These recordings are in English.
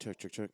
Check, check, check.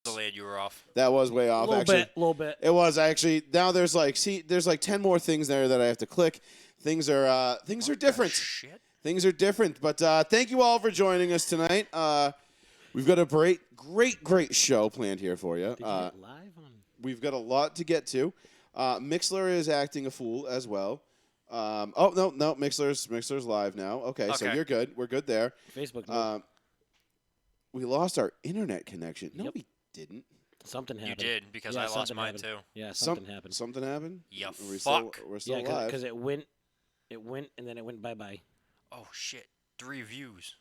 Delayed, you were off. That was way off. A Actually, little bit. it was actually. Now there's like 10 more things there that I have to click. Things are different. Shit. Things are different. But thank you all for joining us tonight. We've got a great show planned here for you. Did you get live on? We've got a lot to get to. Mixler is acting a fool as well. No, Mixler's live now. Okay, so Okay. you're good. We're good there. Facebook. No. We lost our internet connection. No, Yep. we didn't. Something You happened. did, because Yeah, I lost something mine happened. too. Yeah, something happened. Something happened? Yeah, We're fuck. Still Yeah, live. because it went, and then it went bye-bye. Oh, shit. 3 views.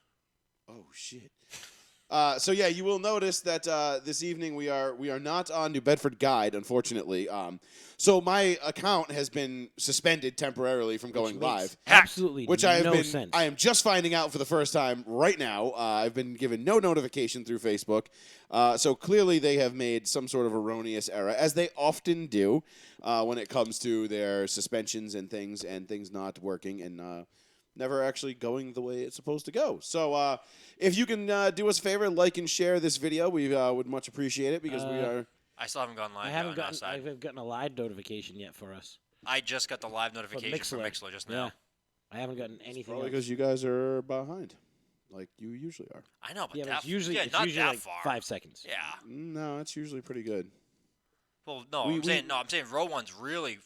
Oh shit. So yeah, you will notice that this evening we are not on New Bedford Guide, unfortunately. So my account has been suspended temporarily from going Which makes live, absolutely which I have no been. sense. I am just finding out for the first time right now. I've been given no notification through Facebook, so clearly they have made some sort of erroneous error, as they often do when it comes to their suspensions and things not working and. Never actually going the way it's supposed to go. So if you can do us a favor, like and share this video, we would much appreciate it because we are. I still haven't gone live I yet haven't on that gotten. I side. haven't gotten a live notification yet for us. I just got the live notification from Mixler. Mixler just Yeah. now. I haven't gotten anything. Probably else. because you guys are behind, like you usually are. I know, but Yeah, but that, it's usually yeah, it's not usually that like far. 5 seconds. Yeah. No, it's usually pretty good. Well, no, I'm saying row one's really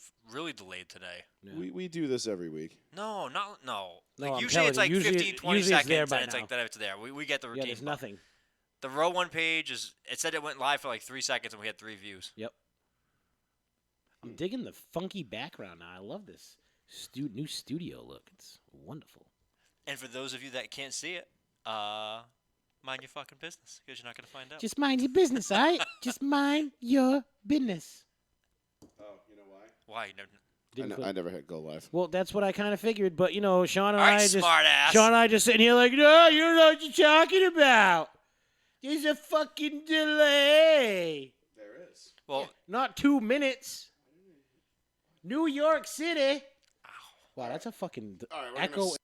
delayed today. Yeah. We do this every week. No. No, Like I'm usually it's telling like you, 15, 20 usually it's seconds, there and by it's now. like that it's there. We get the routine. Yeah, there's but nothing. The row one page it said it went live for like 3 seconds and we had 3 views. Yep. I'm digging the funky background now. I love this new studio look. It's wonderful. And for those of you that can't see it, mind your fucking business, because you're not gonna find out. Just mind your business, all right? Just mind your business. Oh, you know why? Why? I never hit go live. Well, that's what I kind of figured, but Sean and All right, I just smart ass. Sean and I just sitting here like, no, you don't know what you're talking about. There's a fucking delay. There is. Well, Not 2 minutes. New York City. Wow, that's a fucking All right, we're echo. gonna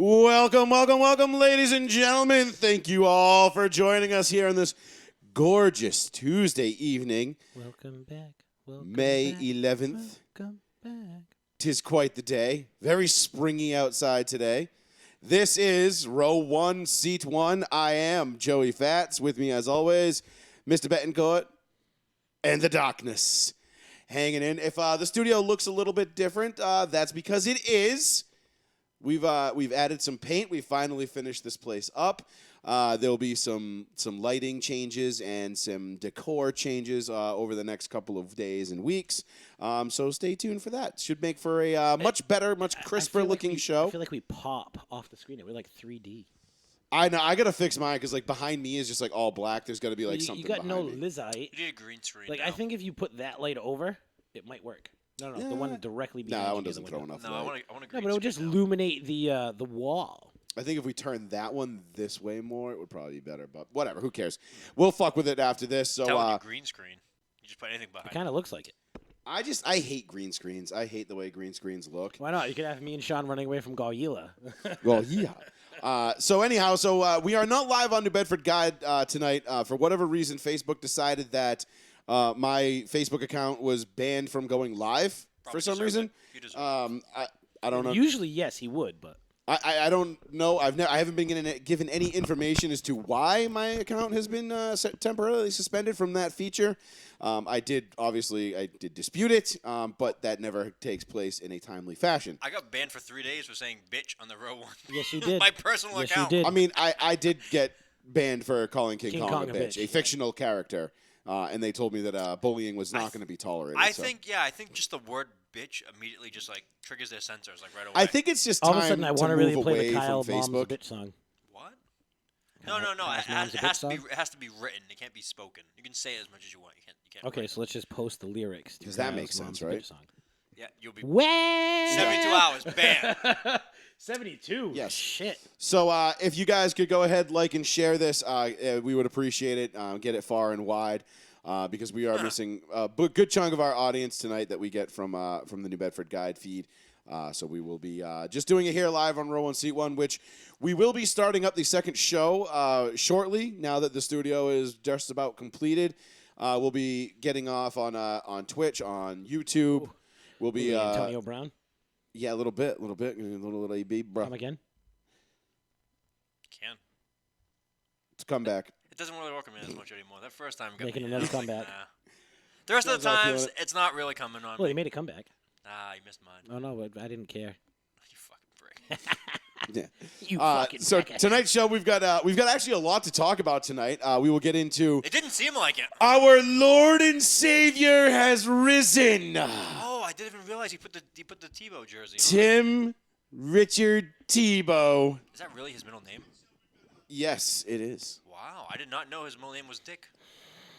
Welcome, welcome, welcome, ladies and gentlemen. Thank you all for joining us here on this gorgeous Tuesday evening, Welcome back. Welcome May back, 11th. Welcome back. 'Tis quite the day. Very springy outside today. This is Row 1, Seat 1. I am Joey Fats. With me, as always, Mr. Betancourt and the darkness. Hanging in. If the studio looks a little bit different, that's because it is. We've added some paint. We finally finished this place up. There'll be some lighting changes and some decor changes over the next couple of days and weeks. So stay tuned for that. Should make for a much better, much crisper looking show. I feel like we pop off the screen. We're like 3D. I know. I gotta fix mine because like behind me is just like all black. There's gotta be like something. You got no behind me. Lizite. You need a green screen. Like now. I think if you put that light over, it might work. No, the one directly No, behind that you one near doesn't the throw window. enough No, light. I want a No, green but it would just screen now. illuminate the wall. I think if we turn that one this way more, it would probably be better. But whatever, who cares? We'll fuck with it after this. So That would be green screen. You just put anything It behind. kind of looks like it. I hate green screens. I hate the way green screens look. Why not? You could have me and Sean running away from Galila. Well, yeah. So we are not live on New Bedford Guide tonight. For whatever reason, Facebook decided that my Facebook account was banned from going live Probably for some deserves reason. it. You deserve it. I don't know. Usually, yes, he would, but I don't know. I haven't been given any information as to why my account has been temporarily suspended from that feature. I did dispute it, but that never takes place in a timely fashion. I got banned for 3 days for saying bitch on the row one. yes, you did. My personal yes, account. you did. I mean, I did get banned for calling King Kong a bitch, a right. fictional character, and they told me that bullying was not going to be tolerated. I so. think just the word bitch immediately just like triggers their sensors like right away. I think it's just All time of a sudden, I to want to move really play away the Kyle from Mom's Facebook. bitch song. What? No. Kyle's Mom's a It bitch has to be. song? It has to be written. It can't be spoken. You can say it as much as you want. You can't. Okay, write so let's just post the lyrics. to 'Cause that Kyle's makes Mom's sense, right? bitch song. it. Yeah, you'll be Well, 72 hours. Bam. 72. Yes. Shit. So if you guys could go ahead, like, and share this, we would appreciate it. Get it far and wide. Because we are missing a good chunk of our audience tonight that we get from the New Bedford Guide feed. So we will be just doing it here live on Row 1, Seat 1, which we will be starting up the second show shortly, now that the studio is just about completed. We'll be getting off on Twitch, on YouTube. We'll be Antonio Brown. yeah, a little bit, a little AB, bro. Come again. Can. It's come back. It doesn't really work on me as much anymore. That first time got Making me. another I was like, comeback. nah. The rest of the Sounds like times, feeling it's not really coming on Well, me. he made a comeback. Ah, you missed mine. Oh no, but I didn't care. You fucking prick. Yeah. You fucking. So jackass. tonight's show, we've got actually a lot to talk about tonight. We will get into It didn't seem like it. our Lord and Savior has risen. Oh, I didn't even realize he put the Tebow jersey on. Tim Richard Tebow. Is that really his middle name? Yes, it is. Wow, I did not know his middle name was Dick.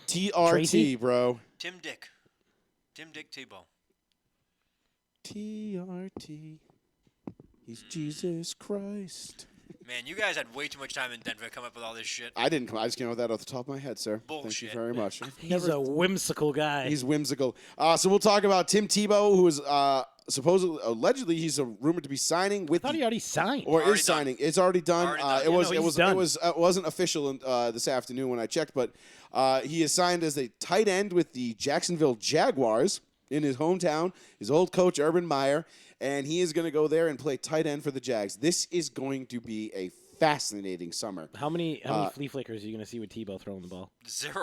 TRT, Tracy? bro. Tim Dick Tebow. TRT. He's Jesus Christ. Man, you guys had way too much time in Denver to come up with all this shit. I just came up with that off the top of my head, sir. Thank Bullshit. you very much. He's a whimsical guy. He's whimsical. So we'll talk about Tim Tebow, who is allegedly, he's rumored to be signing with I thought he already signed. or Already is done. signing. It's already done. Already done. It Yeah, was. no, It he's was. done. It was. It wasn't official this afternoon when I checked, but he is signed as a tight end with the Jacksonville Jaguars in his hometown. His old coach Urban Meyer, and he is going to go there and play tight end for the Jags. This is going to be a fascinating summer. How many flea flickers are you going to see with Tebow throwing the ball? 0.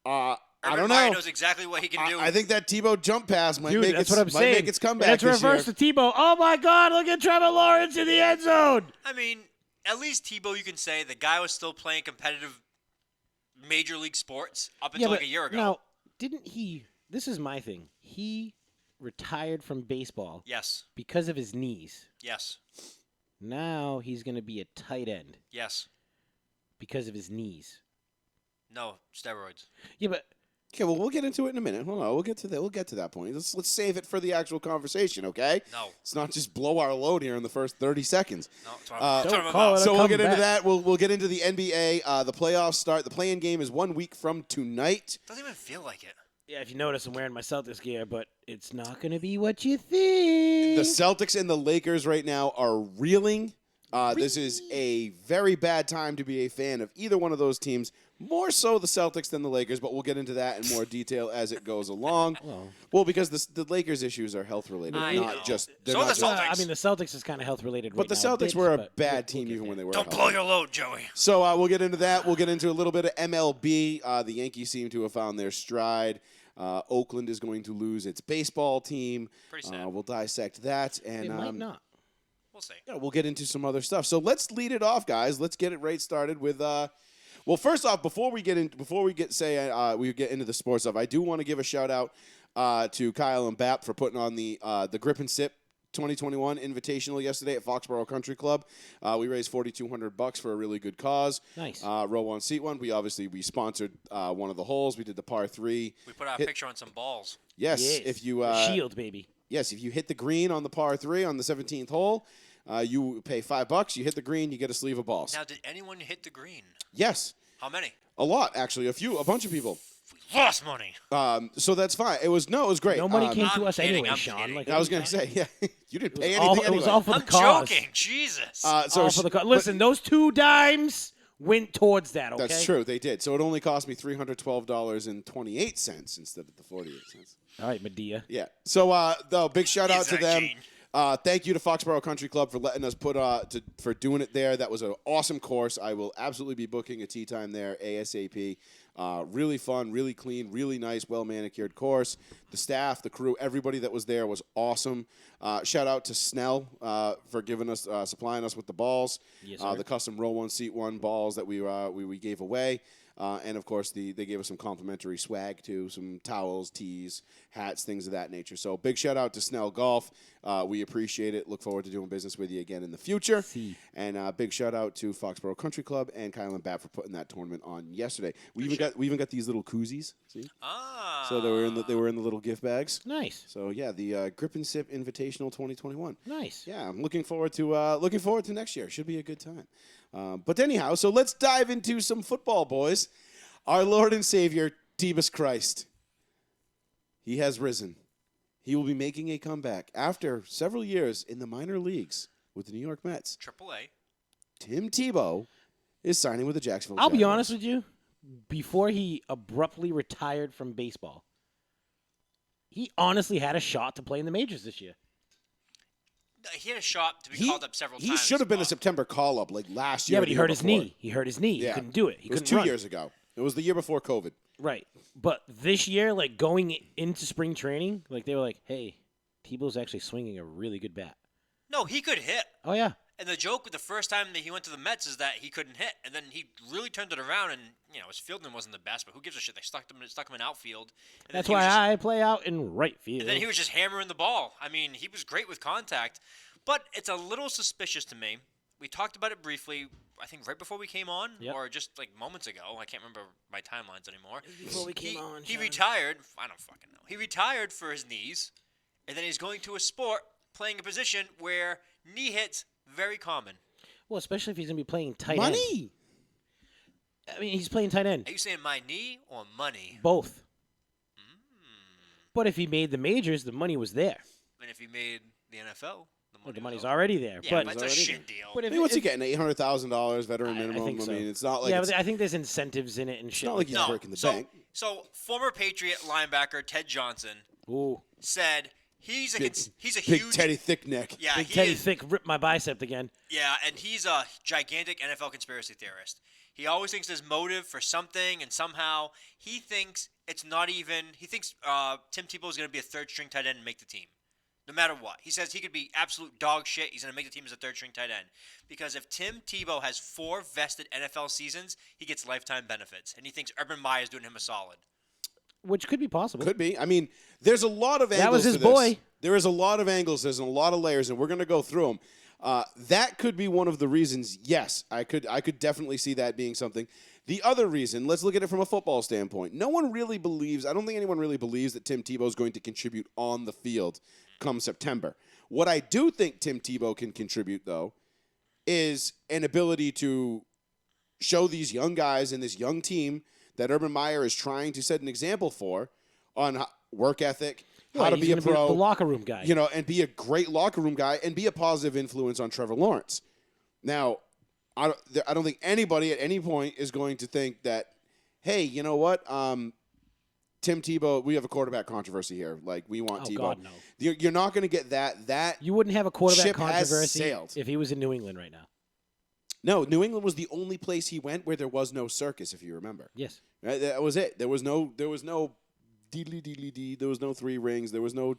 I Urban don't Meyer know. knows exactly what he can do. I think that Tebow jump pass might Dude, make that's its, what I'm saying. make its comeback Let's this year. reverse the Tebow. Oh my God! Look at Trevor Lawrence in the end zone. I mean, at least Tebow, you can say the guy was still playing competitive major league sports up until like a year ago. Now, didn't he? This is my thing. He retired from baseball Yes. because of his knees. Yes. Now he's going to be a tight end Yes. because of his knees. No steroids. Yeah, but Okay, well, we'll get into it in a minute. Hold on, we'll get to that. We'll get to that point. Let's save it for the actual conversation, okay? No. Let's not just blow our load here in the first 30 seconds. No. That's what I'm Don't talking call about. it So we'll get into comeback. that. We'll get into the NBA. The playoffs start. The play-in game is 1 week from tonight. Doesn't even feel like it. yeah, if you notice, I'm wearing my Celtics gear, but it's not going to be what you think. The Celtics and the Lakers right now are reeling. This is a very bad time to be a fan of either one of those teams. More so the Celtics than the Lakers, but we'll get into that in more detail as it goes along. Well, because the Lakers issues are health related, I know. just. They're So not are the just- Celtics. I mean, the Celtics is kind of health related. But the Celtics were a bad team even when they were. Don't healthy. blow your load, Joey. So we'll get into that. We'll get into a little bit of MLB. The Yankees seem to have found their stride. Oakland is going to lose its baseball team. Pretty sad. We'll dissect that, and It might not. We'll see. yeah, we'll get into some other stuff. So let's lead it off, guys. Let's get it right started with. Well, first off, before we get into the sports stuff, I do want to give a shout out to Kyle and Bap for putting on the Grip and Sip 2021 Invitational yesterday at Foxborough Country Club. We raised $4,200 for a really good cause. Nice. Row one, seat one. We sponsored one of the holes. We did the par 3. We put out a picture on some balls. Yes, Yes. if you Shield, baby. yes, if you hit the green on the par 3 on the 17th hole, you pay $5. You hit the green, you get a sleeve of balls. Now, did anyone hit the green? Yes, How many? a lot actually. A bunch of people. We lost money. So that's fine. It was great. No money came to I'm us kidding, anyway, I'm Sean. kidding. Like I was going to say, yeah, you didn't pay all, anything it was anyway. all for the I'm cause. joking. Jesus. So All for the cause. Listen, those 2 dimes went towards that. Okay. that's true. They did. So it only cost me $312.28 instead of the 48 cents. All right, Medea. Yeah. So the big shout out to them. Gene. Thank you to Foxborough Country Club for letting us for doing it there. That was an awesome course. I will absolutely be booking a tee time there ASAP. Really fun, really clean, really nice, well manicured course. The staff, the crew, everybody that was there was awesome. Shout out to Snell for giving us supplying us with the balls. Yes, sir. The custom row one, seat one balls that we gave away. And, of course, they gave us some complimentary swag, too, some towels, tees, hats, things of that nature. So big shout-out to Snell Golf. We appreciate it. Look forward to doing business with you again in the future. See. And big shout-out to Foxborough Country Club and Kyle and Bat for putting that tournament on yesterday. We even got these little koozies, see? Ah. So they were in the little gift bags. Nice. So, yeah, the Grip and Sip Invitational 2021. Nice. Yeah, I'm looking forward to next year. Should be a good time. But anyhow, so let's dive into some football, boys. Our Lord and Savior, TEBUS CHRIST. He has risen. He will be making a comeback after several years in the minor leagues with the New York Mets. AAA. Tim Tebow is signing with the Jacksonville I'll be Jaguars. honest with you. Before he abruptly retired from baseball, he honestly had a shot to play in the majors this year. He had a shot to be called up several times. He should have been a but- September call-up like last year. Yeah, or but the he year hurt his before. knee. He hurt his knee. Yeah. He couldn't do it. He It was couldn't 2 run. years ago. It was the year before COVID. Right. But this year, like going into spring training, like they were like, "Hey, Tebow's actually swinging a really good bat." No, he could hit. Oh yeah. And the joke with the first time that he went to the Mets is that he couldn't hit, and then he really turned it around. And his fielding wasn't the best, but who gives a shit? They stuck him in outfield. And then That's he was why just- I play out in right field. And then he was just hammering the ball. I mean, he was great with contact, but it's a little suspicious to me. We talked about it briefly, I think right before we came on, Yep. or just like moments ago. I can't remember my timelines anymore. Before we came on, he Sean. retired. I don't fucking know. He retired for his knees, and then he's going to a sport playing a position where knee hits very common. Well, especially if he's gonna be playing tight end. Money. I mean, he's playing tight end. Are you saying my knee or money? Both. But if he made the majors, the money was there. And if he made the NFL, Well, the was money's over. already there. Yeah, but but it's a already shit deal. but I if, mean, what's he if- getting? $800,000 veteran I minimum. think so. I mean, it's not like yeah, it's, but I think there's incentives in it and shit. not like he's No. breaking the so, bank. So former Patriot linebacker Ted Johnson Ooh, said he's a Big- he's a Big huge Teddy Thickneck. yeah Big he Teddy is, Thick ripped my bicep again. yeah, and he's a gigantic NFL conspiracy theorist. He always thinks there's motive for something, and somehow he thinks it's not even. He thinks Tim Tebow is going to be a third string tight end and make the team, no matter what. He says he could be absolute dog shit. He's going to make the team as a third string tight end because if Tim Tebow has 4 vested NFL seasons, he gets lifetime benefits, and he thinks Urban Meyer is doing him a solid. Which could be possible. Could be. I mean, there's a lot of angles. That was his to this. boy. There is a lot of angles. There's a lot of layers, and we're going to go through them. That could be one of the reasons. Yes, I could definitely see that being something. The other reason, let's look at it from a football standpoint. No one really believes. I don't think anyone really believes that Tim Tebow is going to contribute on the field come September. What I do think Tim Tebow can contribute, though, is an ability to show these young guys and this young team that Urban Meyer is trying to set an example for on work ethic, how Right, to he's be a gonna pro, the locker room guy. and be a great locker room guy and be a positive influence on Trevor Lawrence. Now, I don't think anybody at any point is going to think that, hey, you know what? Tim Tebow, we have a quarterback controversy here. Like, we want Tebow. God, no. You're not going to get that. That You wouldn't have a quarterback ship has controversy sailed. if he was in New England right now. No, New England was the only place he went where there was no circus, if you remember. Yes. Right? That was it. There was no deedly. There was no 3 rings. There was no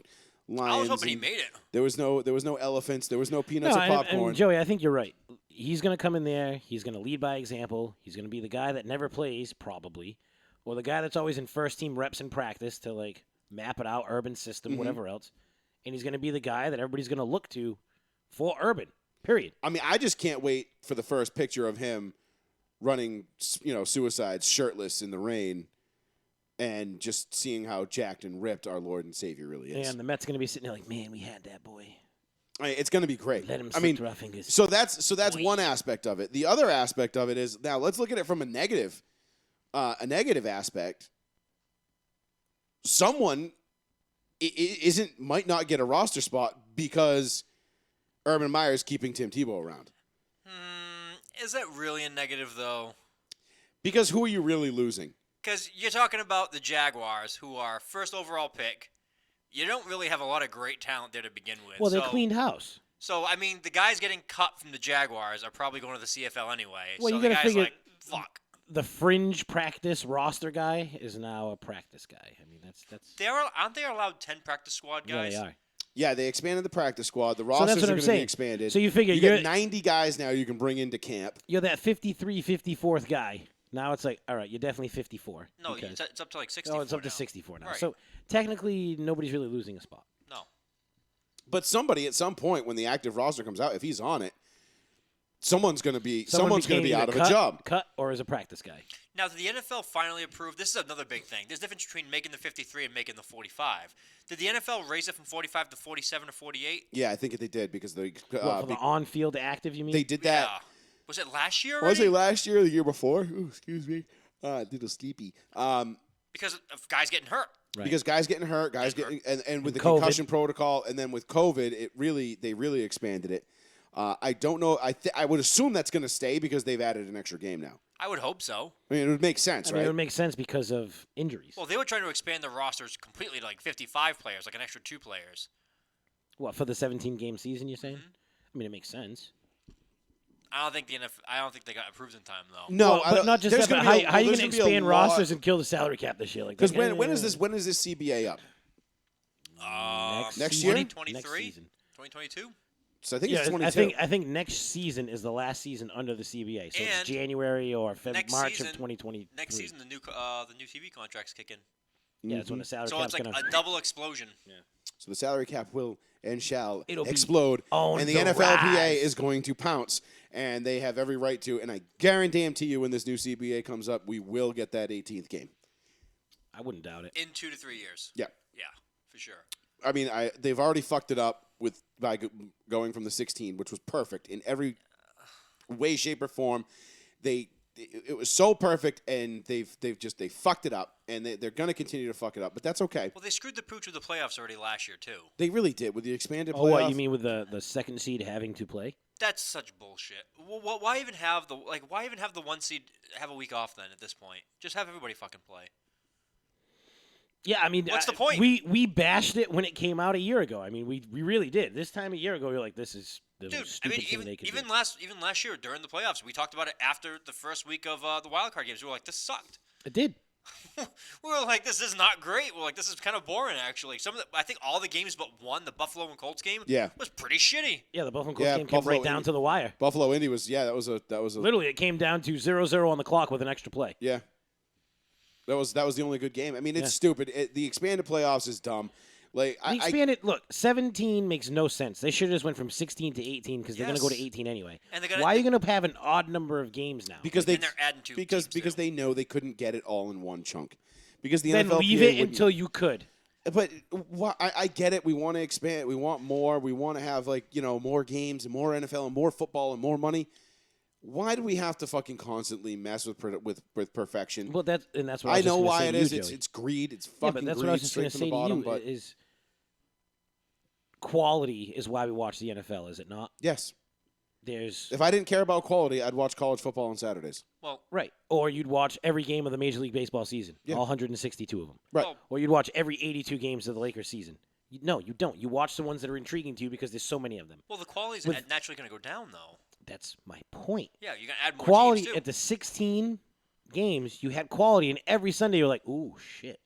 lions. I was hoping he made it. There was no elephants. There was no peanuts or popcorn. And Joey, I think you're right. He's going to come in there. He's going to lead by example. He's going to be the guy that never plays, probably, or the guy that's always in first team reps in practice to like map it out, urban system, whatever else. And he's going to be the guy that everybody's going to look to for urban. Period. I mean, I just can't wait for the first picture of him running, suicides shirtless in the rain, and just seeing how jacked and ripped our Lord and Savior really is. And the Mets going to be sitting there like, man, we had that boy. I mean, it's going to be great. Let him slip through our fingers. So that's one aspect of it. The other aspect of it is, now let's look at it from a negative aspect. Someone might not get a roster spot because Urban Meyer's keeping Tim Tebow around. Is that really a negative, though? Because who are you really losing? Because you're talking about the Jaguars, who are first overall pick. You don't really have a lot of great talent there to begin with. Well, they cleaned house. So, I mean, the guys getting cut from the Jaguars are probably going to the CFL anyway. Well, so you the gotta guy's figure like, fuck. The fringe practice roster guy is now a practice guy. I mean, that's. Aren't they allowed 10 practice squad guys? Yeah, they are. Yeah, they expanded the practice squad. The So rosters that's what are I'm going to saying. be expanded. So you figure you you're get 90 guys now you can bring into camp. You're that 53, 54th guy. Now it's like, all right, you're definitely 54. No, because- it's up to like 64 Oh, it's up to now. 64 now. Right. So technically, nobody's really losing a spot. No. But somebody at some point when the active roster comes out, if he's on it, someone's going to be Someone going to be became out of either a job. Cut or as a practice guy. Now, did the NFL finally approve? This is another big thing. There's a difference between making the 53 and making the 45. Did the NFL raise it from 45 to 47 to 48? Yeah, I think they did because they What, for the on-field active, you mean? they did that. Yeah. Was it last year Was already? it last year or the year before? Ooh, excuse me. A little sleepy. Because of guys getting hurt. Right. Because guys getting hurt, and with the COVID. concussion protocol, and then with COVID, they really expanded it. I don't know. I would assume that's going to stay because they've added an extra game now. I would hope so. I mean, it would make sense, I mean, right? it would make sense because of injuries. Well, they were trying to expand the rosters completely to like 55 players, like an extra 2 players. What, for the 17-game season, you're saying? Mm-hmm. I mean, it makes sense. I don't think they got approved in time though. No, Well, but not just there's that, but gonna be how are you there's going to gonna be a expand lot- rosters and kill the salary cap this year? Like Because that? when is this CBA up? Next year? 2023? Next season. 2022? So I think Yeah, it's 22. I think next season is the last season under the CBA. So And it's January or next March season- of 2020. Next season, the new TV contracts kick in. Yeah, that's when the salary So cap's it's like gonna. a double explosion. So the salary cap will and shall It'll be explode, on and the the NFLPA rise. is going to pounce, and they have every right to. And I guarantee you, when this new CBA comes up, we will get that 18th game. I wouldn't doubt it. In 2 to 3 years. Yeah. Yeah, for sure. I mean, they've already fucked it up by going from the 16, which was perfect in every way, shape, or form. It was so perfect, and they fucked it up, and they're going to continue to fuck it up. But that's okay. Well, they screwed the pooch with the playoffs already last year too. They really did with the expanded Oh, playoff. what you mean with the second seed having to play? That's such bullshit. Well, why even have the 1 seed have a week off then? At this point, just have everybody fucking play. Yeah, I mean, What's the point? We bashed it when it came out a year ago. I mean, we really did. This time a year ago, you're like, this is the Dude, most I stupid mean, thing they could even do. last year during the playoffs, we talked about it after the first week of the wild card games. We were like, this sucked. It did. We were like, this is not great. We're like, this is kind of boring actually. I think all the games but one, the Buffalo and Colts game, Yeah. was pretty shitty. Yeah, the Buffalo Colts Yeah, game came Buffalo right down Indy- to the wire. Buffalo Indy was that was a Literally, it came down to 0-0 on the clock with an extra play. yeah. That was the only good game. I mean, it's Yeah. stupid. The expanded playoffs is dumb. Like The expanded look, 17 makes no sense. They should have just went from 16 to 18 because they're going to go to Yes. 18 anyway. And they gotta- Why are you going to have an odd number of games now? because And they're adding 2 because teams, too. they know they couldn't get it all in one chunk. Because the Then NFLPA leave it wouldn't- until you could. But I get it. We want to expand. We want more. We want to have more games and more NFL and more football and more money. Why do we have to fucking constantly mess with perfection? Well, that's what I I was know just gonna why say it to you, is. Joey. It's greed. It's Yeah, fucking but that's greed what I was just straight going to from the say bottom. to you. But Is quality is why we watch the NFL, is it not? yes, There's If I didn't care about quality, I'd watch college football on Saturdays. Well, right, or you'd watch every game of the Major League Baseball season, Yeah. all 162 of them. Right. well, Or you'd watch every 82 games of the Lakers season. No, you don't. You watch the ones that are intriguing to you because there's so many of them. well, the quality's With- naturally going to go down, though. That's my point. Yeah, you're going to add more Quality teams, too. at the 16 games, you had quality, and every Sunday you're like, ooh, shit,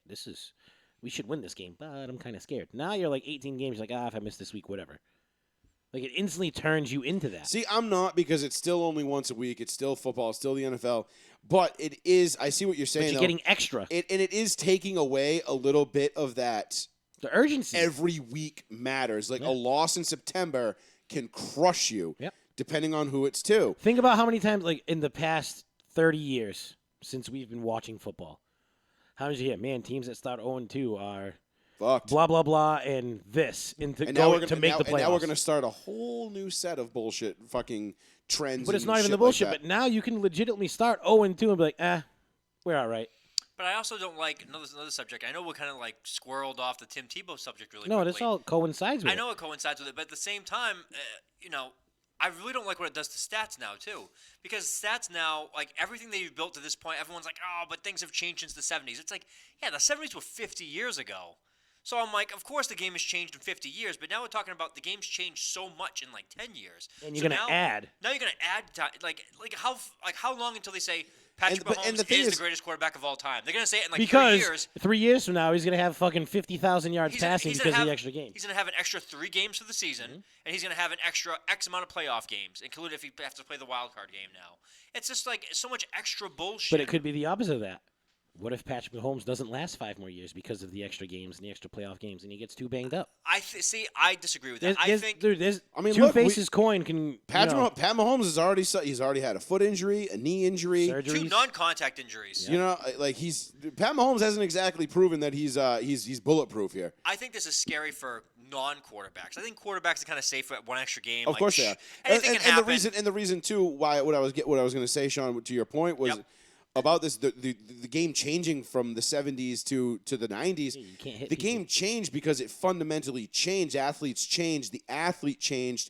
we should win this game, but I'm kind of scared. Now you're like 18 games, you're like, if I miss this week, whatever. Like, it instantly turns you into that. See, I'm not because it's still only once a week. It's still football. It's still the NFL. But it is. I see what you're saying. But you're though. getting extra. And it is taking away a little bit of that. The urgency. Every week matters. Like Yeah. a loss in September can crush you, Yep. depending on who it's to. Think about how many times, like, in the past 30 years since we've been watching football, how many did you hear? Man, teams that start 0-2 are Fucked. blah, blah, blah, and this, into And now we're going gonna to make the playoffs. And now we're gonna start a whole new set of bullshit fucking trends. But it's and not even shit the bullshit. Like that. But now you can legitimately start 0-2 and be like, we're all right. But I also don't like another subject. I know we're kind of like squirreled off the Tim Tebow subject really No, quickly. this all coincides with I know it coincides with it, but at the same time, I really don't like what it does to stats now, too. Because stats now, like, everything that you've built to this point, everyone's like, oh, but things have changed since the 70s. It's like, yeah, the 70s were 50 years ago. So I'm like, of course the game has changed in 50 years, but now we're talking about the game's changed so much in, like, 10 years. And you're So going to now- add. Now you're going to add time. Like how long until they say Patrick but- Mahomes and the thing is is- the greatest quarterback of all time? They're going to say it in, like, Because 3 years. 3 years from now, he's going to have fucking 50,000 yards He's gonna- passing he's because gonna of the have- extra game. He's going to have an extra 3 games for the season, and he's going to have an extra X amount of playoff games, including if he has to play the wild card game now. It's just like so much extra bullshit. But it could be the opposite of that. What if Patrick Mahomes doesn't last 5 more years because of the extra games and the extra playoff games, and he gets too banged up? See, I disagree with that. I There's- think dude, there's I mean, two look, faces coin can Pat you know, Mahomes has already had a foot injury, a knee injury. surgeries. 2 non-contact injuries. You know, like Pat Mahomes hasn't exactly proven that he's bulletproof here. I think this is scary for non-quarterbacks. I think quarterbacks are kind of safe for 1 extra game. Of like, course they are. Anything can happen. The reason too why what I was going to say, Sean, to your point was Yep. about this the game changing from the 70s to the 90s. Yeah, you can't hit the people. game changed because it fundamentally changed. Athletes changed. The athlete changed.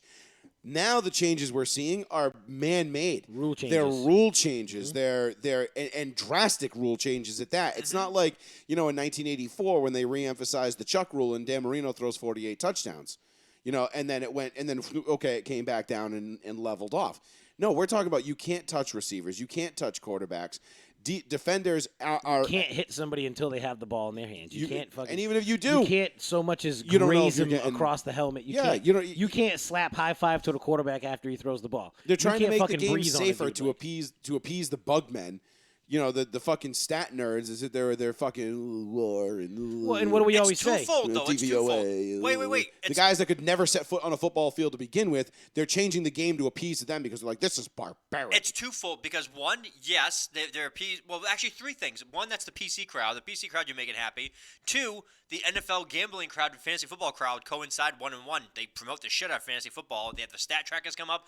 Now the changes we're seeing are man-made. Rule They're changes. rule changes. They're and drastic rule changes at that. It's not like, in 1984 when they re-emphasized the Chuck rule and Dan Marino throws 48 touchdowns. And then it came back down and leveled off. No, we're talking about you can't touch receivers. You can't touch quarterbacks. Defenders are You can't hit somebody until they have the ball in their hands. You can't fucking. and even if you do, you can't so much as You don't know if graze you're him getting- across the helmet. Yeah, you can't slap high five to the quarterback after he throws the ball. they're trying you to can't make the fucking game breathe on a safer dude, to like- appease the bug men. The fucking stat nerds is that they're fucking war and Well, and what do we It's always say? twofold, though. It's DVOA. twofold. Wait. The It's, guys that could never set foot on a football field to begin with, they're changing the game to appease them because they're like, this is barbaric. it's twofold because one, yes, they're well, actually 3 things. One, that's the PC crowd. The PC crowd, you make it happy. 2, the NFL gambling crowd and fantasy football crowd coincide 1-1. They promote the shit out of fantasy football. They have the stat trackers come up.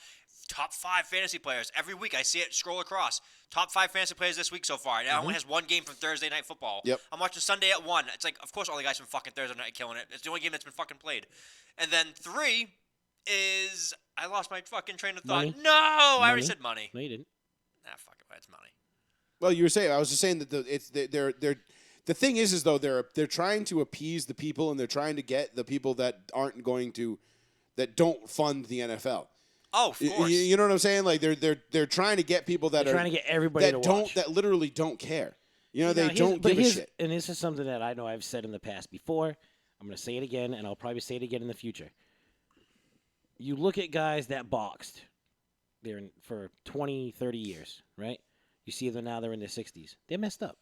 Top 5 fantasy players every week. I see it scroll across. Top 5 fantasy players this week so far. It only has 1 game from Thursday Night Football. Yep. I'm watching Sunday at 1. It's like, of course, all the guys from fucking Thursday Night killing it. It's the only game that's been fucking played. And then 3 is I lost my fucking train of thought. Money? No, I already Money? said money. No, you didn't. Fuck it, it's money. Well, you were saying, I was just saying that the thing is though they're trying to appease the people and they're trying to get the people that don't fund the NFL. Oh, of course. You know what I'm saying? Like they're trying to get people that They're are trying to get everybody that to don't watch. that literally don't care. They Now, don't give a shit. And this is something that I know I've said in the past before. I'm going to say it again, and I'll probably say it again in the future. You look at guys that boxed for 20, 30 years, right? You see them now, they're in their 60s. They're messed up.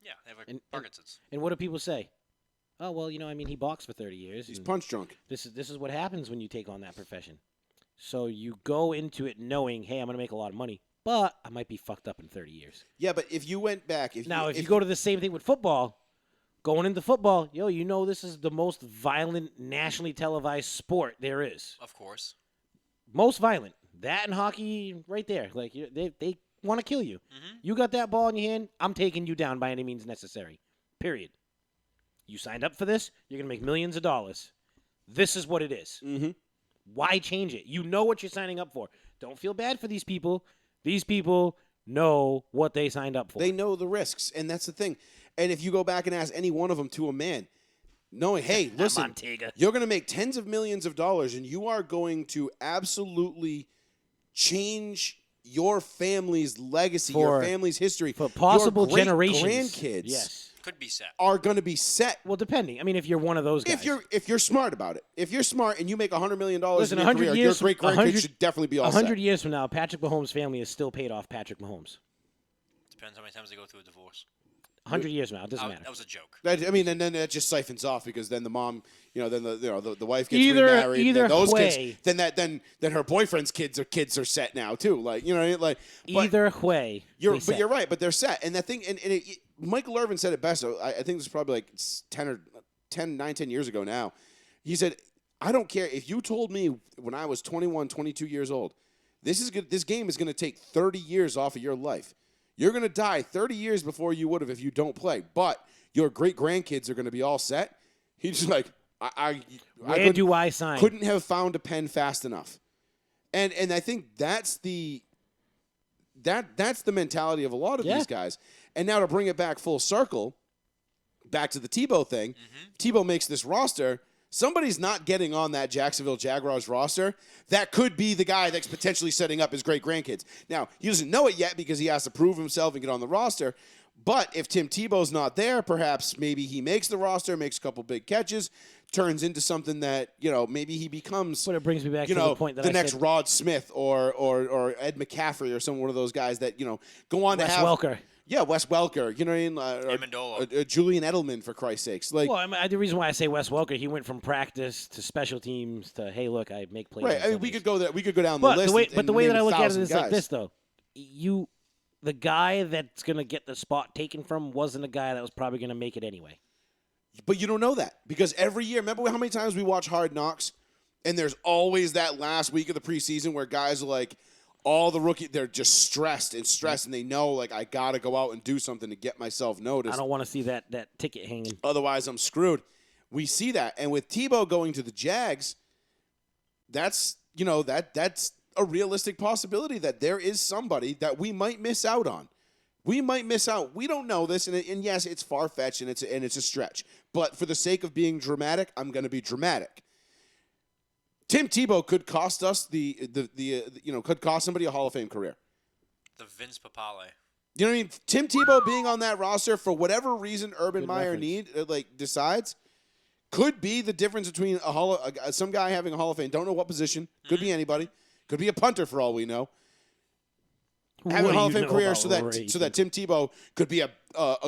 Yeah, they have like And- Parkinson's. And what do people say? Oh, well, he boxed for 30 years. He's and punch drunk. This is what happens when you take on that profession. So you go into it knowing, hey, I'm going to make a lot of money, but I might be fucked up in 30 years. Yeah, but if you went back, If you go to the same thing with football, going into football, this is the most violent, nationally televised sport there is. Of course. Most violent. That and hockey, right there. Like they want to kill you. Mhm. You got that ball in your hand, I'm taking you down by any means necessary. Period. You signed up for this, you're going to make millions of dollars. This is what it is. Mm-hmm. Why change it? You know what you're signing up for. Don't feel bad for these people. These people know what they signed up for. They know the risks, and that's the thing. And if you go back and ask any one of them to a man, knowing, hey, listen, Montega. you're going to make tens of millions of dollars, and you are going to absolutely change your family's legacy, your family's history. For possible your generations. Grandkids Yes. Could be set. are going to be set. Well, depending. I mean, if you're one of those guys. If you're smart about it. If you're smart and you make $100 million Listen, in your 100 career, years, your great-grandkids should definitely be all 100 set. years from now, Patrick Mahomes' family is still paid off Patrick Mahomes. Depends how many times they go through a divorce. 100 years from now, it doesn't matter. That was a joke. I mean, and then that just siphons off because then the mom, then the wife gets Either remarried. Then those way. kids, then her boyfriend's kids are set now too. Like but Either way, you're right, but they're set. And that thing, and Michael Irvin said it best. I think this is probably like 10 years ago now. He said, "I don't care if you told me when I was 21, 22 years old, this game is going to take 30 years off of your life. You're going to die 30 years before you would have if you don't play. But your great-grandkids are going to be all set." He's just like, Where do I sign? Couldn't have found a pen fast enough. And I think that's the mentality of a lot of these guys. And now to bring it back full circle, back to the Tebow thing, Tebow makes this roster. Somebody's not getting on that Jacksonville Jaguars roster. That could be the guy that's potentially setting up his great-grandkids. Now, he doesn't know it yet because he has to prove himself and get on the roster. But if Tim Tebow's not there, perhaps maybe he makes the roster, makes a couple big catches, turns into something that, maybe he becomes, But it brings me back to the point that the I next said, Rod Smith or Ed McCaffrey or one of those guys that, go on Wes to have. Welker. Yeah, Wes Welker, you know what I mean? Amendola. Julian Edelman, for Christ's sakes. Like, Well, the reason why I say Wes Welker, he went from practice to special teams to, hey, look, I make plays. right, on I mean, we Sundays. could go there. We could go down But the list. the way that I look at it 1,000 is like guys. this, though. The guy that's going to get the spot taken from wasn't a guy that was probably going to make it anyway. But you don't know that because every year, remember how many times we watch Hard Knocks, and there's always that last week of the preseason where guys are like, all the rookie, they're just stressed, and they know, like, I got to go out and do something to get myself noticed. I don't want to see that ticket hanging. Otherwise, I'm screwed. We see that. And with Tebow going to the Jags, that's a realistic possibility that there is somebody that we might miss out on. We might miss out. We don't know this, and yes, it's far-fetched, and it's a stretch. But for the sake of being dramatic, I'm going to be dramatic. Tim Tebow could cost us could cost somebody a Hall of Fame career. The Vince Papale. You know what I mean? Tim Tebow being on that roster for whatever reason Urban Meyer decides could be the difference between some guy having a Hall of Fame. Don't know what position. Could be anybody. Could be a punter for all we know. Having a Hall of Fame career so that Tim Tebow could be a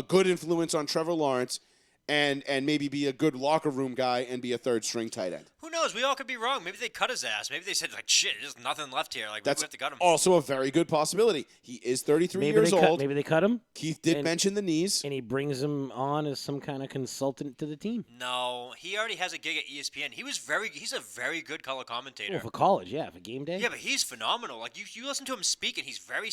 good influence on Trevor Lawrence and maybe be a good locker room guy and be a third-string tight end. Who knows? We all could be wrong. Maybe they cut his ass. Maybe they said, like, shit, there's nothing left here. Like, we That's have to cut him. also a very good possibility. He is 33 years old. Maybe they cut him. Keith did mention the knees. And he brings him on as some kind of consultant to the team. No, he already has a gig at ESPN. He's a very good color commentator. Well, for college, for game day. Yeah, but he's phenomenal. Like, you listen to him speak, and he's very,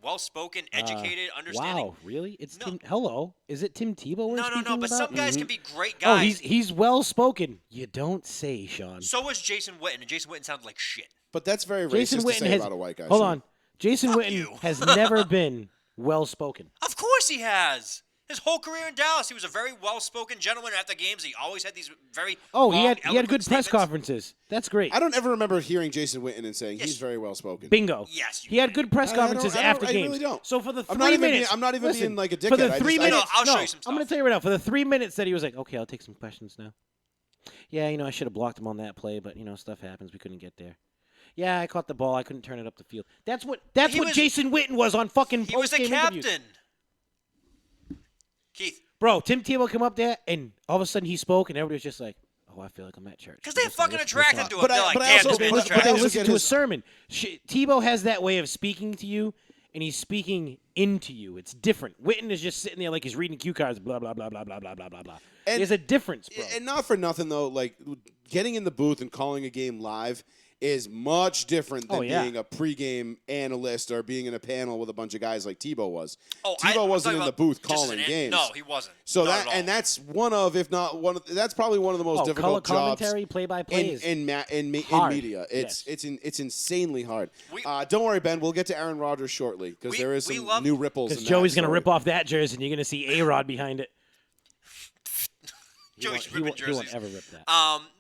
well-spoken, educated, understanding. Wow, really? It's hello. Is it Tim Tebow we're speaking No, but about? some guys can be great Oh, guys. he's well-spoken. You don't say, Sean. So was Jason Witten, and Jason Witten sounded like shit. But that's very Jason racist Witten to say has, about a white guy. Hold Sean. on. Jason Fuck Witten you. has never been well-spoken. Of course he has. His whole career in Dallas, he was a very well-spoken gentleman after games. He always had these very Oh, long, he had eloquent good press statements. conferences. That's great. I don't ever remember hearing Jason Witten and saying Yes. he's very well spoken. Bingo. Yes, you He had did. good press conferences after I games. really don't. So for the 3 I'm not even minutes, I'm not even listen, being like a dickhead. For the I 3 just- minutes, I'll show you some I'm going to stuff. tell you right now. For the 3 minutes that he was like, okay, I'll take some questions now. Yeah, I should have blocked him on that play, but stuff happens. We couldn't get there. Yeah, I caught the ball. I couldn't turn it up the field. That's what Jason Witten was on fucking He was the post-game interviews. captain. Keith. Bro, Tim Tebow come up there, and all of a sudden he spoke, and everybody was just like, oh, I feel like I'm at church. Because they're Listen, fucking listen attracted talk. to him. But I- They're like, but I damn, also- this man's but I But they attractive. listen get to a his- sermon. Tebow has that way of speaking to you, and he's speaking into you. It's different. Witten is just sitting there like he's reading cue cards, blah, blah, blah, blah, blah, blah, blah, blah, blah. And- There's a difference, bro. And not for nothing though, like getting in the booth and calling a game live is much different than Oh, yeah. being a pregame analyst or being in a panel with a bunch of guys like Tebow was. Oh, Tebow I'm wasn't talking in the about booth just as calling an games. No, he wasn't. So Not at all. that's one of, if not one of, that's probably one of the most color difficult jobs commentary, play-by-play is in hard. media. It's insanely hard. We- Don't worry, Ben. We'll get to Aaron Rodgers shortly because there is some new ripples. Because in Joey's going to rip off that jersey, and you're going to see A-Rod behind it. Joey's He ripping won't jerseys. ever rip that.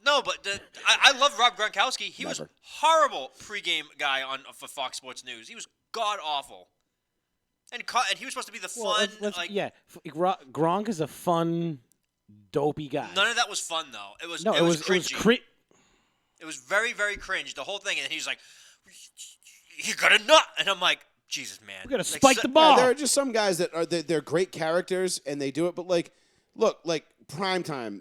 No, but I love Rob Gronkowski. He was Never. horrible pregame guy for Fox Sports News. He was god awful. And he was supposed to be the fun. Gronk is a fun, dopey guy. None of that was fun though. It was cringy. It was very, very cringe, the whole thing. And he's like, "You got a nut," and I'm like, "Jesus, man, We're gonna spike the ball." Yeah, there are just some guys that are they're great characters and they do it, but look, Primetime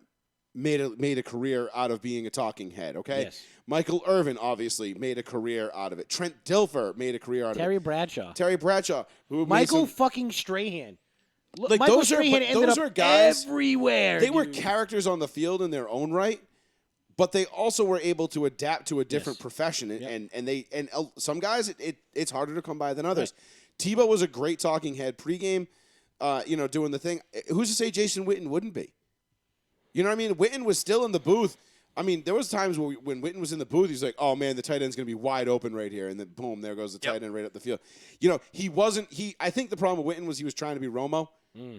made a career out of being a talking head. Okay, Yes. Michael Irvin obviously made a career out of it. Trent Dilfer made a career out of it. Terry Bradshaw. Who made Michael some, fucking Strahan. Like, Michael those are- Strahan but ended those up are guys- everywhere. they were dude. characters on the field in their own right, but they also were able to adapt to a different profession, and some guys it's harder to come by than others. Tebow was a great talking head pregame, doing the thing. Who's to say Jason Witten wouldn't be? You know what I mean? Witten was still in the booth. I mean, there was times when Witten was in the booth, he's like, "Oh man, the tight end's gonna be wide open right here," and then boom, there goes the tight end right up the field. He wasn't. I think the problem with Witten was he was trying to be Romo,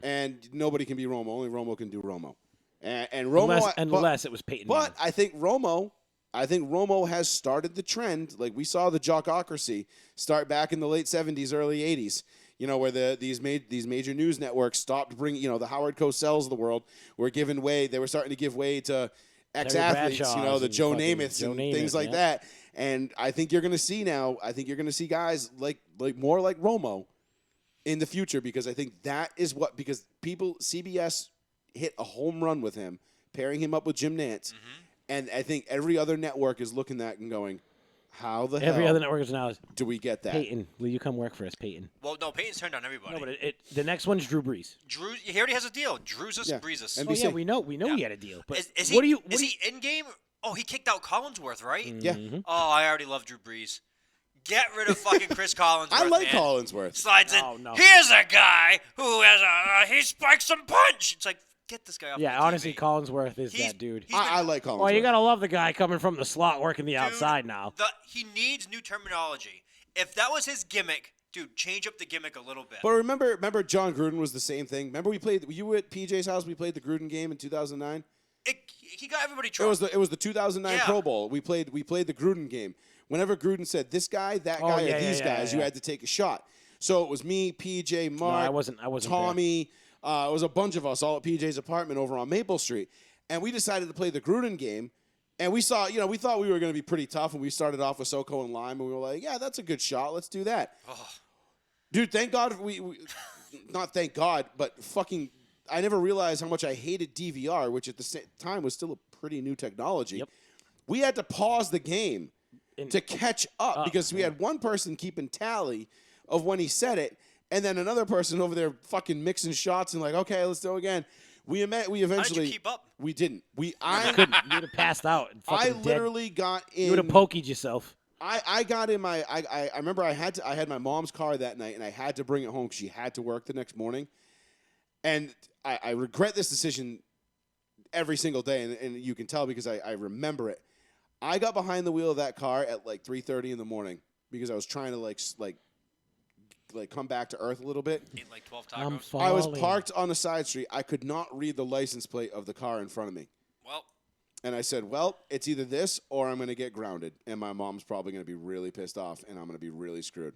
and nobody can be Romo. Only Romo can do Romo. And Romo, unless it was Peyton but Manning. I think Romo has started the trend. Like we saw the jockocracy start back in the late '70s, early '80s. Where these major news networks stopped bringing, the Howard Cosell's of the world were giving way. They were starting to give way to ex-athletes, Bradshaw's the and Joe fucking Namaths Joe and Namath, things like yeah. that. And I think you're going to see now. I think you're going to see guys like more like Romo in the future because I think that is because CBS hit a home run with him, pairing him up with Jim Nantz, and I think every other network is looking at and going, "How the hell Every other network is now. do we get that?" Peyton, will you come work for us, Peyton? Well, no, Peyton's turned down everybody. No, but the next one's Drew Brees. Drew, he already has a deal. Drew's us, Yeah. Brees us. And Oh NBC. yeah, we know he had a deal. But Is what he, do you? is he in game? Oh, he kicked out Collinsworth, right? Yeah, Oh, I already love Drew Brees. Get rid of fucking Chris Collinsworth. I like man. Collinsworth. Slides in. No. Here's a guy who has he spikes some punch. It's like, get this guy off. Yeah, my honestly, TV. Collinsworth is He's- that dude. he's been- I like Collinsworth. Oh, you gotta love the guy coming from the slot, working the outside now. He needs new terminology. If that was his gimmick, dude, change up the gimmick a little bit. But remember John Gruden was the same thing. Remember you were at PJ's house. We played the Gruden game in 2009. He got everybody It trouble. was the 2009 Yeah. Pro Bowl. We played the Gruden game. Whenever Gruden said this guy, that guy, yeah, or these yeah, guys, yeah. you had to take a shot. So it was me, PJ, Mark, I wasn't Tommy. It was a bunch of us all at PJ's apartment over on Maple Street, and we decided to play the Gruden game. And we saw, we thought we were going to be pretty tough, and we started off with Soko and Lime, and we were like, yeah, that's a good shot. Let's do that. Oh. Dude, thank God we not thank God, but fucking I never realized how much I hated DVR, which at the same time was still a pretty new technology. Yep. We had to pause the game to catch up because we yeah. had one person keeping tally of when he said it, and then another person over there fucking mixing shots and like, okay, let's do it again. We eventually. How did you keep up? We didn't. I couldn't. You would have passed out. And I fucking literally got in. You would have pokeyed yourself. I got in my. I remember I had my mom's car that night, and I had to bring it home because she had to work the next morning. And I regret this decision every single day, and you can tell because I remember it. I got behind the wheel of that car at like 3:30 in the morning because I was trying to like come back to earth a little bit. Ate like 12 I'm tacos. I was falling. parked on the side street. I could not read the license plate of the car in front of me. Well, And I said, well, it's either this or I'm going to get grounded. And my mom's probably going to be really pissed off, and I'm going to be really screwed.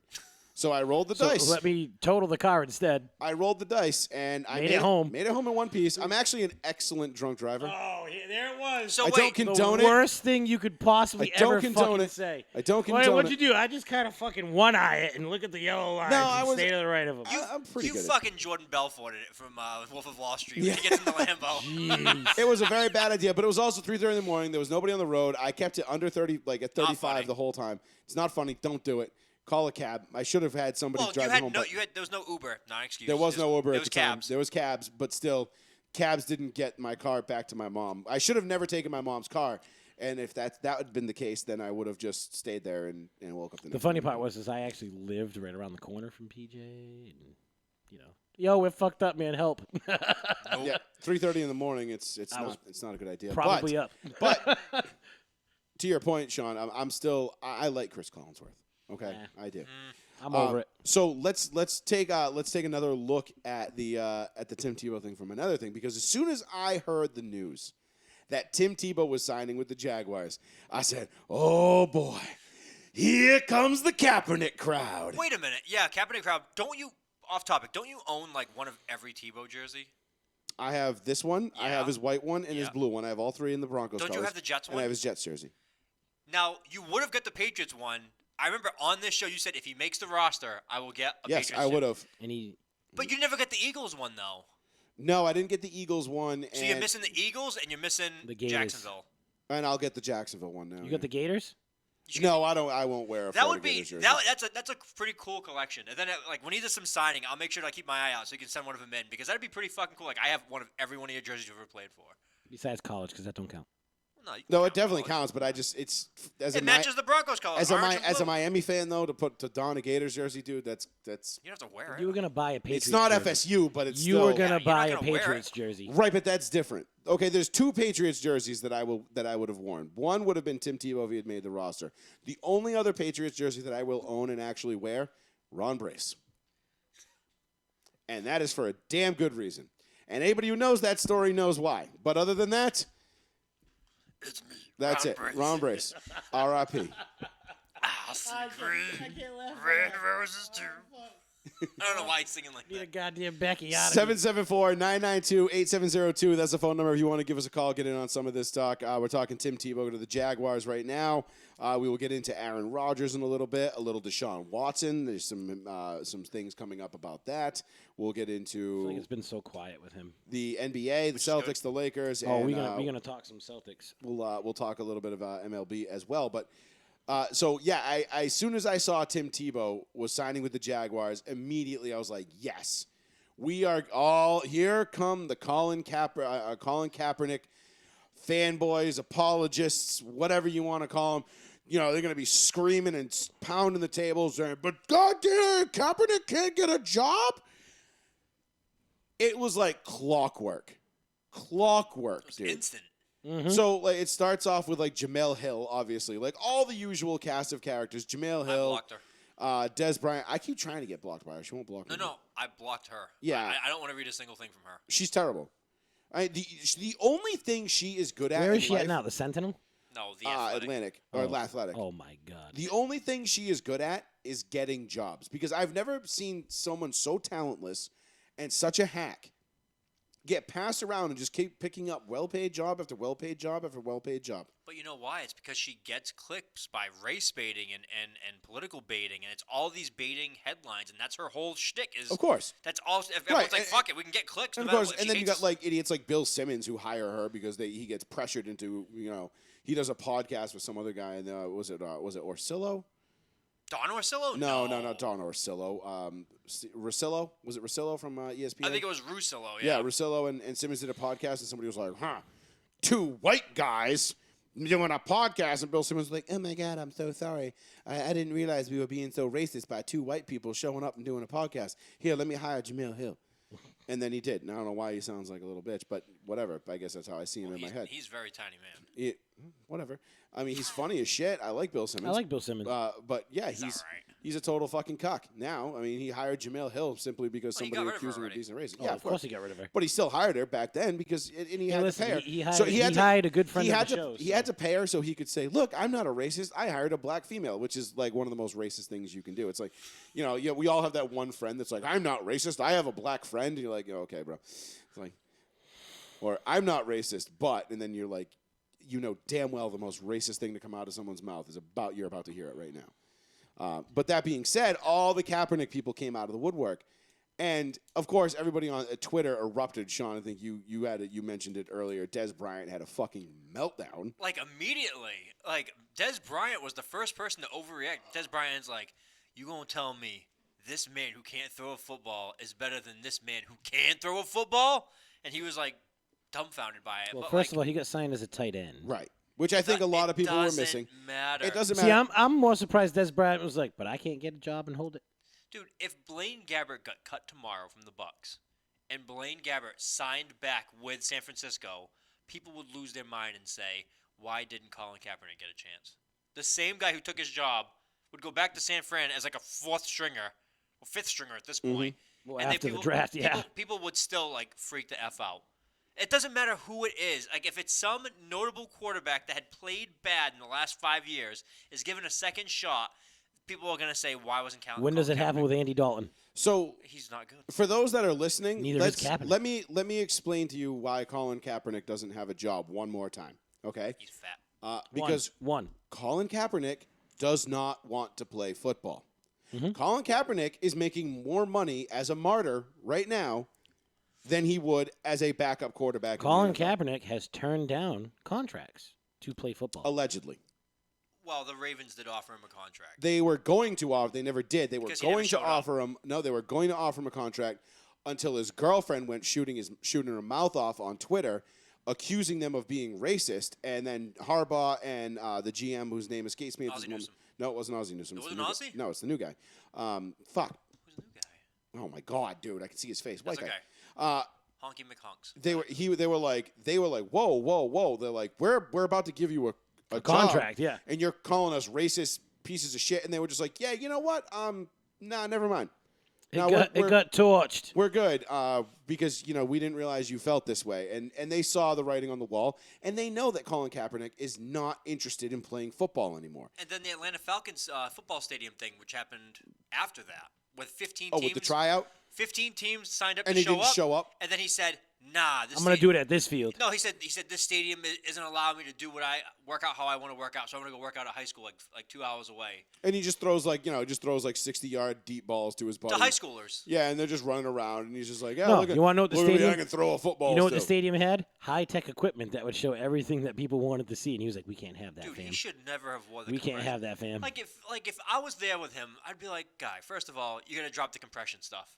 So I rolled the dice. Let me total the car instead. I rolled the dice, and I Made it home. Made it home in one piece. I'm actually an excellent drunk driver. Oh, there it was. so I wait. don't condone the it. worst thing you could possibly I don't ever condone fucking it. say. I don't Wait, condone what'd it. you do? I just kind of fucking one-eye it and look at the yellow line No, I and was- stay to the right of him. I'm pretty You good at it. fucking Jordan Belforted it from Wolf of Wall Street when he gets in the Lambo. Jeez. It was a very bad idea, but it was also 3:30 in the morning. There was nobody on the road. I kept it under 30, like at Not 35 funny. the whole time. It's not funny. Don't do it. Call a cab. I should have had somebody Well, drive you me had home. no, but there was no Uber, not an excuse. there was no Uber There at was the time. cabs. There was cabs, but still, cabs didn't get my car back to my mom. I should have never taken my mom's car And if that had been the case, then I would have just stayed there and woke up the next The funny morning. part was I actually lived right around the corner from PJ, and yo, we're fucked up, man. Help. Yeah, 3:30 in the morning. It's not a good idea. Probably up. But to your point, Sean, I like Chris Collinsworth. Okay, I do. I'm over it. So let's take another look at the Tim Tebow thing from another thing, because as soon as I heard the news that Tim Tebow was signing with the Jaguars, I said, "Oh boy, here comes the Kaepernick crowd." Wait a minute. Yeah, Kaepernick crowd. Off topic, don't you own like one of every Tebow jersey? I have this one. I have Yeah. his white one and his Yeah. blue one. I have all three in the Broncos Don't you colors, have the Jets and I one? have his Jets jersey. Now, you would have got the Patriots one. I remember on this show you said if he makes the roster, I will get a Yes, Patriots I would jersey. have. And But you never got the Eagles one, though. No, I didn't get the Eagles one. So you're missing the Eagles and you're missing The Gators. Jacksonville. And I'll get the Jacksonville one now. you got the Gators? You should No, I don't. I won't wear a That Florida would be Gators jersey. that's a pretty cool collection. And then like when he does some signing, I'll make sure to keep my eye out so you can send one of them in, because that'd be pretty fucking cool. Like I have one of every one of your jerseys you've ever played for. Besides college, because that don't count. No, you can No, it count definitely those. counts, but it's as It matches the Broncos colors. as orange and a blue. Miami fan though, to don a Gators jersey, dude, that's You don't have to wear it. You were gonna buy a Patriots. it's not jersey. FSU, but it's You still were gonna you're not buy a gonna wear it. Patriots jersey. right, but that's different. Okay, there's two Patriots jerseys that I would have worn. One would have been Tim Tebow if he had made the roster. The only other Patriots jersey that I will own and actually wear, Ron Brace, and that is for a damn good reason. And anybody who knows that story knows why. But other than that, It's me. that's Ron it. Brace. Ron Brace, R.I.P. I'll see green, red roses too. I don't know why he's singing like Need a that. goddamn Becky out of here. 774-992-8702. That's the phone number if you want to give us a call, get in on some of this talk. We're talking Tim Tebow to the Jaguars right now. We will get into Aaron Rodgers in a little bit, a little Deshaun Watson. There's some things coming up about that. We'll get I feel into like it's been so quiet with him. the NBA, the Which is good. Celtics, the Lakers, Oh, and we're gonna talk some Celtics. we'll talk a little bit about MLB as well. But so yeah, I as soon as I saw Tim Tebow was signing with the Jaguars, immediately I was like, yes, we are all here. Come the Colin Kaepernick fanboys, apologists, whatever you want to call them. You know, they're going to be screaming and pounding the tables, saying, but goddamn, Kaepernick can't get a job. It was like clockwork, dude. Instant. So like, it starts off with like Jamel Hill, obviously, like all the usual cast of characters. Jamel I Hill, blocked her. Des Bryant. I keep trying to get blocked by her. She won't block me. No, I blocked her. Yeah. I don't want to read a single thing from her. She's terrible. The only thing she is good at. Where in is she life, at now? The Sentinel? No, the Athletic. Atlantic or Athletic. Oh my God. The only thing she is good at is getting jobs, because I've never seen someone so talentless and such a hack get passed around and just keep picking up well-paid job after well-paid job after well-paid job. But you know why? It's because she gets clicks by race baiting and political baiting, and it's all these baiting headlines, and that's her whole shtick. Is Of course. That's all. Everyone's like, and- "Fuck it, we can get clicks." And no of matter course, what. and She then you hates got like idiots like Bill Simmons who hire her because he gets pressured into, he does a podcast with some other guy, and was it Orsillo? Don Orsillo. No, not Don Orsillo. Rosillo, was it Rosillo from ESPN? I think it was Russillo. Yeah, Yeah. Rosillo and Simmons did a podcast, and somebody was like, two white guys doing a podcast, and Bill Simmons was like, oh my God, I'm so sorry. I didn't realize we were being so racist by two white people showing up and doing a podcast. Here, let me hire Jamil Hill. And then he did. And I don't know why he sounds like a little bitch, but whatever. I guess that's how I see him in my head. He's a very tiny man. Whatever. I mean, he's funny as shit. I like Bill Simmons. I like Bill Simmons. But yeah, He's all right. he's a total fucking cuck. Now, I mean, he hired Jamel Hill simply because Well, he somebody got rid of accused her him of already. decent racing. Oh, Yeah, of course he got rid of her. But he still hired her back then because he had listen, to pay her. he hired- so he had to- hired a good friend he of had the to, show, He so- had to pay her so he could say, "Look, I'm not a racist. I hired a black female," which is like one of the most racist things you can do. It's like, we all have that one friend that's like, "I'm not racist. I have a black friend." And you're like, "Oh, okay, bro." It's like, or I'm not racist, but, and then you're like, damn well the most racist thing to come out of someone's mouth is you're about to hear it right now. But that being said, all the Kaepernick people came out of the woodwork. And, of course, everybody on Twitter erupted. Sean, I think you mentioned it earlier. Des Bryant had a fucking meltdown. Like immediately, like Des Bryant was the first person to overreact. Des Bryant's like, "You gonna tell me this man who can't throw a football is better than this man who can throw a football?" And he was like dumbfounded by it. Well, but first of all, he got signed as a tight end. Right. which I think a lot of people were Doesn't missing. matter. It doesn't See, matter. I'm more surprised Des Bryant was like, but I can't get a job and hold it. Dude, if Blaine Gabbert got cut tomorrow from the Bucks, and Blaine Gabbert signed back with San Francisco, people would lose their mind and say, why didn't Colin Kaepernick get a chance? The same guy who took his job would go back to San Fran as like a fourth stringer, or fifth stringer at this point. Well, And then after the draft, yeah. People would still like freak the F out. It doesn't matter who it is. Like if it's some notable quarterback that had played bad in the last 5 years is given a second shot, people are gonna say, "Why wasn't Colin?" When does it happen with Andy Dalton? So He's not good. for those that are listening, Neither is Kaepernick. let me explain to you why Colin Kaepernick doesn't have a job one more time. Okay, He's fat. because One. Colin Kaepernick does not want to play football. Mm-hmm. Colin Kaepernick is making more money as a martyr right now than he would as a backup quarterback. Colin in the NFL. Kaepernick has turned down contracts to play football. Allegedly. Well, the Ravens did offer him a contract. They were going to offer. They never did. They were Because he never going to showed up. offer him. No, they were going to offer him a contract until his girlfriend went shooting her mouth off on Twitter, accusing them of being racist. And then Harbaugh and the GM, whose name escapes me, at this Ozzie moment. Newsome. No, it wasn't Ozzie Newsome. It It's the wasn't new Ozzie? guy. No, it's the new guy. Fuck. Who's the new guy? Oh my God, dude! I can see his face. White That's okay. guy. Honky McHonks. They were like, whoa. They're like, we're about to give you a contract, job, yeah. and you're calling us racist pieces of shit. And they were just like, yeah, you know what? Nah, never mind. It No, got torched. We're good because we didn't realize you felt this way, and they saw the writing on the wall, and they know that Colin Kaepernick is not interested in playing football anymore. And then the Atlanta Falcons football stadium thing, which happened after that, with 15 Oh, teams. with the tryout, 15 teams signed up and to he didn't show up. And then he said, "Nah, this I'm going to do it at this field. No, he said this stadium isn't allowing me to do what I work out how I want to work out, so I'm gonna go work out at high school like 2 hours away. And he just throws like 60-yard deep balls to his buddies. To high schoolers. Yeah, and they're just running around, and he's just like, yeah, No, look at, you wanna know what the look at me, stadium- I can throw a football. You know what the still. stadium had? High-tech equipment that would show everything that people wanted to see. And he was like, we can't have that, Dude, fam. he should never have worn the We can't compression. have that, fam. Like if I was there with him, I'd be like, guy, first of all, you gotta drop the compression stuff.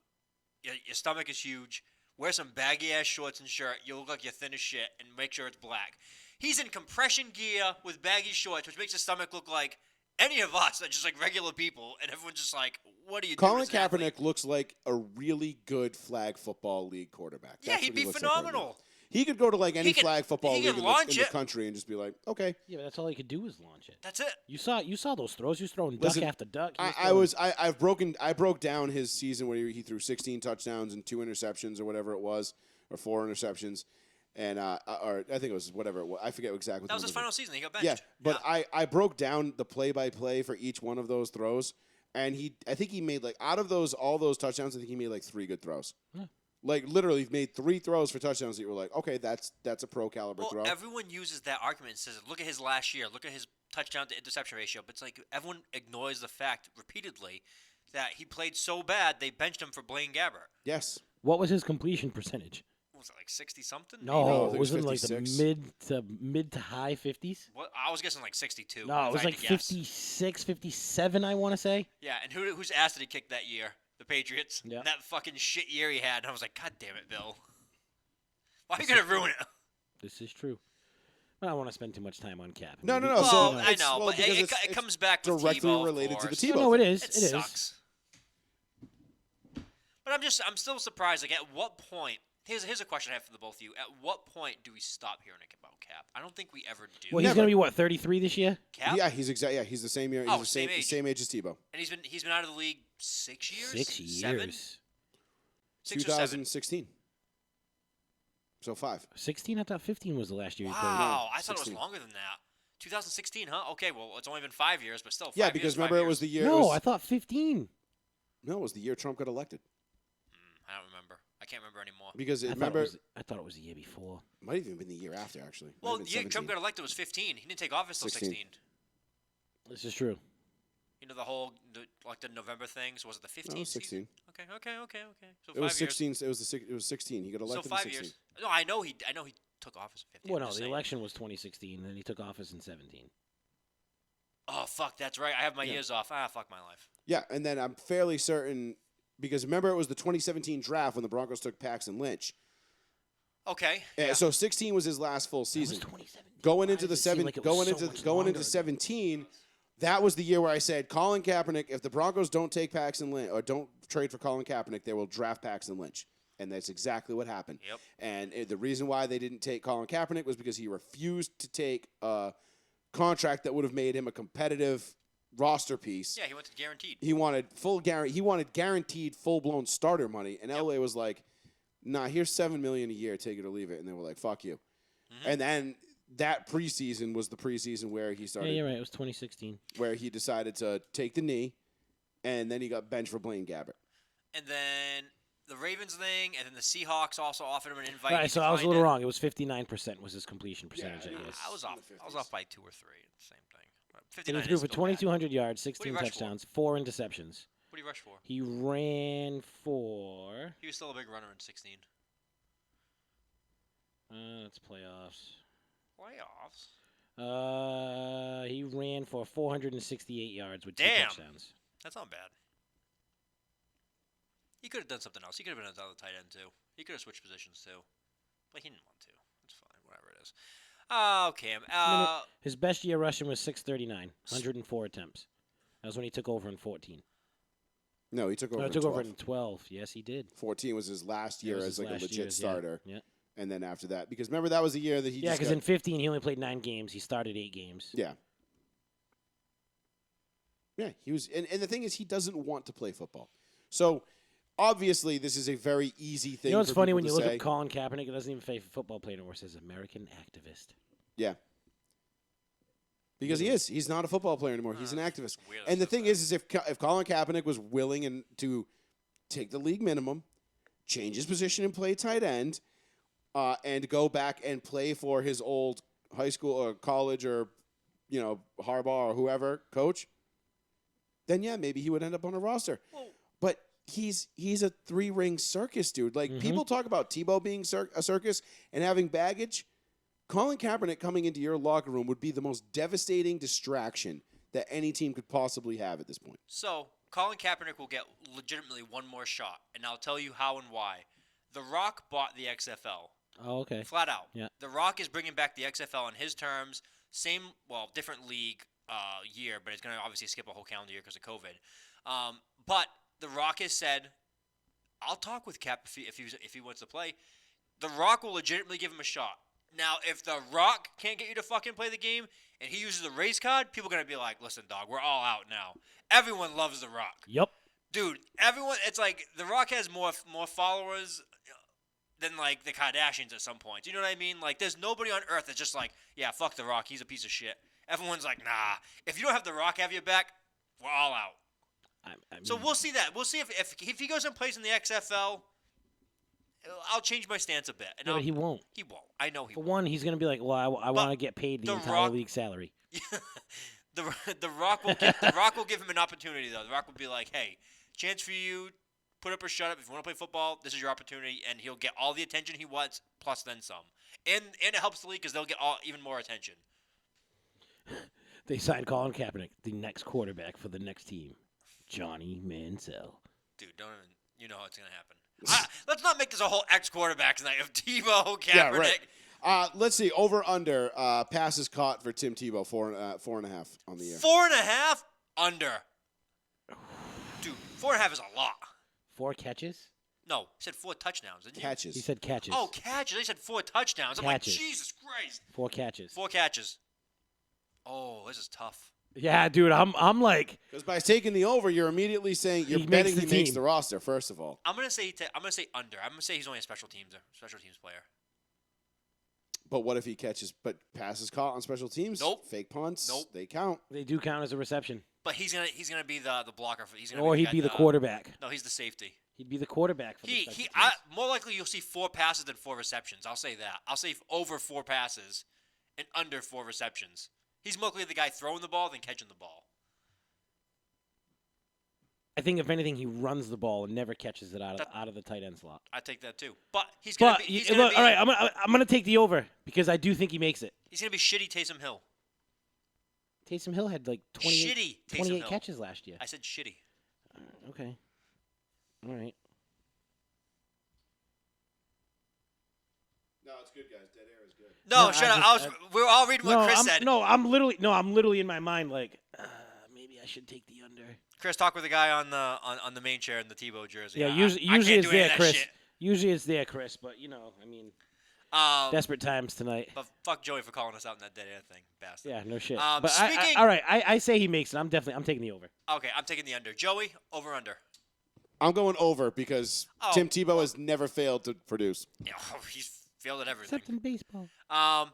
Your stomach is huge. Wear some baggy ass shorts and shirt. You look like you're thin as shit, and make sure it's black. He's in compression gear with baggy shorts, which makes his stomach look like any of us, that just like regular people, and everyone's just like, "What are you doing?" Colin as an athlete? Kaepernick looks like a really good flag football league quarterback. Yeah, That's he'd what he be looks like right now. phenomenal. He could go to like any He could- flag football he league could in launch the it. country and just be like, okay. Yeah, but that's all he could do was launch it. That's it. You saw those throws. He was throwing Listen, duck after duck. He I broke down his season where he threw 16 touchdowns and 2 interceptions or whatever it was, or 4 interceptions, and or I think it was whatever it was. I forget exactly. That was his final season. He got benched. Yeah, but I broke down the play-by-play for each one of those throws, and I think he made like out of all those touchdowns, I think he made like 3 good throws. Yeah. Like literally made 3 throws for touchdowns that you were like, okay, that's a pro caliber Well, throw. everyone uses that argument and says, look at his last year, look at his touchdown to interception ratio. But it's like everyone ignores the fact repeatedly that he played so bad they benched him for Blaine Gabbert. Yes. What was his completion percentage? What was it, like 60 something? No, I it think it was was in like the 56. mid to high 50s. What, I was guessing like 62. No, if it was I had like to guess. 56, 57, I want to say. Yeah, and whose ass did he kick that year? The Patriots. Yeah. And that fucking shit year he had. And I was like, God damn it, Bill. Why are you gonna ruin it? This is true. I don't want to spend too much time on Cap. No. Well, so I it's- know, well, but because it it's comes back with directly Tebow, of related to the course. Tebow. No, it is. It It is. sucks. But I'm still surprised. Like, at what point? Here's a question I have for the both of you. At what point do we stop hearing about Cap? I don't think we ever do. Well, he's Never. going to be, what, 33 this year? Cap? Yeah, he's he's the same year. He's Oh, the same age. same age as Tebow. And he's been out of the league 6 years. 6 years. 7? 6 or 7. 2016. So 5. 16? I thought 15 was the last year he played. Wow, I thought it 16. was longer than that. 2016, huh? Okay, well, it's only been 5 years, but still. 5 Yeah, years, because 5 remember it years. was the year. No, I thought 15. No, it was the year Trump got elected. I don't remember. I can't remember anymore. Because I remember, thought it was the year before. might have even been the year after actually. Might Well, have the been year Trump 17. got elected was 15. He didn't take office until 16. 16. This is true. You know the whole the November thing. So was it the 15th? No, it was 16. Okay. So It was 5 years. 16. It was 16. He got So elected 5 in 16. years. No, I know he took office in 15. Well, I'm no, just the saying. election was 2016, and then he took office in 17. Oh fuck, that's right. I have my Yeah. years off. Fuck my life. Yeah, and then I'm fairly certain because remember it was the 2017 draft when the Broncos took Paxton Lynch. Okay. So 16 was his last full That was season. 2017. Going into does the it seem like it was going so into much going longer into ago? 17, that was the year where I said Colin Kaepernick. If the Broncos don't take Paxton Lynch or don't trade for Colin Kaepernick, they will draft Paxton Lynch, and that's exactly what happened. Yep. And the reason why they didn't take Colin Kaepernick was because he refused to take a contract that would have made him a competitive roster piece. Yeah, he went to guaranteed. He wanted He wanted guaranteed full-blown starter money, and LA was like, "Nah, here's $7 million a year. Take it or leave it." And they were like, "Fuck you." Mm-hmm. And then that preseason was the preseason where he started. Yeah, you're right. It was 2016. Where he decided to take the knee, and then he got benched for Blaine Gabbert. And then the Ravens thing, and then the Seahawks also offered him an invite. All right, He so I was a declined little it. wrong. It was 59% was his completion percentage, Yeah, I guess. I was off. in the I was 50s. off by 2 or 3. Same thing. He 59 threw is for still bad. 2,200 yards, What did 16 he rush for? touchdowns, 4 interceptions. What did he rush for? He ran for. He was still a big runner in 16. It's playoffs. Playoffs. He ran for 468 yards with 2 Damn. touchdowns. That's not bad. He could have done something else. He could have been another tight end too. He could have switched positions too, but he didn't want to. It's fine. Whatever it is. Okay. His best year rushing was 639, 104 attempts. That was when he took over in 14. No, he took over. No, in he took 12. over in 12. Yes, he did. 14 was his last That year was as his like a last legit year, starter, Yeah. and then after that, because remember that was the year that he Yeah, just because got, in 15 he only played 9 games. He started 8 games. yeah. Yeah, he was, and the thing is, he doesn't want to play football. So, obviously, this is a very easy thing. You know what's for funny people when to you look say. at Colin Kaepernick? It doesn't even say football player anymore. It says American activist. Yeah. Because he is. He's not a football player anymore. He's an activist. weird And the stuff, thing is if Colin Kaepernick was willing and to take the league minimum, change his position and play tight end, and go back and play for his old high school or college or, Harbaugh or whoever coach, then yeah, maybe he would end up on a roster. Well, But he's a 3-ring circus dude. Like, people talk about Tebow being a circus and having baggage. Colin Kaepernick coming into your locker room would be the most devastating distraction that any team could possibly have at this point. so Colin Kaepernick will get legitimately one more shot, and I'll tell you how and why. The Rock bought the XFL. Oh, okay. Flat out. Yeah. The Rock is bringing back the XFL on his terms. Different league year, but it's going to obviously skip a whole calendar year because of COVID. But The Rock has said, I'll talk with Cap if he wants to play. The Rock will legitimately give him a shot. Now, if The Rock can't get you to fucking play the game and he uses the race card, people are going to be like, listen, dog, we're all out now. Everyone loves The Rock. Yep. Dude, everyone, it's like The Rock has more followers than like the Kardashians at some point. You know what I mean? Like, there's nobody on earth that's just like, yeah, fuck The Rock, he's a piece of shit. Everyone's like, nah. If you don't have The Rock have your back, we're all out. I mean, So we'll see that. We'll see if he goes and plays in the XFL. I'll change my stance a bit. And but he won't. He won't. I know he For won't. one, he's going to be like, well, I want to get paid the The entire Rock- league salary. The Rock will give him an opportunity though. The Rock will be like, hey, chance for you. Put up or shut up. If you want to play football, this is your opportunity, and he'll get all the attention he wants, plus then some. And it helps the league because they'll get even more attention. They signed Colin Kaepernick, the next quarterback for the next team, Johnny Manziel. Dude, don't even. You know how it's gonna happen. Let's not make this a whole ex-quarterbacks night of Tebow, Kaepernick. Yeah, right. Let's see. Over under passes caught for Tim Tebow 4.5 on the year. 4.5 under. Dude, 4.5 is a lot. 4 catches? No, he said 4 touchdowns, didn't you? Catches. He said catches. Oh, catches. They said 4 touchdowns. I'm Catches. like, Jesus Christ. 4 catches. 4 catches. Oh, this is tough. Yeah, dude, I'm like, Because by taking the over, you're immediately saying you're He betting makes he the makes team. the roster. First of all, I'm gonna say under. I'm gonna say he's only a special teams player. but what if he catches? But passes caught on special teams? Nope. Fake punts? Nope. They count. they do count as a reception. But he's gonna be the blocker for. He's gonna Or be he'd be the quarterback. No, he's the safety. He'd be the quarterback for the He special he. teams. More likely you'll see 4 passes than 4 receptions. I'll say that. I'll say over 4 passes and under 4 receptions. He's more likely the guy throwing the ball than catching the ball. I think if anything, he runs the ball and never catches it out of the tight end slot. I take that too. But he's gonna But be. He's look, gonna be. all right, I'm gonna take the over because I do think he makes it. He's gonna be shitty Taysom Hill. Taysom Hill had like Shitty Taysom 28 Hill. catches last year. I said shitty. Okay. All right. No, it's good, guys. Dead air is good. No, shut up. We're all reading what Chris said. I'm literally in my mind like, maybe I should take the under. Chris, talk with the guy on the main chair in the Tebow jersey. Yeah, usually it's there, Chris. Usually it's there, Chris. But I mean, desperate times tonight. But fuck Joey for calling us out in that dead air thing, bastard. Yeah, no shit. But all right, I say he makes it. I'm taking the over. Okay, I'm taking the under. Joey, over under. I'm going over because Tim Tebow has never failed to produce. Yeah, he's failed at everything. Except in baseball.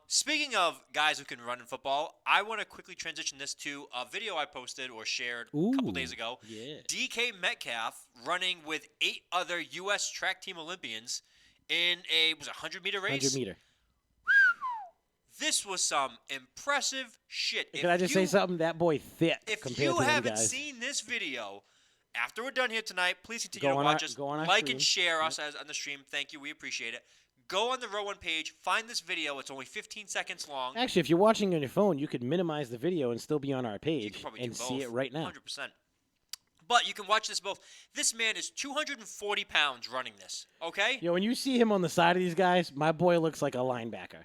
Speaking of guys who can run in football, I want to quickly transition this to a video I posted or shared a couple days ago. Yeah. DK Metcalf running with 8 other U.S. track team Olympians in a 100-meter race. 100-meter. This was some impressive shit. Can I just say something? That boy thick If compared you to them haven't guys. seen this video, after we're done here tonight, please continue to Go on watch our- us. go on our Like stream. and share us on the stream. Thank you. We appreciate it. Go on the Row 1 page. Find this video. It's only 15 seconds long. Actually, if you're watching on your phone, you could minimize the video and still be on our You page can probably and do both, see it right now. 100%. But you can watch this both. This man is 240 pounds running this. Okay? Yo, when you see him on the side of these guys, my boy looks like a linebacker.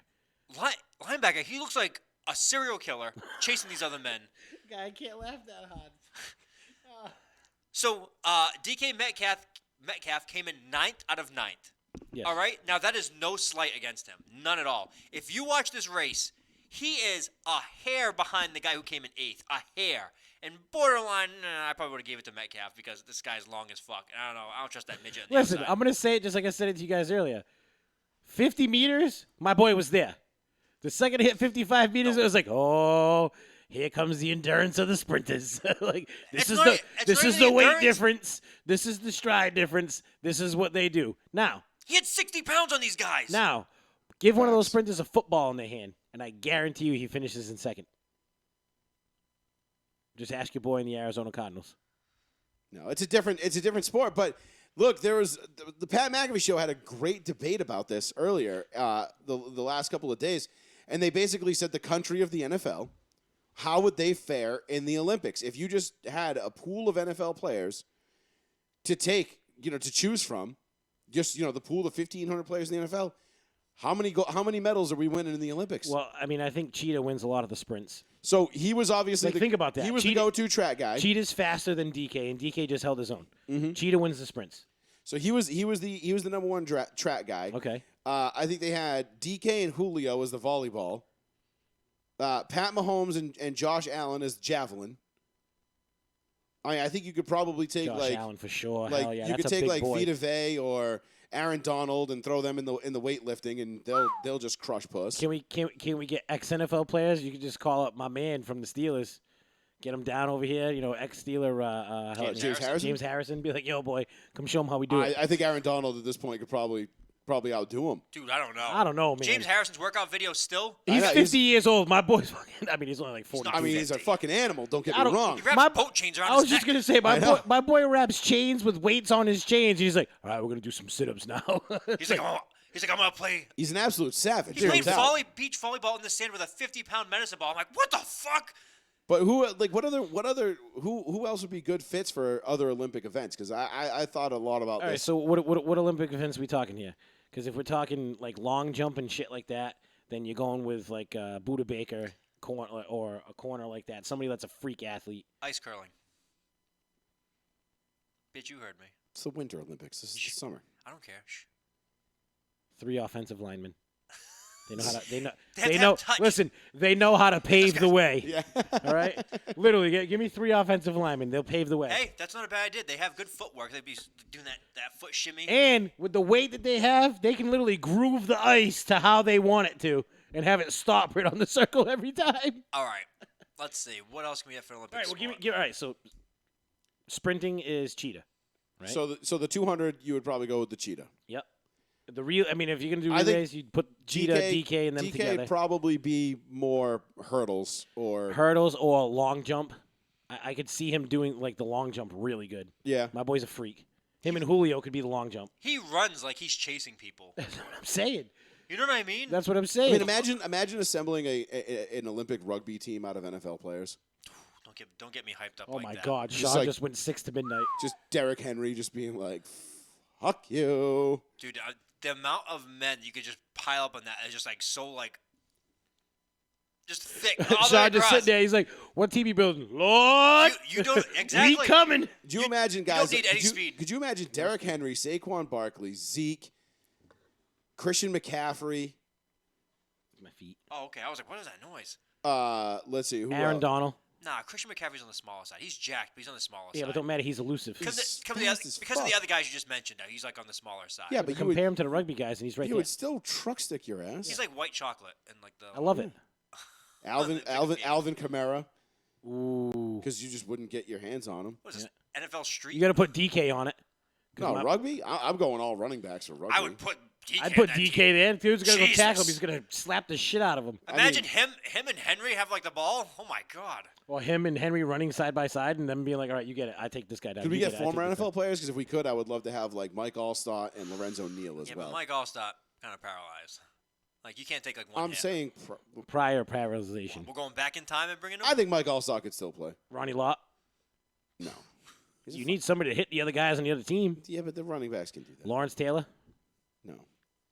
Linebacker. He looks like a serial killer chasing these other men. Guy, I can't laugh that hard. So DK Metcalf came in 9th out of 9th. Yes. All right? Now, that is no slight against him. None at all. If you watch this race, he is a hair behind the guy who came in 8th. A hair. And borderline, I probably would have gave it to Metcalf because this guy's long as fuck. I don't know. I don't trust that midget. Listen, I'm going to say it just like I said it to you guys earlier. 50 meters, my boy was there. The second hit 55 meters, it was like, oh, here comes the endurance of the sprinters. Like this is the weight difference. This is the stride difference. This is what they do. Now, he had 60 pounds on these guys. Now, give one of those sprinters a football in their hand, and I guarantee you he finishes in second. Just ask your boy in the Arizona Cardinals. No, it's a different sport. But look, there was the Pat McAfee show had a great debate about this earlier, the last couple of days, and they basically said the country of the NFL, how would they fare in the Olympics if you just had a pool of NFL players to take, to choose from, just the pool of 1,500 players in the NFL. How many medals are we winning in the Olympics? Well, I mean, I think Cheetah wins a lot of the sprints. So he was obviously think about that. He was Cheetah, the go-to track guy. Cheetah's faster than DK, and DK just held his own. Mm-hmm. Cheetah wins the sprints. So he was the number one track guy. Okay. I think they had DK and Julio as the volleyball. Pat Mahomes and Josh Allen as javelin. I think you could probably take Josh Allen for sure. Like Hell yeah, you that's could a take big like boy. Vita Vey or Aaron Donald and throw them in the weightlifting, and they'll just crush puss. Can we get ex NFL players? You could just call up my man from the Steelers, get him down over here. Ex Steeler James Harrison. Be like, yo, boy, come show him how we do it. I think Aaron Donald at this point could probably outdo him. Dude, I don't know. I don't know, man. James Harrison's workout video still? He's 50 years old. My boy's fucking. I mean, he's only like 40. I mean, he's a fucking animal. Don't get me wrong. He wraps boat chains around I his was just neck. gonna say my boy wraps chains with weights on his chains. He's like, all right, we're gonna do some sit-ups now. He's like, I'm gonna play. He's an absolute savage. He played beach volleyball in the sand with a 50-pound medicine ball. I'm like, what the fuck? But who else would be good fits for other Olympic events? Because I thought a lot about all this. right, so what Olympic events are we talking here? Because if we're talking like long jump and shit like that, then you're going with like Buda Baker or a corner like that. Somebody that's a freak athlete. Ice curling. Bitch, you heard me. It's the Winter Olympics. This is the summer. I don't care. Shh. 3 offensive linemen. They know how to. They They know. touch. Listen, they know how to pave the way. Yeah. All right. Literally, give me 3 offensive linemen. They'll pave the way. Hey, that's not a bad idea. They have good footwork. They'd be doing that foot shimmy. And with the weight that they have, they can literally groove the ice to how they want it to and have it stop right on the circle every time. All right. Let's see. What else can we have for Olympics? All right. Well, all right. So, sprinting is cheetah. Right. So the 200, you would probably go with the cheetah. Yep. The real. I mean, if you're gonna do I think relays, you'd put cheetah, DK, and them together. DK probably be more hurdles or long jump. I could see him doing like the long jump really good. Yeah. My boy's a freak. Him and Julio could be the long jump. He runs like he's chasing people. That's what I'm saying. You know what I mean? That's what I'm saying. I mean, imagine assembling an Olympic rugby team out of NFL players. Don't get me hyped up. Oh like my that. God, Just Sean like- just went 6 to midnight. Just Derrick Henry just being like, "Fuck you." Dude, the amount of men you could just pile up on that is just like so like all the way Sean just across. sitting there. He's like, "What team you building, Lord? You don't exactly. We coming." Could you imagine, you don't guys? need any speed. Could you imagine Derrick Henry, Saquon Barkley, Zeke, Christian McCaffrey? My feet. Oh, okay. I was like, what is that noise? Let's see. Who Aaron else? Donald. Nah, Christian McCaffrey's on the smaller side. He's jacked, but he's on the smaller Yeah, side. but don't matter. He's elusive. He's Because of the other guys you just mentioned, now he's like on the smaller side. Yeah, but you Compare him to the rugby guys, and he's right you there. would still truck stick your ass. he's like white chocolate and like the. I love it. Alvin Kamara, Ooh. because you just wouldn't get your hands on him. What is this? NFL Street. You got to put DK on it. 'Cause No, rugby? I'm going all running backs for rugby. I would put DK. I'd put in that DK team. there. Dude's gonna go tackle him. Jesus. He's gonna slap the shit out of him. Imagine him and Henry have like the ball. Oh my god. Or him and Henry running side by side, and them being like, "All right, you get it. I take this guy down." Could we You get it, I former take this NFL players? Because if we could, I would love to have like Mike Allstott and Lorenzo Neal as Yeah, well. but Mike Allstott kind of paralyzed. Like you can't take like one. I'm hit. saying, guy. Prior paralyzation. We're going back in time and bringing him. I think Mike Allstott could still play. Ronnie Lott. No. He's a You need somebody to hit the other guys on the other team. Yeah, but the running backs can do that. Lawrence Taylor. No.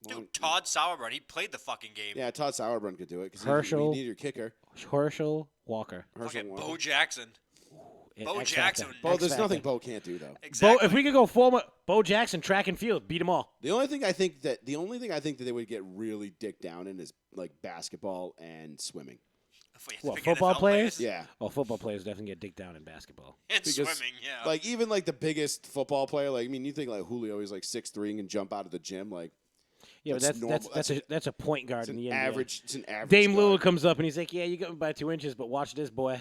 Dude, Todd Sauerbrunn, he played the fucking game. Yeah, Todd Sauerbrunn could do it. 'Cause Herschel. You need your kicker. Herschel Walker. Herschel Fucking Walker. Bo Jackson. Bo X Jackson. Factor. Bo, X there's Factor. nothing Bo can't do though. Exactly. Bo, if we could go former Bo Jackson, track and field, beat them all. The only thing I think that they would get really dick down in is like basketball and swimming. If we had to What, pick football NFL players? Yeah. Oh, football players definitely get dicked down in basketball. And Because, swimming, yeah. Like even like the biggest football player, like I mean, you think like Julio, he's like 6'3" and can jump out of the gym, like Yeah, That's but normal. that's a point guard it's in an the NBA. average. It's an average. Dame guard. Lillard comes up and he's like, "Yeah, you got me by 2 inches, but watch this, boy."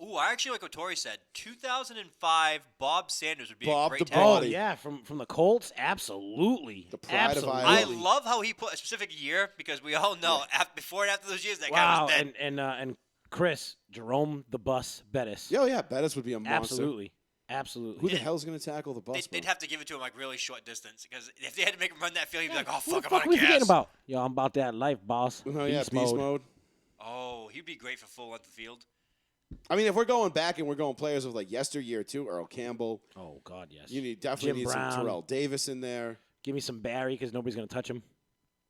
Ooh, I actually like what Tori said. 2005, Bob Sanders would be Bob a the great tackle. Oh Body. yeah, from the Colts, absolutely. The pride of absolutely. Iowa. I love how he put a specific year because we all know before and after those years that guy Wow, was dead. and Chris Jerome the Bus Bettis. Yeah, yeah, Bettis would be a monster. Absolutely, absolutely. Who the hell's going to tackle the bus? They'd have to give it to him like really short distance because if they had to make him run that field, he'd be like, "Oh Who the fuck, I'm fuck out we of forgetting gas." about? Yo, I'm about that life, boss. Oh yeah, beast mode. Oh, he'd be great for full length of field. I mean, if we're going back and we're going players of like yesteryear too, Earl Campbell. Oh God, yes. You definitely Jim need Brown. some Terrell Davis in there. Give me some Barry because nobody's gonna touch him.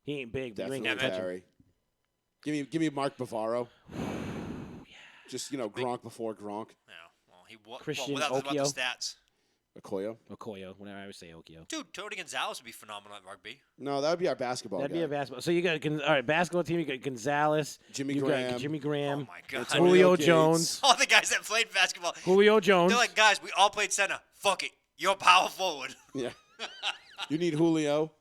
He ain't big, but you Definitely ain't gonna touch him. Barry. Give me Mark Bavaro. Just Gronk before Gronk. Yeah, well, he was Christian without the Okio. stats. Okoye. Okoye, whenever I would say Okio. Dude, Tony Gonzalez would be phenomenal at rugby. No, that would be our basketball That'd guy. be a basketball. So you got all right, basketball team. You got Gonzalez, Jimmy you Graham. got Jimmy Oh Graham, my god. Antonio Julio Gates. Jones, All the guys that played basketball. Julio Jones. They're like, guys, we all played center. Fuck it. You're power forward. Yeah. You need Julio.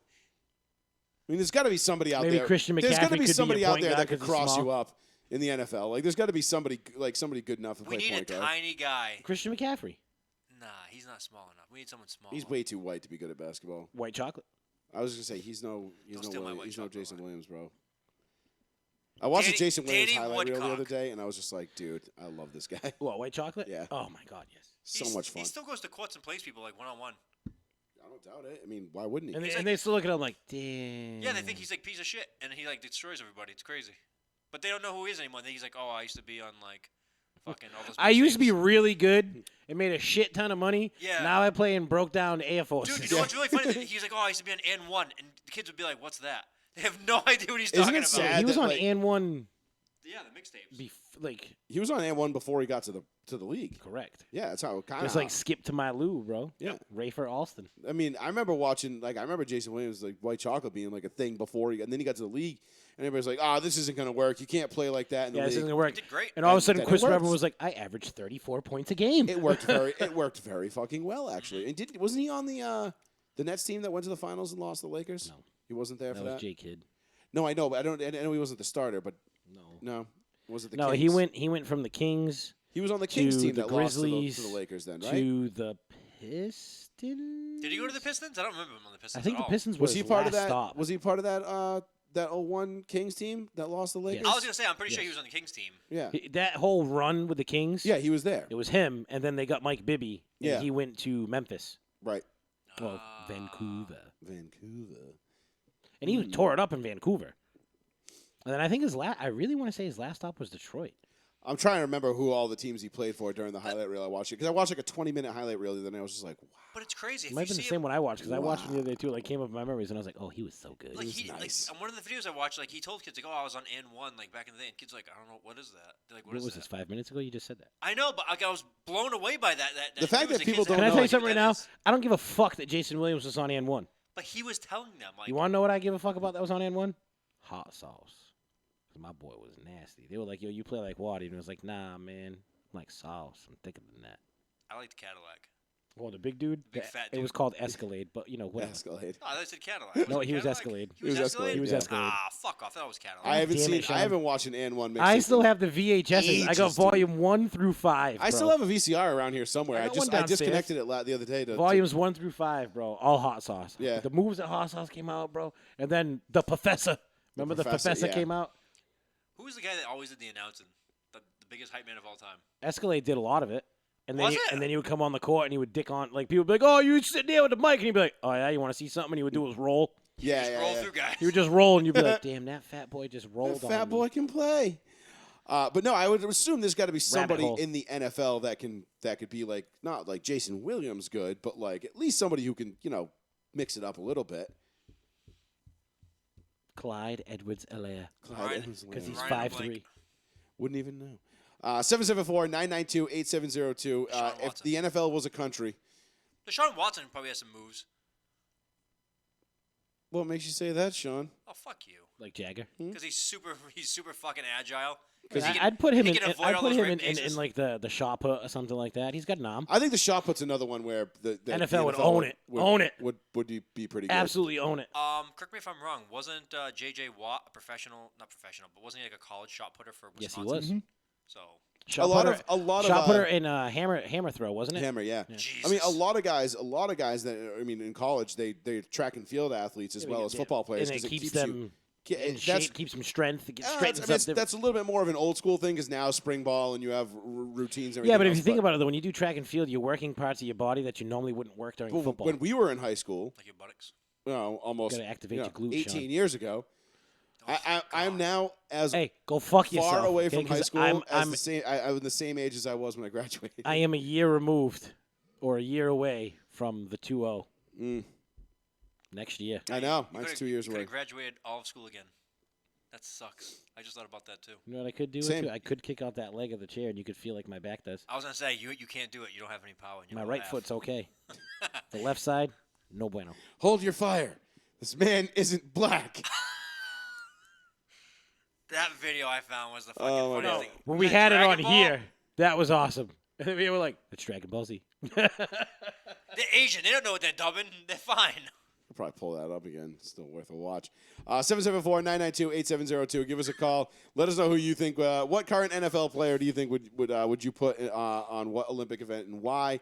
I mean, there's got to be somebody out Maybe there. Christian There's got McCaffrey to be could be somebody your out point there guard that could 'cause he's cross small. you up in the NFL. Like, there's got to be somebody good enough to We play need a point guard. tiny guy. Christian McCaffrey, Nah, he's not small enough. We need someone small. He's way too white to be good at basketball. white chocolate. I was just gonna say he's no steal my white he's no chocolate Jason line. Williams, bro. I watched the Danny- Jason Williams Danny highlight reel the other Woodcock. day, and I was just like, dude, I love this guy. What, white chocolate? Yeah. Oh my God, yes. So He's- much fun. He still goes to courts and plays people like one-on-one. I don't doubt it. I mean, why wouldn't he? And they, He's and like- they still look at him like, damn. Yeah, they think he's like piece of shit, and he like destroys everybody. It's crazy. But they don't know who he is anymore. He's like, oh, I used to be on like fucking all those. I used to be mixtapes." really good and made a shit ton of money. Yeah. Now I play and broke down Air Force. Dude, you know what's really funny? He's like, oh, I used to be on N1, and the kids would be like, what's that? They have no idea what he's Isn't talking it about. sad? he was that, on like- N1. Yeah, the mixtapes. Like He was on N1 before he got to the league. correct. Yeah, that's how it kind Just of like Skip to My Lou, bro. Yeah. Rayford Alston. I mean, I remember watching, like, I remember Jason Williams, like, white chocolate being, like, a thing before and then he got to the league, and everybody's like, oh, this isn't going to work. You can't play like that in the Yeah, this league. isn't gonna work. He did great. And all of a And sudden, then it Chris works. Webber was like, I averaged 34 points a game. It worked very fucking well, actually. And wasn't he on the Nets team that went to the finals and lost to the Lakers? No. He wasn't there that for was that? J Kidd. No, I know, but I know he wasn't the starter, but No. no. Was it the No, Kings? he went from the Kings He was on the Kings to team the that lost Grizzlies to the Lakers then, right? to the Pistons. Did he go to the Pistons? I don't remember him on the Pistons. I think at the all. Pistons Was was he his part of last that? stop. Was he part of that 01 Kings team that lost the Lakers? I was gonna say, I'm pretty sure he Yes. was on the Kings team. Yeah. That whole run with the Kings? Yeah, he was there. It was him, and then they got Mike Bibby, and Yeah. he went to Memphis. Right. Well, Vancouver. Vancouver. And he tore it up in Vancouver. And then I think I really want to say his last stop was Detroit. I'm trying to remember who all the teams he played for during the highlight reel I watched it. Because I watched like a 20-minute highlight reel the other night. I was just like, wow. But it's crazy. It might have been the same one I watched, because I watched him the other day, too. It came up in my memories, and I was like, oh, he was so good. Like, He was nice. on one of the videos I watched, like, he told kids, like, oh, I was on N1, like, back in the day. And kids were like, I don't know, what is that? They're like, What was that? this, 5 minutes ago? You just said that. I know, but like, I was blown away by that. The fact that people don't Can I know tell you what something right now? Is. I don't give a fuck that Jason Williams was on N1. But he was telling them, like, You want to know what I give a fuck about that was on N1? Hot sauce. 'Cause my boy was nasty. They were like, yo, you play like water. And he was like, nah, man. I'm like sauce. I'm thicker than that. I like the Cadillac. Well, the big dude? Big fat It dude. was called Escalade, but, you know, whatever. Escalade. Oh, I thought you said Cadillac. No, Was it he was Cadillac? Escalade. He was Escalade? He was yeah. Escalade. Ah, fuck off. That was Cadillac. I haven't Damn seen. it, Sean. I haven't watched an N1 mix. I still have the VHSs. I got Ages, volume 1 through 5. I still bro. have a VCR around here somewhere. I I got one I downstairs. disconnected it the other day. Volumes 1 through 5, bro. All hot sauce. Yeah. The moves that hot sauce came out, bro. And then the Professor. Remember the Professor yeah. came out? Who was the guy that always did the announcing? The biggest hype man of all time. Escalade did a lot of it. And then, Was it? and then he would come on the court and he would dick on, like, people would be like, oh, you sit there with the mic. And he'd be like, oh, yeah, you want to see something? And he would do his roll. Yeah, Just yeah, roll yeah. through guys. He would just roll, and you'd be like, damn, that fat boy just rolled That on fat me. boy can play. But no, I would assume there's got to be somebody hole. in the NFL that could be like not like Jason Williams good, but like at least somebody who can mix it up a little bit. Clyde Edwards-Helaire. Ryan- Because he's Ryan 5'3". Blank. Wouldn't even know. 774-992-8702. Deshaun If Watson. the NFL was a country, Deshaun Watson probably has some moves. what makes you say that, Sean? Oh, fuck you. Like Jagger. Because he's super fucking agile. I'd put him he in. can avoid I'd all put those him rape in cases. like the shot put or something like that. He's got an arm. I think the shot put's another one where the NFL would own it. Own it. Would be pretty good. Absolutely own it. Correct me if I'm wrong. Wasn't J.J. Watt a professional? Not professional, but wasn't he like a college shot putter for Yes, he Wisconsin? was. So Shot A lot putter, of shot putter in hammer throw, wasn't it? hammer, yeah. Jesus. I mean, a lot of guys that in college they're track and field athletes as well as football players And it because keeps them in that's shape, keeps them strength. It straightens up. that's a little bit more of an old school thing because now spring ball and you have routines. And Yeah, but everything if you else, think about it, though, when you do track and field, you're working parts of your body that you normally wouldn't work during but football. when we were in high school, like your buttocks. almost Gotta activate your glutes, 18 Sean. years ago, I'm now as Hey, go fuck yourself. far away okay? from high 'Cause school I'm as the same. I'm the same age as I was when I graduated. I am a year removed, or a year away from the 2-0 next year. I know. You Mine's could've- 2 years you away. could've graduated all of school again. That sucks. I just thought about that too. You know what I could do? Same. Too? I could kick out that leg of the chair, and you could feel like my back does. I was gonna say you can't do it. You don't have any power. In your My lower right half. foot's okay. The left side, no bueno. Hold your fire. This man isn't black. That video I found was the fucking Oh, my funniest God. thing. When we That had it on Dragon Ball, here, that was awesome. And then we were like, it's Dragon Ball Z. They're Asian. They don't know what they're dubbing. They're fine. I'll probably pull that up again. It's still worth a watch. 774-992-8702. Give us a call. Let us know who you think. What current NFL player do you think would you put on what Olympic event and why?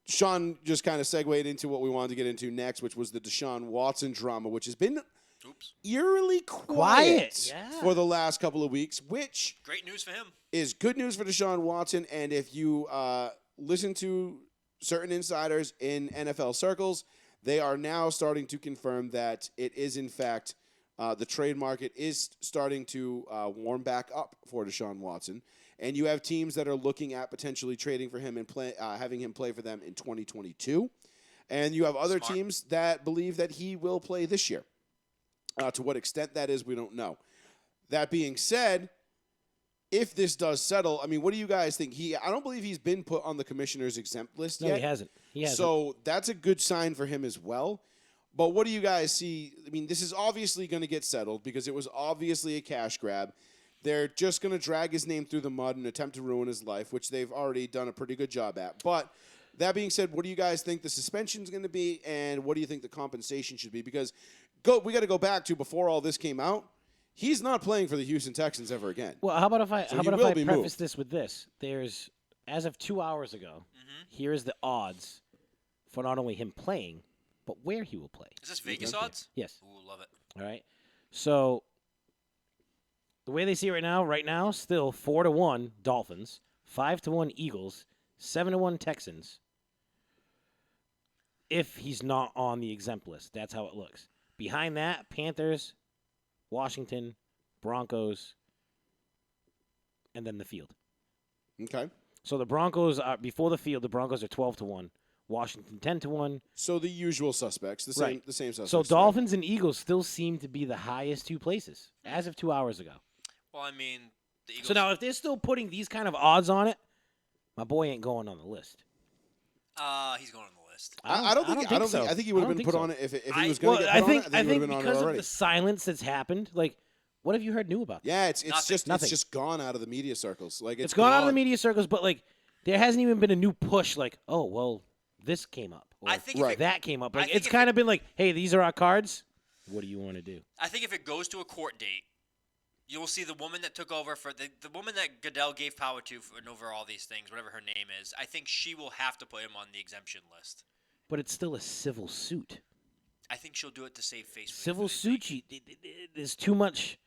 Sean just kind of segued into what we wanted to get into next, which was the Deshaun Watson drama, which has been Oops. eerily quiet Yeah. for the last couple of weeks, which Great news for him. is good news for Deshaun Watson. And if you listen to certain insiders in NFL circles, they are now starting to confirm that it is, in fact, the trade market is starting to warm back up for Deshaun Watson. And you have teams that are looking at potentially trading for him and having him play for them in 2022. And you have other Smart. teams that believe that he will play this year. To what extent that is, we don't know. That being said, if this does settle, I mean, what do you guys think? I don't believe he's been put on the commissioner's exempt list No, yet. he hasn't. He hasn't. So that's a good sign for him as well. But what do you guys see? I mean, this is obviously going to get settled because it was obviously a cash grab. They're just going to drag his name through the mud and attempt to ruin his life, which they've already done a pretty good job at. But that being said, what do you guys think the suspension is going to be, and what do you think the compensation should be? Because we got to go back to before all this came out. He's not playing for the Houston Texans ever again. Well, how about if I So how he about will if I be preface moved. this with this? There's as of 2 hours ago, here's the odds for not only him playing, but where he will play. Is this Vegas odds? Yes. Ooh, love it. All right. So the way they see it right now, still 4-1 Dolphins, 5-1 Eagles, 7-1 Texans. If he's not on the exempt list, that's how it looks. Behind that, Panthers, Washington, Broncos, and then the field. Okay. So the Broncos are before the field. The Broncos are 12-1. Washington 10-1. So the usual suspects, the same suspects. So Dolphins and Eagles still seem to be the highest two places as of 2 hours ago. Well, I mean, the Eagles. So now if they're still putting these kind of odds on it, my boy ain't going on the list. He's going on the list. I don't think so. I think he would have been put on it if he was going to get put on it. I think he would have been on it because already. of the silence that's happened, like, what have you heard new about that? Yeah, it's Nothing. just gone out of the media circles. Like It's gone out of the media circles, but like there hasn't even been a new push. Like, oh well, this came up. Or I think if that came up. Like think it's if kind of been like, hey, these are our cards. What do you want to do? I think if it goes to a court date, you will see the woman that took over for the woman that Goodell gave power to and over all these things, whatever her name is. I think she will have to put him on the exemption list. But it's still a civil suit. I think she'll do it to save face. Civil suit. There's too much.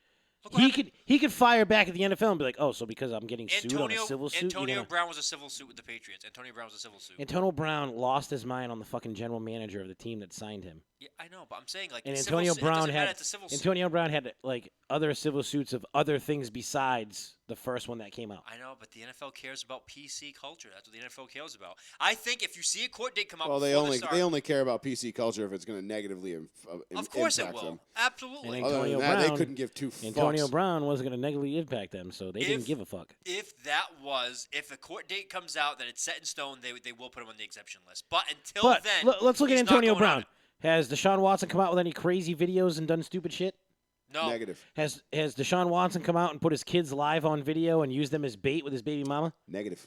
Look what He could fire back at the NFL and be like, oh, so because I'm getting sued on a Antonio civil suit. Antonio Brown was a civil suit with the Patriots. Antonio Brown was a civil suit. Antonio Brown lost his mind on the fucking general manager of the team that signed him. Yeah, I know, but I'm saying like And civil Antonio suit- it doesn't Brown matter, had it's a civil suit. Antonio Brown had like other civil suits of other things besides the first one that came out. I know, but the NFL cares about PC culture. That's what the NFL cares about. I think if you see a court date come out, Well, they before the start, only care about PC culture if it's going to negatively of course it impact will. them. Absolutely. And Other Antonio than that, they Brown- couldn't give two fucks. Antonio Brown wasn't going to negatively impact them, so they didn't give a fuck. If a court date comes out that it's set in stone, they will put him on the exemption list. But until But then, let's look at he's not Antonio going on Brown. Has Deshaun Watson come out with any crazy videos and done stupid shit? it. No. Negative. Has Deshaun Watson come out and put his kids live on video and use them as bait with his baby mama? Negative.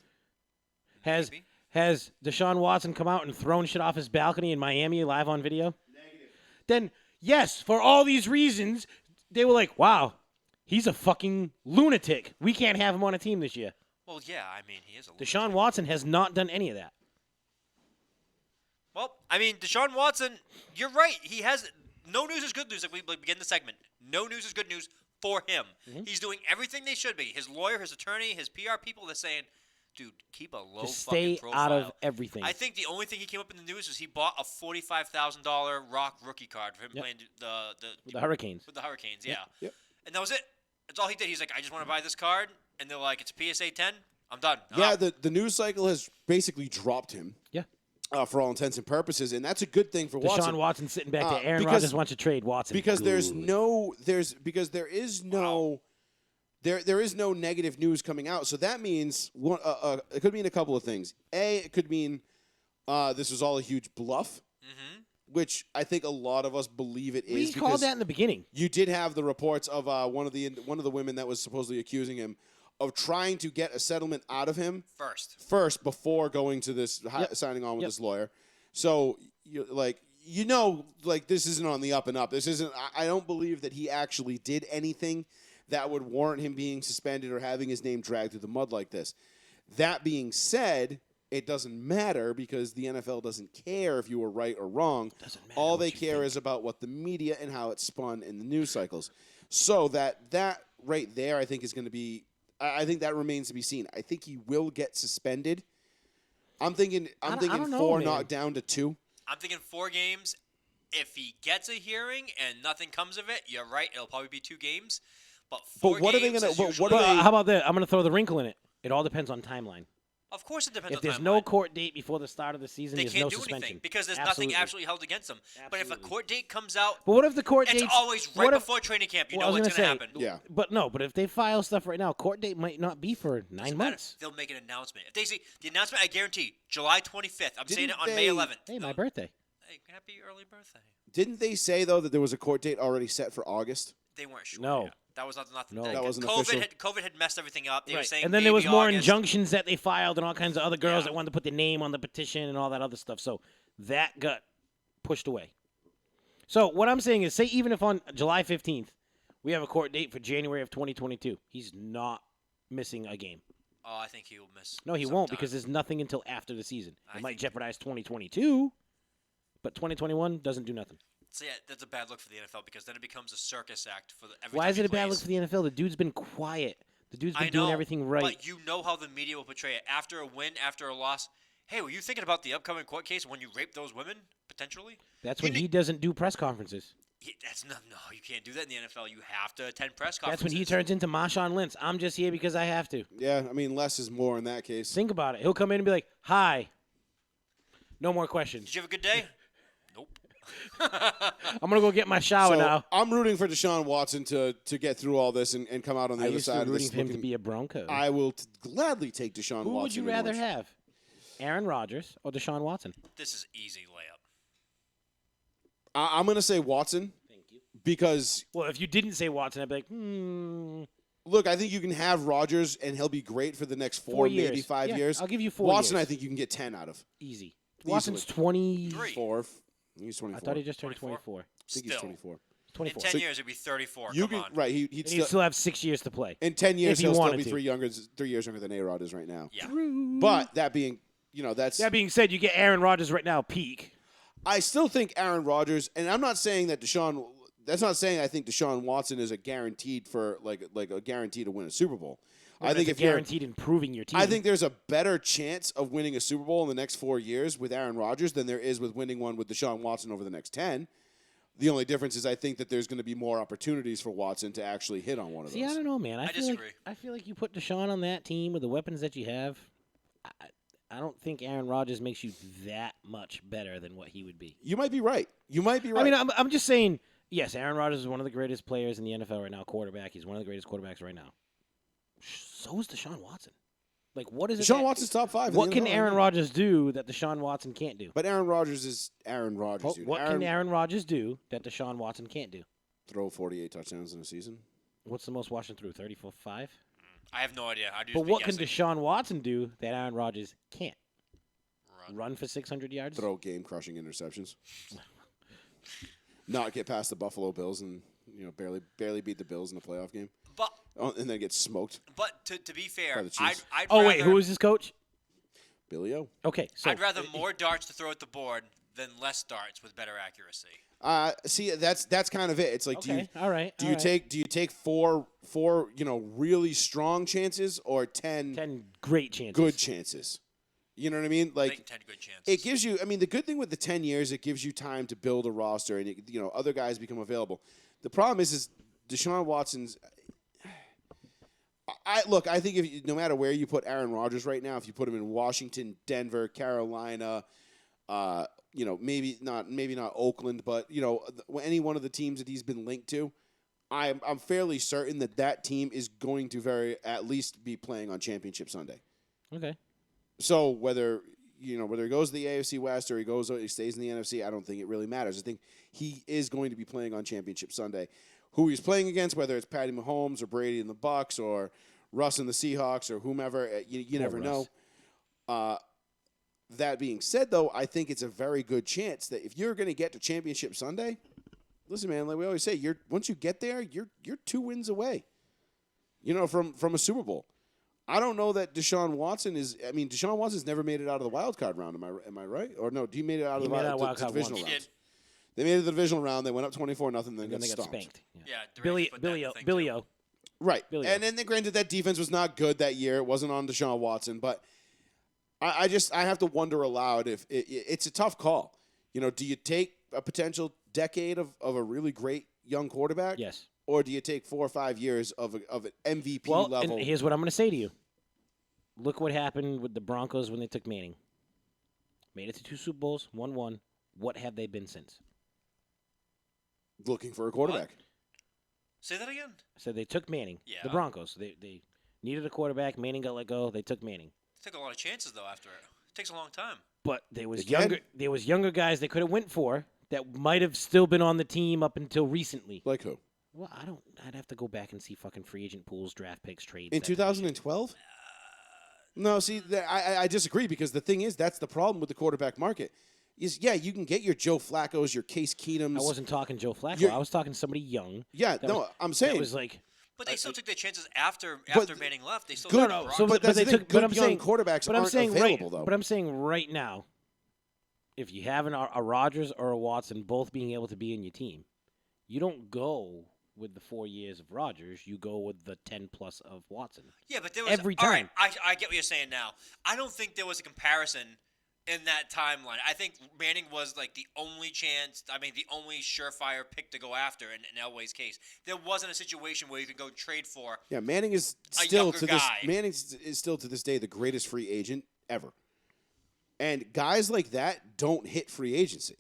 Has Maybe. Has Deshaun Watson come out and thrown shit off his balcony in Miami live on video? Negative. Then, yes, for all these reasons, they were like, wow, he's a fucking lunatic. We can't have him on a team this year. Well, yeah, I mean, he is a Deshaun Watson has not done any of that. Well, I mean, Deshaun Watson, you're right. He has no news is good news. Like we begin the segment, no news is good news for him. Mm-hmm. He's doing everything they should be. His lawyer, his attorney, his PR people, they're saying, dude, keep a low Just fucking stay profile. out of everything. I think the only thing he came up in the news is he bought a $45,000 Rock rookie card for him playing With the Hurricanes. with the Hurricanes. Yeah, Yep. and that was it. That's all he did. He's like, I just want to buy this card, and they're like, it's a PSA 10. I'm done. I'm Yeah, out. the news cycle has basically dropped him. Yeah. For all intents and purposes, and that's a good thing for Watson. Deshaun Watson sitting back there. Aaron because- Rodgers wants to trade Watson. Because there is Good. no negative news coming out. So that means it could mean a couple of things. It could mean this was all a huge bluff, which I think a lot of us believe it We is. called because that in the beginning. you did have the reports of one of the women that was supposedly accusing him of trying to get a settlement out of him first before going to this signing on with this lawyer. So this isn't on the up and up. This isn't. I don't believe that he actually did anything that would warrant him being suspended or having his name dragged through the mud like this. That being said, it doesn't matter because the NFL doesn't care if you were right or wrong. Doesn't matter All what they you care think. is about what the media and how it's spun in the news cycles. So that right there, I think is going to be. I think that remains to be seen. I think he will get suspended. I'm thinking I don't know, 4 man. knocked down to 2. I'm thinking 4 games. If he gets a hearing and nothing comes of it, you're right. It'll probably be 2 games. But 4 what are they games gonna- is what usually- are they- How about that? I'm going to throw the wrinkle in it. It all depends on timeline. Of course, it depends If on there's timeline. no court date before the start of the season, They there's can't no do suspension. anything because there's Absolutely. nothing actually held against them. But if a Absolutely. court date comes out, But what if the court it's dates always right what if- before training camp. You Well, I know was what's going gonna to say, happen. Yeah. But no, but if they file stuff right now, court date might not be for 9 Doesn't matter. months. They'll make an announcement. If they say the announcement, I guarantee July 25th. I'm saying it Didn't on May they- 11th. Hey, my birthday. Hey, happy early birthday. Didn't they say though that there was a court date already set for August? They weren't sure. No. yet. That was nothing. No. That wasn't COVID official. COVID had messed everything up. They were saying And then there was maybe more August. injunctions that they filed and all kinds of other girls Yeah. that wanted to put their name on the petition and all that other stuff. So that got pushed away. So what I'm saying is, say even if on July 15th we have a court date for January of 2022, he's not missing a game. Oh, I think he will miss. No, he some won't time. because there's nothing until after the season. It I might think- jeopardize 2022, but 2021 doesn't do nothing. So yeah, that's a bad look for the NFL because then it becomes a circus act for every Why time is it he a bad plays. look for the NFL? The dude's been quiet. The dude's been I doing know, everything right. But you know how the media will portray it after a win, after a loss. Hey, were you thinking about the upcoming court case when you raped those women potentially? That's You when ne- he doesn't do press conferences. That's no, you can't do that in the NFL. You have to attend press That's conferences. when he turns into Marshawn Lynch. I'm just here because I have to. Yeah, I mean, less is more in that case. Think about it. He'll come in and be like, "Hi." No more questions. Did you have a good day? Nope. I'm gonna go get my shower So now. I'm rooting for Deshaun Watson to get through all this and come out on the I other used to side of rooting this. for him to be a Bronco. I will gladly take Deshaun Who Watson. would you in rather orange. have? Aaron Rodgers or Deshaun Watson? This is easy layup. I'm going to say Watson Thank you. because, Well, if you didn't say Watson, I'd be like, look, I think you can have Rodgers and he'll be great for the next 4 years. maybe 5 Yeah, years. I'll give you 4 Watson, years. I think you can get 10 out of. Easy. Easily. Watson's 20. 4. He's 24. I thought he just turned 24. 24. I think he's Still. 24. In 24. 10 So years, it'd be 34. You Come can, on. right, he'd And he'd still, still have 6 years to play. in 10 years, if he he'll still wanted be to. 3 years younger than A-Rod is right now. Yeah. But that being, that's That being said, you get Aaron Rodgers right now, peak. I still think Aaron Rodgers, and I'm not saying that Deshaun. That's not saying I think Deshaun Watson is a guaranteed for like a guarantee to win a Super Bowl. I think it's if you're, guaranteed improving your team. I think there's a better chance of winning a Super Bowl in the next 4 years with Aaron Rodgers than there is with winning one with Deshaun Watson over the next 10. The only difference is I think that there's going to be more opportunities for Watson to actually hit on one of See, I those. don't know, man. I feel disagree. Like, I feel like you put Deshaun on that team with the weapons that you have. I don't think Aaron Rodgers makes you that much better than what he would be. You might be right. You might be right. I mean, I'm just saying, yes, Aaron Rodgers is one of the greatest players in the NFL right now, quarterback. He's one of the greatest quarterbacks right now. So is Deshaun Watson. Like, what is it? Deshaun Watson's top 5. in What the can NFL. Aaron Rodgers do that Deshaun Watson can't do? But Aaron Rodgers is Aaron Rodgers, dude. What can Aaron Rodgers do that Deshaun Watson can't do? throw 48 touchdowns in a season? What's the most Washington threw? 34-5? I have no idea. I just But be what can guessing. Deshaun Watson do that Aaron Rodgers can't? Run. Run for 600 yards? Throw game-crushing interceptions. Not get past the Buffalo Bills and barely beat the Bills in the playoff game, and then get smoked. But to be fair, By the Chiefs. I'd Oh, rather, wait, who is his coach? Billy O. Okay, so I'd rather more darts to throw at the board than less darts with better accuracy. See, that's kind of it. It's like, Okay, all right. do you take four really strong chances or 10 great chances. good chances? You know what I mean? I Like, think 10 good chances. it gives you. I mean, the good thing with the 10 years, it gives you time to build a roster, and other guys become available. The problem is Deshaun Watson's. I think no matter where you put Aaron Rodgers right now, if you put him in Washington, Denver, Carolina, maybe not Oakland, but any one of the teams that he's been linked to, I'm fairly certain that team is going to at least be playing on Championship Sunday. Okay. So whether he goes to the AFC West or he stays in the NFC, I don't think it really matters. I think he is going to be playing on Championship Sunday. Who he's playing against, whether it's Patty Mahomes or Brady in the Bucks or Russ in the Seahawks or whomever, you never know. That being said, though, I think it's a very good chance that if you're going to get to Championship Sunday, listen, man, like we always say, once you get there, you're 2 wins away. From a Super Bowl. I don't know that Deshaun Watson is. I mean, Deshaun Watson's never made it out of the wild card round. Am I right? Or no? He made it out of the made it out of wild card divisional once. round. He did. They made it to the divisional round. They went up 24-0. Then And then they got stomped. spanked. Yeah, Durant put that in the thing, Billy too. O. Right. Billy. And then granted that defense was not good that year. It wasn't on Deshaun Watson, but I have to wonder aloud if it's a tough call. Do you take a potential decade of a really great young quarterback? Yes. Or do you take 4 or 5 years of an MVP Well, level? and here's what I'm going to say to you. Look what happened with the Broncos when they took Manning. Made it to 2 Super Bowls, won 1. What have they been since? Looking for a quarterback. What? Say that again. So they took Manning. Yeah. The Broncos. They needed a quarterback. Manning got let go. They took Manning. Took a lot of chances though after it. It takes a long time. But there was Again? younger guys they could have went for that might have still been on the team up until recently. Like who? Well, I'd have to go back and see fucking free agent pools, draft picks, trades. In that type of shit. 2012? No, see, I disagree because the thing is that's the problem with the quarterback market. Is you can get your Joe Flacco's, your Case Keenums. I wasn't talking Joe Flacco. You're- I was talking somebody young. Yeah, that no, was- I'm saying That was like But they still took their chances after But Manning left. They still good- took no, Brock. so, but that's they the thing, took. good But I'm young saying quarterbacks But I'm aren't saying available, right. though. But I'm saying right now, if you have a Rodgers or a Watson both being able to be in your team, you don't go with the 4 years of Rodgers. You go with the 10+ of Watson. Yeah, but there was every all right, time. I get what you're saying now. I don't think there was a comparison in that timeline. I think Manning was like the only chance. I mean, the only surefire pick to go after in Elway's case. There wasn't a situation where you could go trade for. Yeah, Manning is A still younger to this. guy. Manning is still to this day the greatest free agent ever. And guys like that don't hit free agency.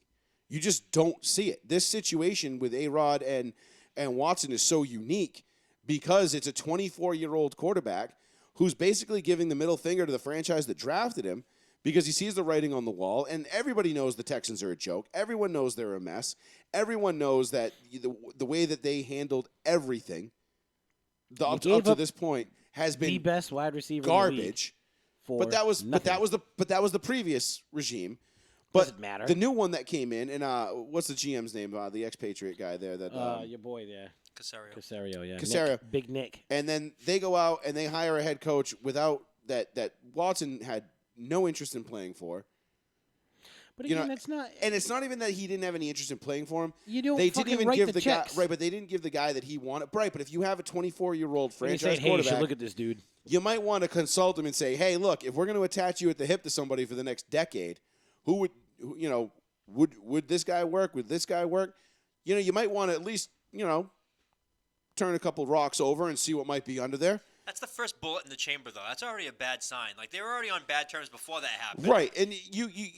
You just don't see it. This situation with A-Rod and Watson is so unique because it's a 24-year-old quarterback who's basically giving the middle finger to the franchise that drafted him because he sees the writing on the wall, and everybody knows the Texans are a joke. Everyone knows they're a mess. Everyone knows that the way that they handled everything up to this point has been the best wide receiver in the league garbage. for But that was nothing. the previous regime. Does But it matter? the new one that came in, and what's the GM's name? The expatriate guy there. That Your boy there. Casario. Casario, yeah. Casario. Big Nick. and then they go out and they hire a head coach without that Watson had no interest in playing for. But You again, know, that's not. And it's not even that he didn't have any interest in playing for him. You don't They didn't fucking even write give the the checks. guy right, but they didn't give the guy that he wanted. Right, but if you have a 24-year-old When you franchise say, hey, you should quarterback, look at this dude. you might want to consult him and say, "Hey, look, if we're going to attach you at the hip to somebody for the next decade, would this guy work? Would this guy work? You know, you might want to at least, turn a couple rocks over and see what might be under there." That's the first bullet in the chamber, though. That's already a bad sign. Like, they were already on bad terms before that happened. Right, and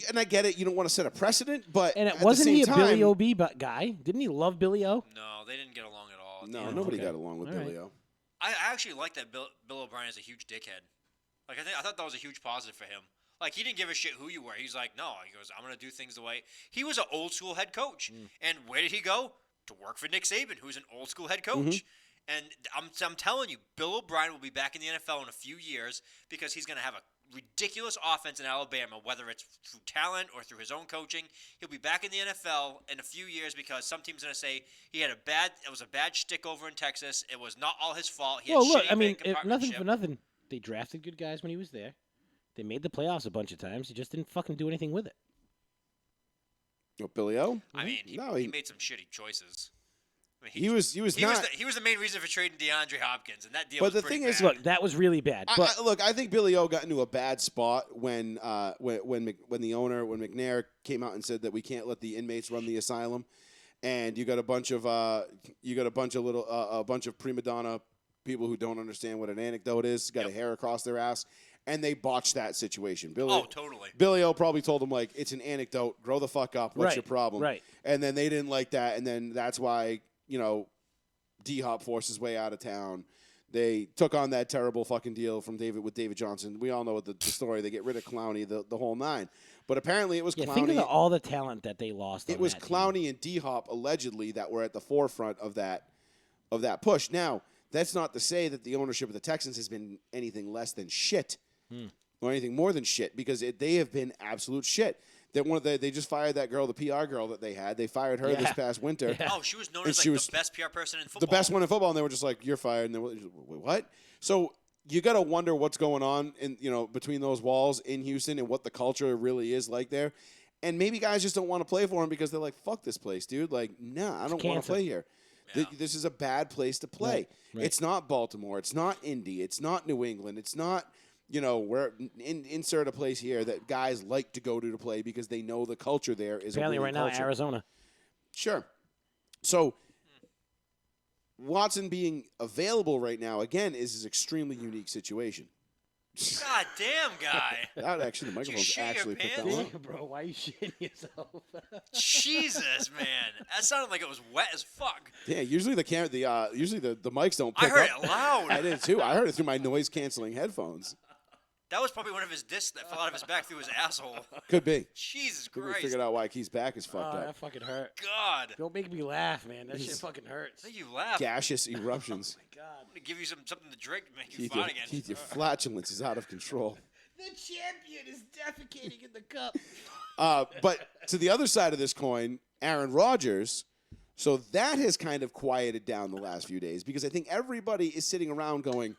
and I get it. You don't want to set a precedent, but And at it the wasn't same he a time, Billy O.B. guy? Didn't he love Billy O? No, they didn't get along at all. at the No, end. nobody Okay. got along with All Billy right. O. I actually like that Bill O'Brien is a huge dickhead. Like, I thought that was a huge positive for him. Like, he didn't give a shit who you were. He's like, no. He goes, I'm going to do things the way. He was an old school head coach. And where did he go? To work for Nick Saban, who's an old school head coach. And I'm telling you, Bill O'Brien will be back in the NFL in a few years because he's going to have a ridiculous offense in Alabama, whether it's through talent or through his own coaching. He'll be back in the NFL in a few years because some team's going to say it was a bad shtick over in Texas. It was not all his fault. He had Well, look, shitty I mean, bank nothing for compartmentship. nothing. They drafted good guys when he was there. They made the playoffs a bunch of times. He just didn't fucking do anything with it. Billy O? I mean, No, he made some shitty choices. I mean, he was he not. was the main reason for trading DeAndre Hopkins, and that deal But was the pretty thing is, bad. Look, that was really bad. But I think Billy O got into a bad spot when the owner, when McNair came out and said that we can't let the inmates run the asylum, and you got a bunch of prima donna people who don't understand what an anecdote is, got a hair across their ass, and they botched that situation. Totally. Billy O probably told them, like, it's an anecdote, grow the fuck up, what's Right, your problem? right. And then they didn't like that, and then that's why, D-Hop forced his way out of town. They took on that terrible fucking deal from David Johnson. We all know the story. They get rid of Clowney, the whole nine. But apparently it was yeah, Clowney. think of all the talent that they lost. It on was that team. Clowney and D-Hop allegedly that were at the forefront of that push. Now, that's not to say that the ownership of the Texans has been anything less than shit or anything more than shit because they have been absolute shit. They just fired that girl, the PR girl that they had. They fired her this past winter. Yeah. Oh, she was known And as she like was the best PR person in football. The best one in football, and they were just like, "You're fired." And they were, what? So you got to wonder what's going on between those walls in Houston and what the culture really is like there. And maybe guys just don't want to play for him because they're like, "Fuck this place, dude." Like, nah, I don't want to cancer. play here. Yeah. This is a bad place to play. Right. It's not Baltimore. It's not Indy. It's not New England. It's not. Where insert a place here that guys like to go to play because they know the culture there is Apparently, a winning right now, culture. Arizona. Sure. So Watson being available right now again is an extremely unique situation. God damn, guy. That actually, the microphone's shit your actually picked that pants? one up. Bro, why are you shitting yourself? Jesus, man. That sounded like it was wet as fuck. Yeah, usually the mics don't I pick heard up. it loud. I did too. I heard it through my noise canceling headphones. That was probably one of his discs that fell out of his back through his asshole. Could be. Jesus We Christ. figured out why Key's back is fucked Oh, up. that fucking hurt. God. Don't make me laugh, man. That shit fucking I hurts. think you laughed. Gaseous eruptions. God. I'm going to give you something to drink to make you Keith, fine again. your flatulence is out of control. The champion is defecating in the cup. But to the other side of this coin, Aaron Rodgers. So that has kind of quieted down the last few days because I think everybody is sitting around going,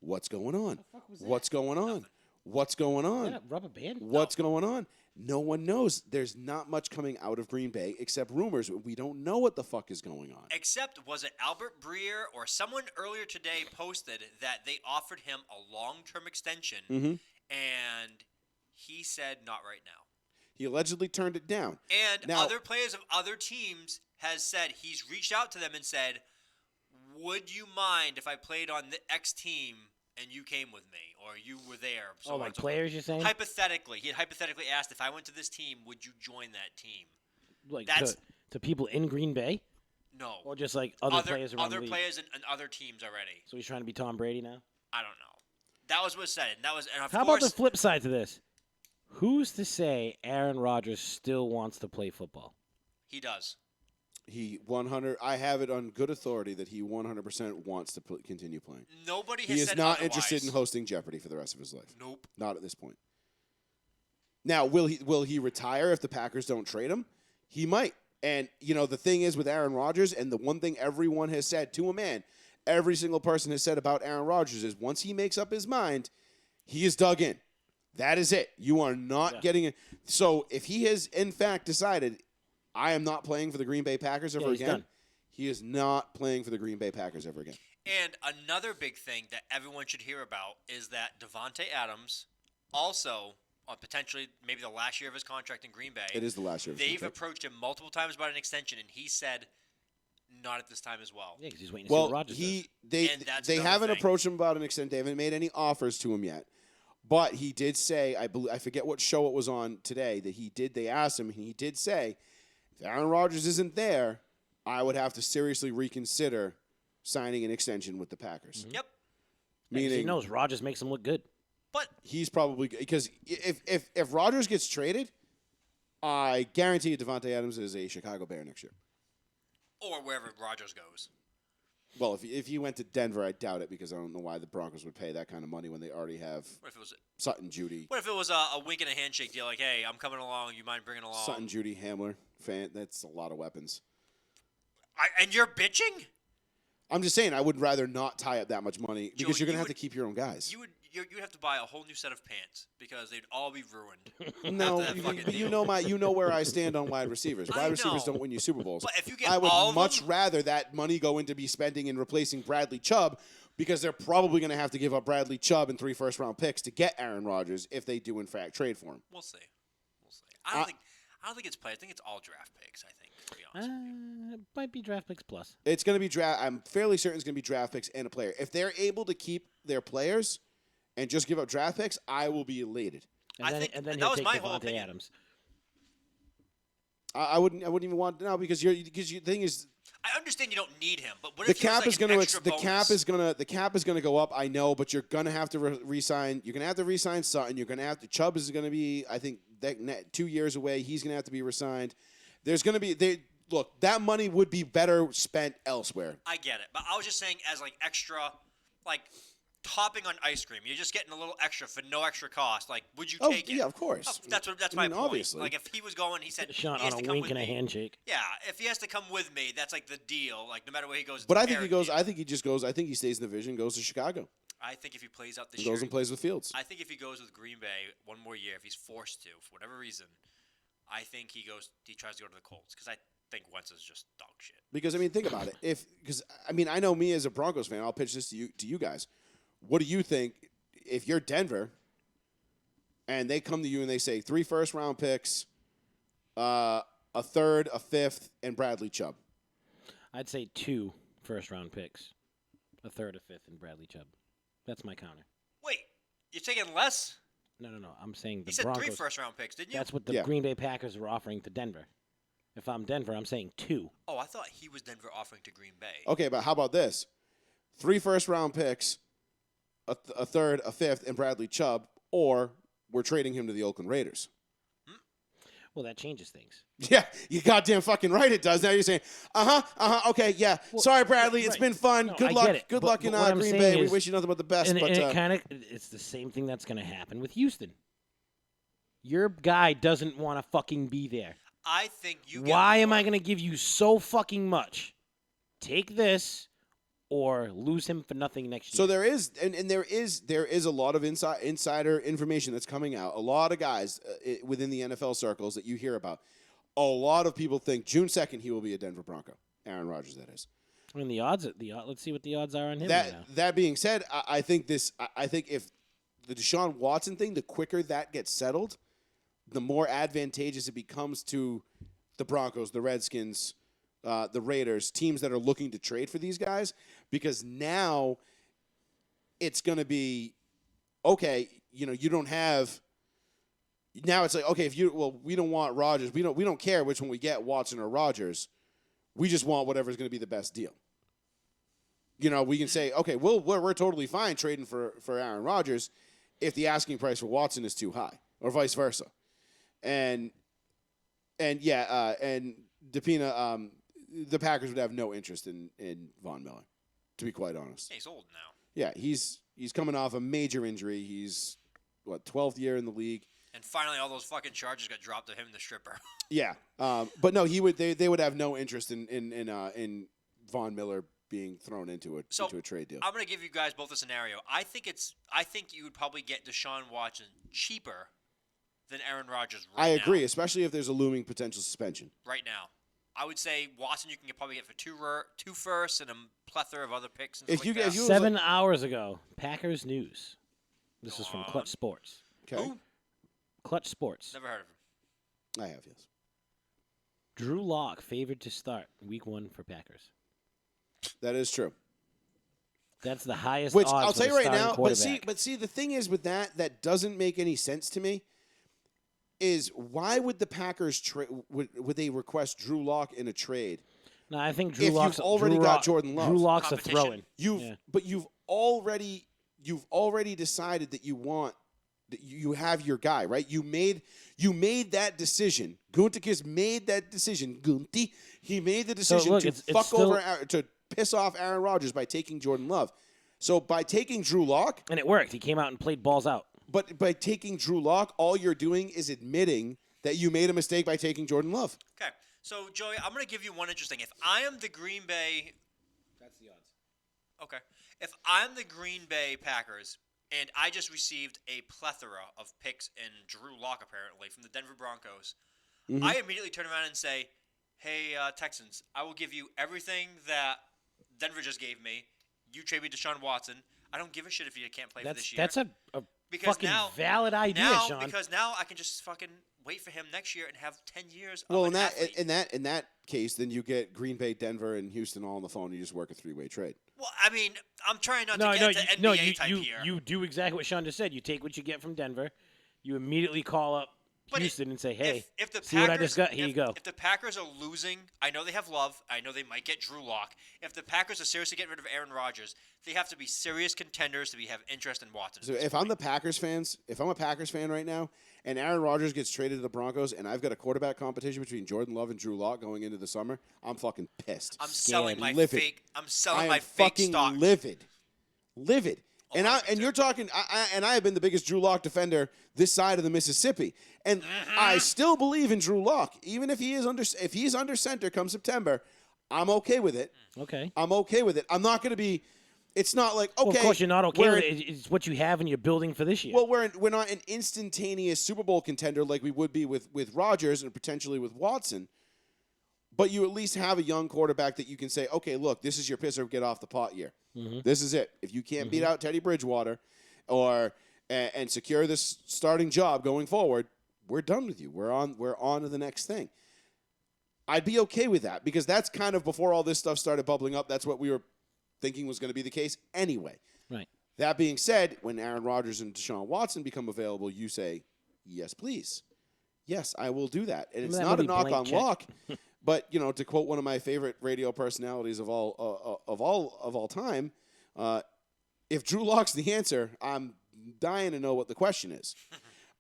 "What's going on? What's going on? What's going on? That rubber band? What's going on?" No one knows. There's not much coming out of Green Bay except rumors. We don't know what the fuck is going on. Except, was it Albert Breer or someone earlier today posted that they offered him a long-term extension and He said not right now. He allegedly turned it down. And Now- other players of other teams has said he's reached out to them and said, "Would you mind if I played on the X team and you came with me, or you were there?" So on like and so players, forth. you're saying? Hypothetically, he had hypothetically asked, "If I went to this team, would you join that team?" Like That's- to people in Green Bay, No. or just like other players around the other league? players and other teams already. So he's trying to be Tom Brady now. I don't know. That was what was said. And that was, and of How about course, the flip side to this? Who's to say Aaron Rodgers still wants to play football? he does. He 100. I have it on good authority that he 100% wants to continue playing. Nobody has He is said not otherwise. interested in hosting Jeopardy for the rest of his life. Nope. Not at this point. Now, will he retire if the Packers don't trade him? He might. And the thing is with Aaron Rodgers, and the one thing everyone has said to a man, every single person has said about Aaron Rodgers is once he makes up his mind, he is dug in. That is it. You are not getting it. So if he has in fact decided, I am not playing for the Green Bay Packers ever he's again, done. he is not playing for the Green Bay Packers ever again. And another big thing that everyone should hear about is that Devonte Adams also, potentially maybe the last year of his contract in Green Bay, It is the last year of his they've contract. approached him multiple times about an extension, and he said not at this time as well. Yeah, because he's waiting to see what Well, Rodgers does. they And that's they another haven't thing. approached him about an extent. They haven't made any offers to him yet. But he did say, I forget what show it was on today, that he did. They asked him, and he did say, if Aaron Rodgers isn't there, I would have to seriously reconsider signing an extension with the Packers. Yep. Yeah, 'cause Meaning he knows Rodgers makes him look good. But he's probably because if Rodgers gets traded, I guarantee you Devonte Adams is a Chicago Bear next year. or wherever Rodgers goes. Well, if he went to Denver, I doubt it because I don't know why the Broncos would pay that kind of money when they already have What if it was? Sutton, Judy, What if it was a wink and a handshake deal? Like, hey, I'm coming along. You mind bringing along? Sutton, Judy, Hamler. Fan, that's a lot of weapons. And you're bitching? I'm just saying I would rather not tie up that much money because Joey, you're gonna you have to would- keep your own guys. You'd have to buy a whole new set of pants because they'd all be ruined. No, after that fucking but you deal. know where I stand on wide receivers. I Wide receivers know. don't win you Super Bowls. But if you get I would all of much them- rather that money go into be spending and replacing Bradley Chubb because they're probably going to have to give up Bradley Chubb and 3 first-round picks to get Aaron Rodgers if they do in fact trade for him. We'll see. I don't think it's players. I think it's all draft picks. I think, to be honest with you. It might be draft picks plus. It's going to be draft. I'm fairly certain it's going to be draft picks and a player. If they're able to keep their players and just give up draft picks, I will be elated. And I then, think and then that he'll was take my whole Devontae opinion. Adams. I wouldn't even want now because the thing is I understand you don't need him, but what the if he was cap like is an going extra to bonus? the cap is going to go up. I know, but you're going to have to re-sign. You're going to have to re-sign Sutton. You're going to have to Chubb is going to be I think 2 years away. He's going to have to be re-signed. There's going to be look, that money would be better spent elsewhere. I get it, but I was just saying as like extra, like topping on ice cream. You're just getting a little extra for no extra cost. Like, would you take it? Yeah, of course. That's I my mean, point. obviously. Like if he was going, he said Shot he has on to a come wink with and a me. handshake. Yeah, if he has to come with me, that's like the deal. Like no matter where he goes. But it's I a think he parent goes. deal. I think he just goes. I think he stays in the division, goes to Chicago, I think if he plays out this and year, goes and plays with Fields. I think if he goes with Green Bay one more year, if he's forced to for whatever reason, I think he tries to go to the Colts because I think Wentz is just dog shit. Because I mean, think about it. I know me as a Broncos fan, I'll pitch this to you guys. What do you think if you're Denver and they come to you and they say 3 first-round picks, a third, a fifth, and Bradley Chubb? I'd say 2 first-round picks, a third, a fifth, and Bradley Chubb. That's my counter. Wait, you're taking less? No. I'm saying the You said Broncos. 3 first-round picks, didn't you? That's what the Yeah. Green Bay Packers are offering to Denver. If I'm Denver, I'm saying 2. Oh, I thought he was Denver offering to Green Bay. Okay, but how about this? 3 first-round picks, a third, a fifth, and Bradley Chubb, or we're trading him to the Oakland Raiders. Well, that changes things. Yeah, you goddamn fucking right it does. Now you're saying, okay, yeah. Well, Sorry, Bradley, it's right. been fun. No, Good I luck. get it. Good But- luck but in what I'm Green saying Bay. We is- wish you nothing but the best. And but it's the same thing that's going to happen with Houston. Your guy doesn't want to fucking be there. I think you. Why get am more. I going to give you so fucking much? Take this or lose him for nothing next so year. there is a lot of insider information that's coming out. A lot of guys within the NFL circles that you hear about. A lot of people think June 2nd he will be a Denver Bronco. Aaron Rodgers, that is. I mean, let's see what the odds are on him right now. That being said, I think if the Deshaun Watson thing, the quicker that gets settled, the more advantageous it becomes to the Broncos, the Redskins, the Raiders, teams that are looking to trade for these guys, because now it's going to be, okay, you don't have – now it's like, okay, we don't want Rodgers. We don't care which one we get, Watson or Rodgers. We just want whatever's going to be the best deal. We can say, okay, we're totally fine trading for Aaron Rodgers if the asking price for Watson is too high, or vice versa. And Depina, the Packers would have no interest in Von Miller, to be quite honest. Yeah, he's old now. Yeah, he's coming off a major injury. He's 12th year in the league. And finally, all those fucking charges got dropped to him, the stripper. Yeah, but no, they would have no interest in Von Miller being thrown into a trade deal. I'm going to give you guys both a scenario. I think you would probably get Deshaun Watson cheaper than Aaron Rodgers right now. I agree, especially if there's a looming potential suspension. Right now. I would say Watson you can probably get for two firsts and a plethora of other picks. And stuff like that. 7 hours ago, Packers News. This is from Clutch Sports. Okay. Who? Clutch Sports. Never heard of him. I have, yes. Drew Lock favored to start week 1 for Packers. That is true. That's the highest Which odds I'll for tell you the right now, starting but see, the thing is with that doesn't make any sense to me. Is why would the Packers would they request Drew Lock in a trade? No, I think If you've already got Jordan Love. Drew Lock's a throw-in. But you've already decided that you have your guy, right? You made that decision. Gutekunst made that decision. Gunty, he made the decision to piss off Aaron Rodgers by taking Jordan Love. So by taking Drew Lock, and it worked. He came out and played balls out. But by taking Drew Lock, all you're doing is admitting that you made a mistake by taking Jordan Love. Okay. So, Joey, I'm going to give you one interesting. If I am the Green Bay... That's the odds. Okay. If I'm the Green Bay Packers and I just received a plethora of picks in Drew Lock, apparently, from the Denver Broncos, I immediately turn around and say, hey, Texans, I will give you everything that Denver just gave me. You trade me Deshaun Watson. I don't give a shit if you can't play for this year. That's a fucking valid idea, Sean. Because now I can just fucking wait for him next year and have 10 years. Well, of in that case, then you get Green Bay, Denver, and Houston all on the phone. You just work a 3-way trade. Well, I mean, I'm trying not to get to NBA type here. You do exactly what Sean just said. You take what you get from Denver. You immediately call up Houston and say, hey, if the see what I just got? Here you go. If the Packers are losing, I know they have Love. I know they might get Drew Lock. If the Packers are seriously getting rid of Aaron Rodgers, they have to be serious contenders to have interest in Watson. So if I'm a Packers fan right now, and Aaron Rodgers gets traded to the Broncos, and I've got a quarterback competition between Jordan Love and Drew Lock going into the summer, I'm fucking pissed. I'm selling my livid. fake. I'm selling I am my fake fucking stock. livid. And you're talking. I have been the biggest Drew Lock defender this side of the Mississippi, and I still believe in Drew Lock, even if he's under center come September. I'm okay with it. Okay. I'm okay with it. I'm not going to be. It's not like okay. Well, of course, you're not okay with it. It's what you have and you're building for this year. Well, we're not an instantaneous Super Bowl contender like we would be with Rodgers and potentially with Watson. But you at least have a young quarterback that you can say, okay, look, this is your piss or get off the pot year. This is it. If you can't beat out Teddy Bridgewater and secure this starting job going forward, we're done with you. We're on to the next thing. I'd be okay with that because that's kind of before all this stuff started bubbling up. That's what we were thinking was going to be the case anyway. Right. That being said, when Aaron Rodgers and Deshaun Watson become available, you say, yes, please. Yes, I will do that. And it's not a knock on Lock. But to quote one of my favorite radio personalities of all time, if Drew Lock's the answer, I'm dying to know what the question is.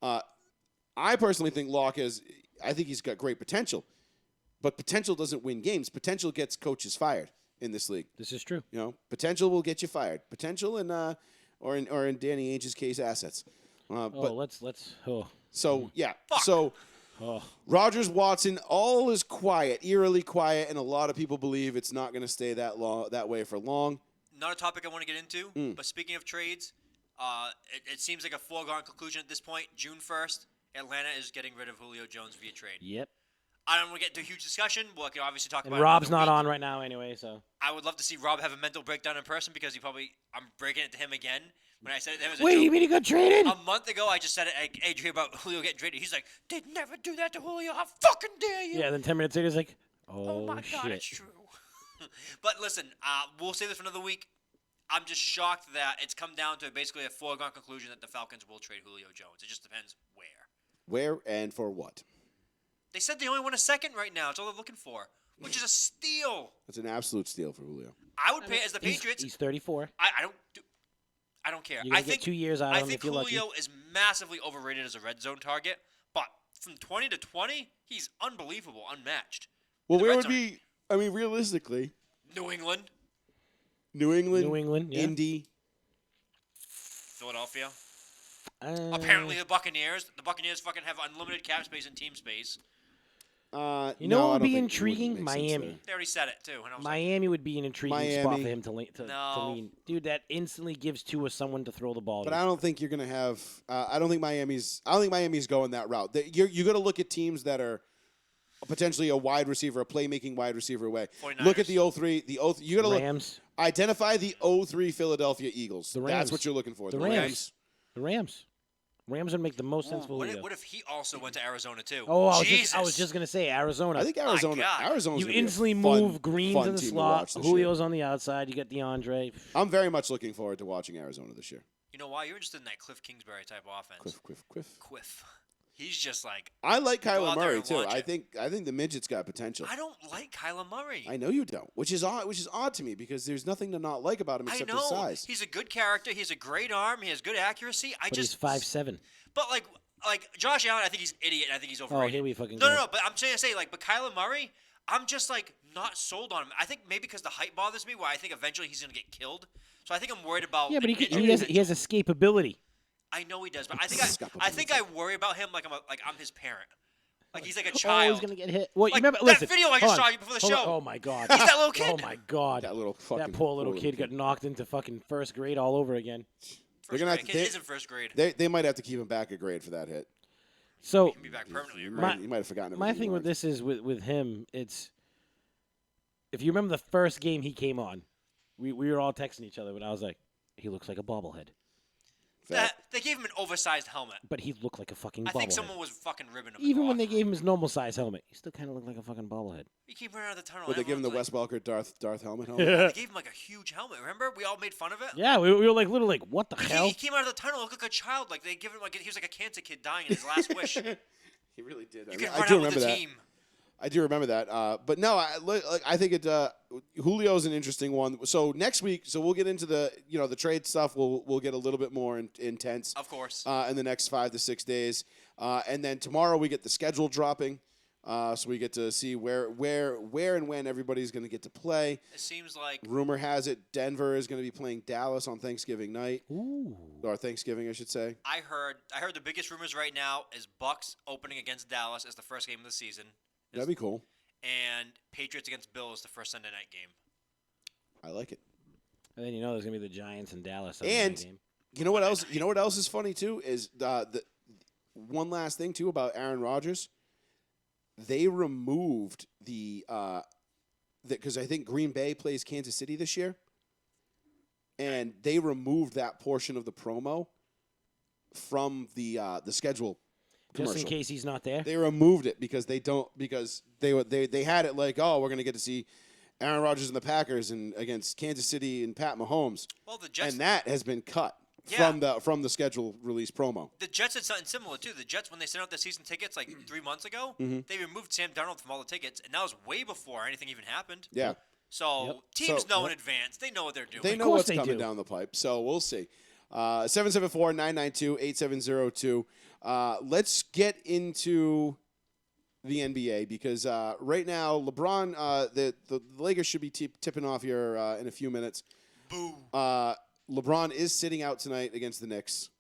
I personally think Lock I think he's got great potential, but potential doesn't win games. Potential gets coaches fired in this league. This is true. Potential will get you fired. Potential or in Danny Ainge's case, assets. So yeah. Fuck. So. Rodgers, Watson, all is quiet, eerily quiet, and a lot of people believe it's not going to stay that way for long. Not a topic I want to get into, but speaking of trades, it seems like a foregone conclusion at this point. June 1st, Atlanta is getting rid of Julio Jones via trade. Yep. I don't want to get into a huge discussion. We can obviously talk about it. Rob's not on right now anyway, so. I would love to see Rob have a mental breakdown in person because I'm breaking it to him again. When I said it, that was a Wait, joke. you mean he got traded? A month ago, I just said it, Adrian, about Julio getting traded. He's like, they'd never do that to Julio. How fucking dare you? Yeah, then 10 minutes later, he's like, Oh my shit. God, it's true. But listen, we'll save this for another week. I'm just shocked that it's come down to basically a foregone conclusion that the Falcons will trade Julio Jones. It just depends where. Where and for what? They said they only want a second right now. That's all they're looking for, which is a steal. That's an absolute steal for Julio. I would pay as the Patriots. He's 34. I don't care. You're gonna get 2 years out of I him think if you're lucky. Julio is massively overrated as a red zone target, but from 20 to 20, he's unbelievable, unmatched. Well, The where red would zone- be? I mean, realistically, New England, New England, yeah. Indy. Philadelphia. Uh, Apparently, the Buccaneers. The Buccaneers fucking have unlimited cap space and team space. You no, know what I would don't be think it intriguing? make sense Miami. there. They already said it too. And I was like, Miami would be an intriguing spot Miami. for him to No. lean. Dude, that instantly gives Tua someone to throw the ball But to. I don't think you're gonna have. I don't think Miami's going that route. You got to look at teams that are potentially a wide receiver, a playmaking wide receiver away. 49ers. Look at the 03. You got to look. Rams. Identify the 03 Philadelphia Eagles. The That's Rams. what you're looking for. The Rams. The Rams. Rams would make the most sense for Julio. what if he also went to Arizona too? Oh, I Jesus. was just gonna say Arizona. I think Arizona's God. gonna you be a instantly fun, move Green fun to the team slot. watch this year. Julio's on the outside. You get DeAndre. I'm very much looking forward to watching Arizona this year. You know why? You're interested in that Cliff Kingsbury type offense. Quiff. He's just like, I like Go Kyler out there Murray and too. watch I it. think the midget's got potential. I don't like Kyler Murray. I know you don't, which is odd to me because there's nothing to not like about him I except know. his size. He's a good character. He has a great arm. He has good accuracy. But he's 5'7". But like Josh Allen, I think he's an idiot. And I think he's overrated. here we fucking no, go. no. But I'm trying to say, but Kyler Murray, I'm just like not sold on him. I think maybe because the hype bothers me, where I think eventually he's gonna get killed. So I think I'm worried about. Yeah, but injury he has potential. escapability. I know he does, but I think I worry about him like I'm his parent. Like he's like a Oh, child. he's gonna get hit. Well, you Like remember? that Listen, video I just hold on. saw you before the Hold on. show. Oh my god. He's that little kid. Oh my god. That little fucking That poor little kid got knocked into fucking first grade all over again. First gonna grade. have to- Kid is in first grade. They might have to keep him back a grade for that hit. So He can be back permanently. You Right? might have forgotten. my everything thing he with learned. this is with him, it's if you remember the first game he came on, we were all texting each other, but I was like, he looks like a bobblehead. They gave him an oversized helmet. But he looked like a fucking I bobblehead. think someone was fucking ribbing him. Even when off. they gave him his normal size helmet, he still kind of looked like a fucking bobblehead. He came right out of the tunnel. Would they give him the Everyone's Wes Welker Darth helmet? Like, they gave him like a huge helmet. Remember? We all made fun of it. Yeah, we were like literally like, what the He hell? came out of the tunnel, looked like a child. Like they give him he was like a cancer kid dying in his last wish. You He really did. can I run do out with remember the that. team. I do remember that. But no, I think Julio's an interesting one. So next week, we'll get into the the trade stuff. We'll get a little bit more intense. Of course. In the next 5 to 6 days, and then tomorrow we get the schedule dropping. So we get to see where and when everybody's going to get to play. It seems like Rumor has it Denver is going to be playing Dallas on Thanksgiving night, Ooh. or Thanksgiving, I should say. I heard the biggest rumors right now is Bucks opening against Dallas as the first game of the season. That'd be cool. And Patriots against Bills the first Sunday night game. I like it. And then there's gonna be the Giants and Dallas. And game. you know what else? You know what else is funny too is the one last thing too about Aaron Rodgers. They removed because I think Green Bay plays Kansas City this year, and they removed that portion of the promo from the schedule commercial. Just in case he's not there. They removed it because they had it like, oh, we're gonna get to see Aaron Rodgers and the Packers and against Kansas City and Pat Mahomes, Well, the Jets and that has been cut Yeah. from the schedule release promo. The Jets did something similar too. The Jets, when they sent out their season tickets like 3 months ago, Mm-hmm. they removed Sam Darnold from all the tickets, and that was way before anything even happened. Yeah. So Yep. teams So- know in advance. They know what they're doing. They know course what's they coming do. down the pipe, so we'll see. 774-992-8702. Let's get into the NBA because right now LeBron, the Lakers should be tipping off here in a few minutes. Boo. LeBron is sitting out tonight against the Knicks.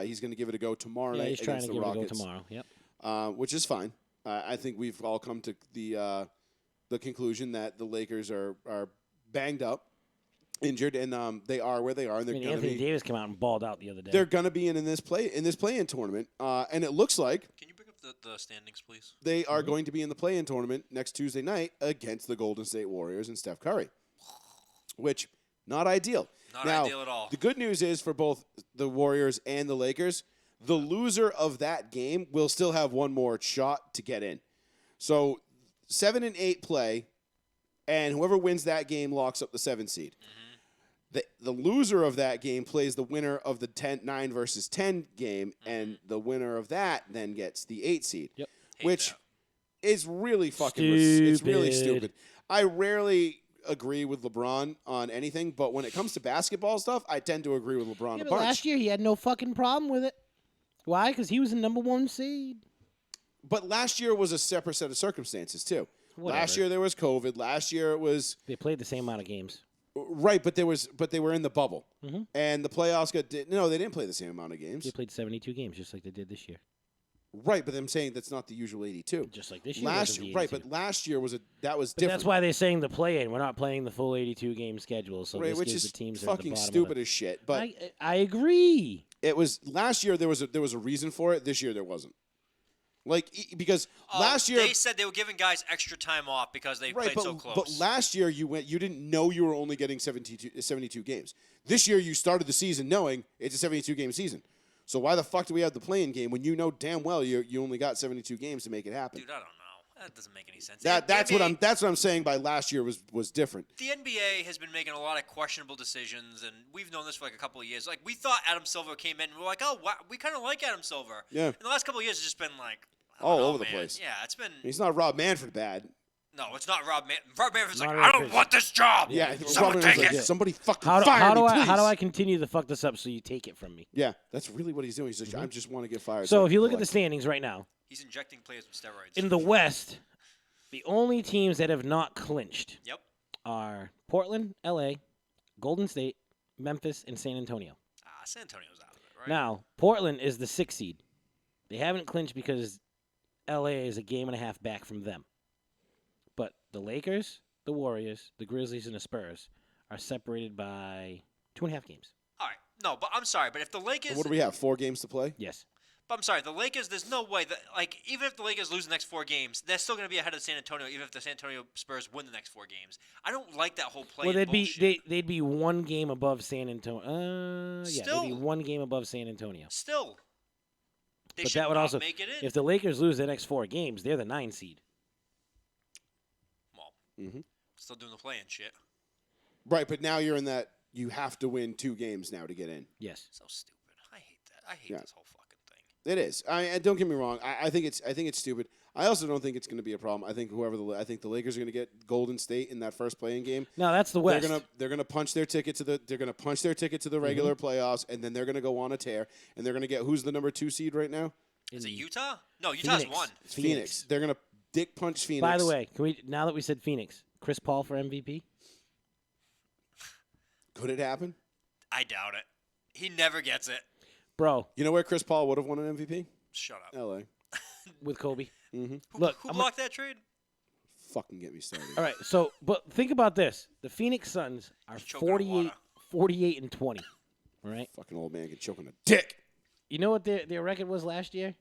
He's going to give it a go tomorrow Yeah, night he's trying against to the give it a go Rockets, tomorrow. Yep. which is fine. I think we've all come to the conclusion that the Lakers are banged up, injured, and they are where they are, and I they're mean, going to Anthony be. Davis came out and balled out the other day. They're going to be in this play-in tournament, and it looks like Can you bring up the standings, please? they are going to be in the play-in tournament next Tuesday night against the Golden State Warriors and Steph Curry, which not ideal. Not Now, ideal at all. the good news is for both the Warriors and the Lakers, the loser of that game will still have one more shot to get in. So 7 and 8 play, and whoever wins that game locks up the 7 seed. The loser of that game plays the winner of the 9 versus 10 game, and the winner of that then gets the 8 seed, Yep. which is really fucking it's really stupid. I rarely agree with LeBron on anything, but when it comes to basketball stuff, I tend to agree with LeBron Yeah, a but bunch. last year he had no fucking problem with it. Why? Because he was the number 1 seed. But last year was a separate set of circumstances too. Whatever. Last year there was COVID. Last year it was They played the same amount of games. right, but they were in the bubble, and the playoffs no, they didn't play the same amount of games. They played 72 games just like they did this year. Right, but I'm saying that's not the usual 82. Just like this year. Last wasn't the right, 82. but last year was But different. that's why they're saying the play-in. We're not playing the full 82 game schedule, so right, this which gives is the teams that are at the fucking bottom stupid of as shit. But I agree. it was last year there was a reason for it. This year there wasn't. Like because last year they said they were giving guys extra time off because they right, played so close. but last year you didn't know you were only getting 72 games. This year you started the season knowing it's a 72 game season. So why the fuck do we have the play-in game when you know damn well you only got 72 games to make it happen? Dude, I don't know. That doesn't make any sense. That's what I'm saying by last year was different. The NBA has been making a lot of questionable decisions, and we've known this for like a couple of years. Like, we thought Adam Silver came in, and we're like, oh, wow, we kind of like Adam Silver. Yeah. In the last couple of years, it's just been like, I All don't know, over the man. place. Yeah, it's been. He's not Rob Manfred bad. No, it's not Rob Manfred's like, Not I don't Manfred's- want this job. Yeah, Someone Rob take Manfred's like, it. somebody fucking How fire me, do please. I continue to fuck this up so you take it from me? Yeah, that's really what he's doing. He's just, I just want to get fired. So I if you can look at the collect. standings right now, He's injecting players with steroids. in the West, the only teams that have not clinched Yep. are Portland, LA, Golden State, Memphis, and San Antonio. San Antonio's out of it, right? Now, Portland is the 6th seed. They haven't clinched because LA is a game and a half back from them. But the Lakers, the Warriors, the Grizzlies, and the Spurs are separated by 2.5 games. All right. No, but I'm sorry. But if the Lakers. So what do we have? 4 games to play? Yes. But I'm sorry. The Lakers, there's no way that, like, even if the Lakers lose the next 4 games, they're still going to be ahead of San Antonio, even if the San Antonio Spurs win the next 4 games. I don't like that whole play. Well, they'd bullshit. be 1 game above San Antonio. Yeah, they'd be Still. 1 game above San Antonio. Still. They But should that would not also, make it in. if the Lakers lose their next 4 games, they're the 9 seed. Well, still doing the play and shit. Right, but now you're in that you have to win 2 games now to get in. Yes. So stupid. I hate that. I hate Yeah. this whole fucking thing. It is. Don't get me wrong. I think it's stupid. I also don't think it's going to be a problem. I think the Lakers are going to get Golden State in that first playing game. No, that's the West. They're gonna punch their ticket to the regular playoffs, and then they're gonna go on a tear, and they're gonna get who's the number 2 seed right now? Is it Utah? No, Utah's Phoenix. 1. It's Phoenix. They're gonna dick punch Phoenix. By the way, now that we said Phoenix, Chris Paul for MVP? could it happen? I doubt it. He never gets it. Bro, You know where Chris Paul would have won an MVP? Shut up. L.A. with Kobe. Who, Look, who I'm blocked that trade? Fucking get me started. All right, but think about this. The Phoenix Suns are choking on 48 and 20. All right? Fucking old man can choke on a dick. You know what their record was last year?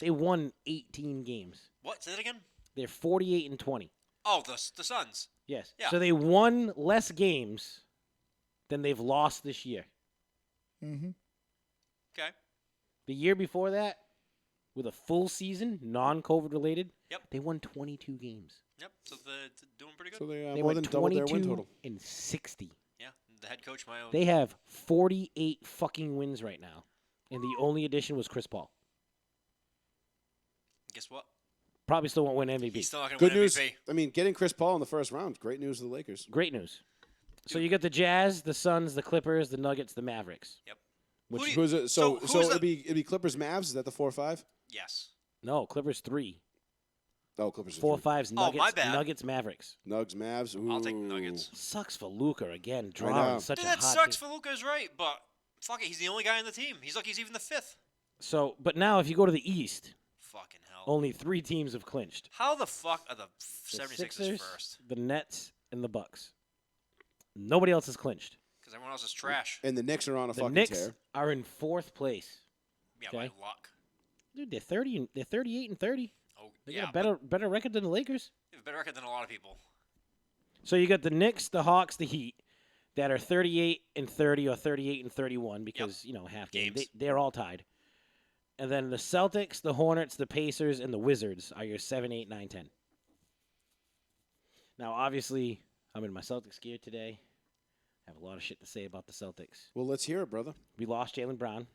They won 18 games. What? Say that again? They're 48 and 20. Oh, the Suns. Yes. Yeah. So they won less games than they've lost this year. Okay. The year before that, with a full season, non-COVID related, Yep. they won 22 games. Yep. So they're doing pretty good. So they They more went than doubled their 22 win total. and 60. Yeah. The head coach, my own. They have 48 fucking wins right now, and the only addition was Chris Paul. Guess what? Probably still won't win He's MVP. still not going to Good win news. MVP. I mean, getting Chris Paul in the first round, great news for the Lakers. Great news. So you got the Jazz, the Suns, the Clippers, the Nuggets, the Mavericks. Yep. Which Who do you- Who's it? So who's it'd be Clippers Mavs. Is that the 4 or 5? Yes. No, Clippers 3. Oh, Clippers. are 4 three. 5's Oh, Nuggets. my bad. Nuggets, Mavericks. Nugs, Mavs. I'll take the Ooh. Nuggets. Sucks for Luca again, know. drawing such Dude, a that hot. sucks for Luka's right, but fuck it. He's the only guy on the team. He's lucky he's even the 5th. So, but now if you go to the East, Fucking hell. only 3 teams have clinched: How the fuck are the the 76ers Sixers, first? the Nets, and the Bucks. Nobody else has clinched. Because everyone else is trash. And the Knicks are on a The fucking Knicks tear. are in 4th place. Yeah, Okay. by luck. Dude, they're 38 and 30. Oh, They yeah. got a better record than the Lakers. They have a better record than a lot of people. So you got the Knicks, the Hawks, the Heat. that are 38-30 or 38-31 because, half game. Games. They're all tied. And then the Celtics, the Hornets, the Pacers, and the Wizards are your 7, 8, 9, 10. Now, obviously, I'm in my Celtics gear today. I have a lot of shit to say about the Celtics. Well, let's hear it, brother. We lost Jaylen Brown.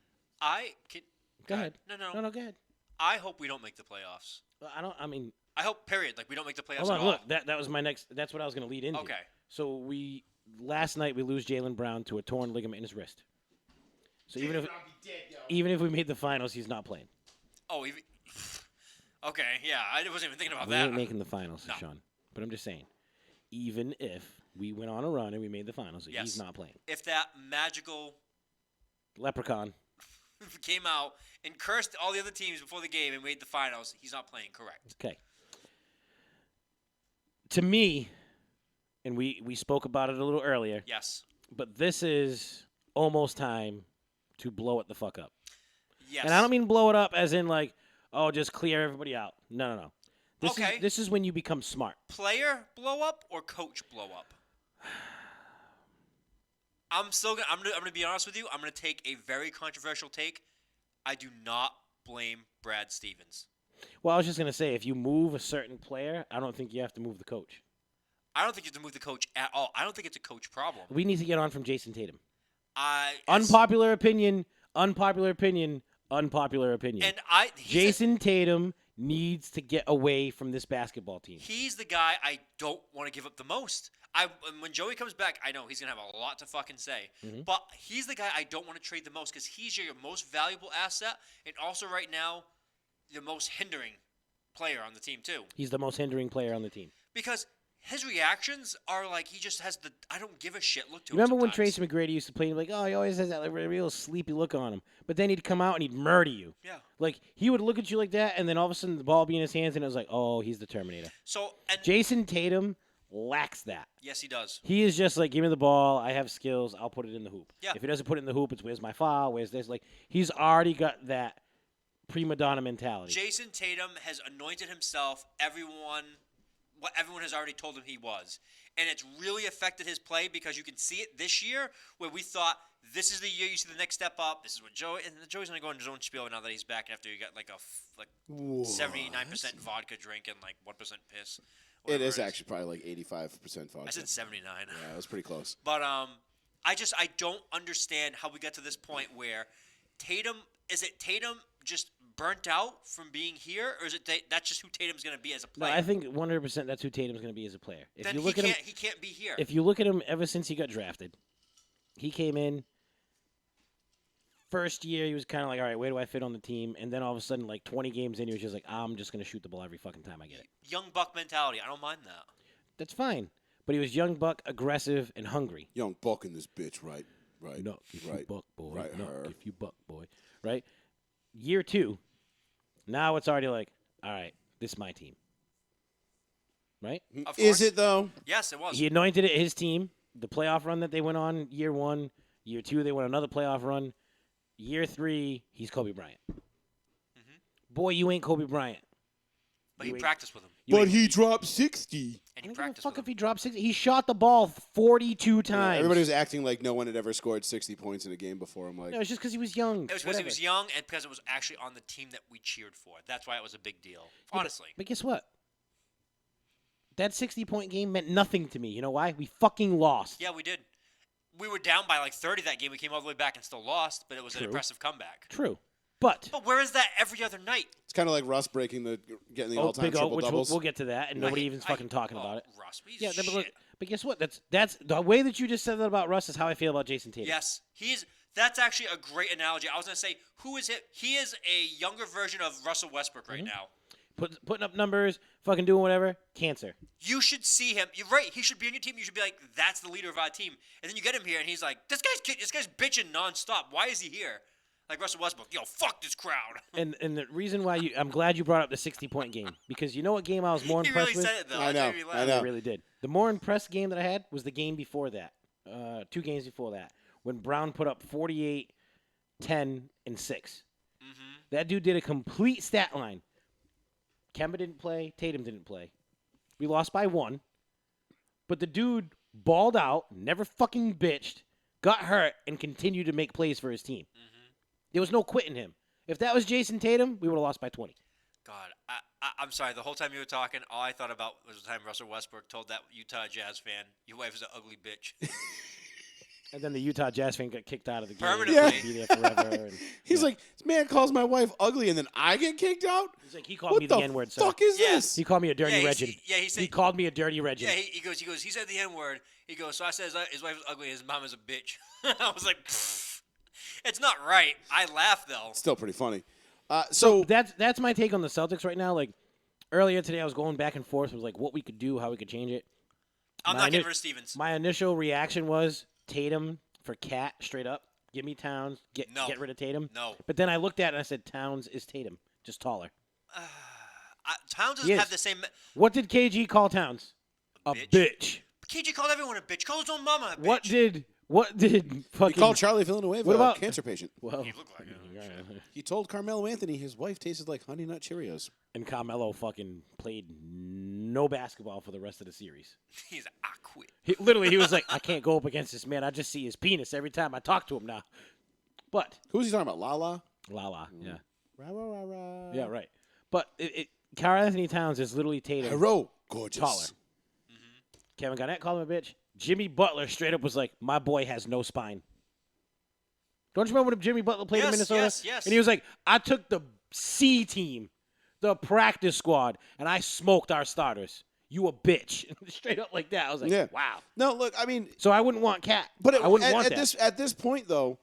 Go ahead. No, go ahead. I hope we don't make the playoffs. I hope, period. Like, we don't make the playoffs Hold on, at all. look. That was my next. That's what I was going to lead into. Okay. So last night we lose Jaylen Brown to a torn ligament in his wrist. So even if we made the finals, he's not playing. Oh, okay, yeah. I wasn't even thinking about We that. ain't making the finals, No. Sean. But I'm just saying, even if we went on a run and we made the finals, Yes. he's not playing. If that magical Leprechaun. came out and cursed all the other teams before the game and made the finals, he's not playing. Correct. Okay. To me, and we spoke about it a little earlier, Yes. but this is almost time to blow it the fuck up. Yes. And I don't mean blow it up as in like, oh, just clear everybody out. No. This is when you become smart. Player blow up or coach blow up? I'm gonna be honest with you. I'm gonna take a very controversial take. I do not blame Brad Stevens. Well, I was just going to say, if you move a certain player, I don't think you have to move the coach. I don't think you have to move the coach at all. I don't think it's a coach problem. We need to get on from Jason Tatum. It's- Unpopular opinion. And Jason Tatum needs to get away from this basketball team. He's the guy I don't want to give up the most. When Joey comes back, I know he's going to have a lot to fucking say. Mm-hmm. But he's the guy I don't want to trade the most because he's your most valuable asset and also right now the most hindering player on the team too. He's the most hindering player on the team. Because his reactions are like he just has the I don't give a shit look to You him remember when sometimes. Tracy McGrady used to play? Like, oh, he always has that like, real sleepy look on him. But then he'd come out and he'd murder you. Yeah. Like, he would look at you like that, and then all of a sudden the ball would be in his hands, and it was like, oh, he's the Terminator. So and Jason Tatum lacks that. yes, he does. He is just like, give me the ball. I have skills. I'll put it in the hoop. Yeah. If he doesn't put it in the hoop, it's where's my foul? Where's this? Like, he's already got that prima donna mentality. Jason Tatum has anointed himself what everyone has already told him he was. And it's really affected his play because you can see it this year where we thought this is the year you see the next step up. This is what Joey's going to go into his own spiel now that he's back after he got like a 79% vodka drink and like 1% piss. It whatever is actually probably like 85% vodka. I said 79. Yeah, it was pretty close. But I don't understand how we got to this point where Tatum just burnt out from being here, or is it that's just who Tatum's going to be as a No, player? I think 100% that's who Tatum's going to be as a player. If then you look at him, he can't be here. if you look at him ever since he got drafted, he came in. First year, he was kind of like, all right, where do I fit on the team? And then all of a sudden, like 20 games in, he was just like, I'm just going to shoot the ball every fucking time I get it. Young buck mentality. I don't mind that. That's fine. But he was young buck, aggressive, and hungry. Young buck in this bitch, right? Knock if right. you buck, boy. Right, Knock her. if you buck, boy. Right? Year 2, now it's already like, all right, this is my team. Right? Of Is course. it though? Yes, it was. He anointed it his team. The playoff run that they went on year 1, year 2, they went another playoff run. Year 3, he's Kobe Bryant. Boy, you ain't Kobe Bryant. But he You ain't- practiced with him, You But ain't- he dropped 60. and I he don't give a practiced fuck with if him. he dropped 60. He shot the ball 42 times. Everybody was acting like no one had ever scored 60 points in a game before. I'm like, No, it's just because he was young. It was because he was young and because it was actually on the team that we cheered for. That's why it was a big deal. Honestly. But guess what? That 60-point game meant nothing to me. You know why? We fucking lost. Yeah, we did. We were down by like 30 that game. We came all the way back and still lost, but it was an True. impressive comeback. True. But But where is that every other night? it's kind of like Russ getting the all-time Big O, triple which doubles. we'll get to that, and nobody even's fucking talking about it. Russ, he's Yeah, shit. but guess what? That's the way that you just said that about Russ is how I feel about Jason Tatum. Yes, that's actually a great analogy. I was gonna say, who is it? He is a younger version of Russell Westbrook right now. Putting up numbers, fucking doing whatever. Cancer. You should see him. You're right. He should be on your team. You should be like, that's the leader of our team. And then you get him here, and he's like, this guy's bitching nonstop. Why is he here? Like Russell Westbrook. Yo, fuck this crowd. And the reason why I'm glad you brought up the 60-point game because you know what game I was more He impressed really with? said it though. I know, made me I laugh. know. I really did. The more impressed game that I had was the game before that. 2 games before that when Brown put up 48, 10, and 6. That dude did a complete stat line. Kemba didn't play. Tatum didn't play. We lost by 1. But the dude balled out, never fucking bitched, got hurt, and continued to make plays for his team. Mm-hmm. There was no quitting him. If that was Jason Tatum, we would have lost by 20. God, I'm sorry. The whole time you were talking, all I thought about was the time Russell Westbrook told that Utah Jazz fan, "Your wife is an ugly bitch." And then the Utah Jazz fan got kicked out of the game. Permanently. He'd be there forever. And, He's like, this man calls my wife ugly, and then I get kicked out? he's like, he called What me the the N-word. fuck So is Yeah. this? he called me a dirty Yeah, regin. he said. He called me a dirty regin. Yeah, he goes. He said the N-word. He goes. So I said his wife is ugly. His mom is a bitch. I was like, pfft. It's not right. I laugh though. Still pretty funny. So That's my take on the Celtics right now. Like earlier today, I was going back and forth with like what we could do, how we could change it. I'm My not getting ini- rid of Stevens. My initial reaction was Tatum for Cat, straight up. Give me Towns. Get rid of Tatum. No. But then I looked at it and I said Towns is Tatum, just taller. Towns doesn't Yes. have the same. What did KG call Towns? A bitch. KG called everyone a bitch. Called his own mama a bitch. What did he fucking called Charlie Villanueva What about- a cancer patient. Well, He looked like it. He told Carmelo Anthony his wife tasted like Honey Nut Cheerios. and Carmelo fucking played no basketball for the rest of the series. He's I quit. He was like, I can't go up against this man. I just see his penis every time I talk to him now. But Who's he talking about? Lala? La, yeah. Rah, rah, rah, rah. Yeah, right. But Karl Anthony Towns is literally Tatum Hero. Gorgeous. taller. Kevin Garnett called him a bitch. Jimmy Butler straight up was like, my boy has no spine. Don't you remember when Jimmy Butler played in Yes, Minnesota? yes. And he was like, I took the C team, the practice squad, and I smoked our starters. You a bitch. Straight up like that. I was like, Yeah. wow. No, look, I mean, So I wouldn't want Cat. but I wouldn't want at that. at this point though,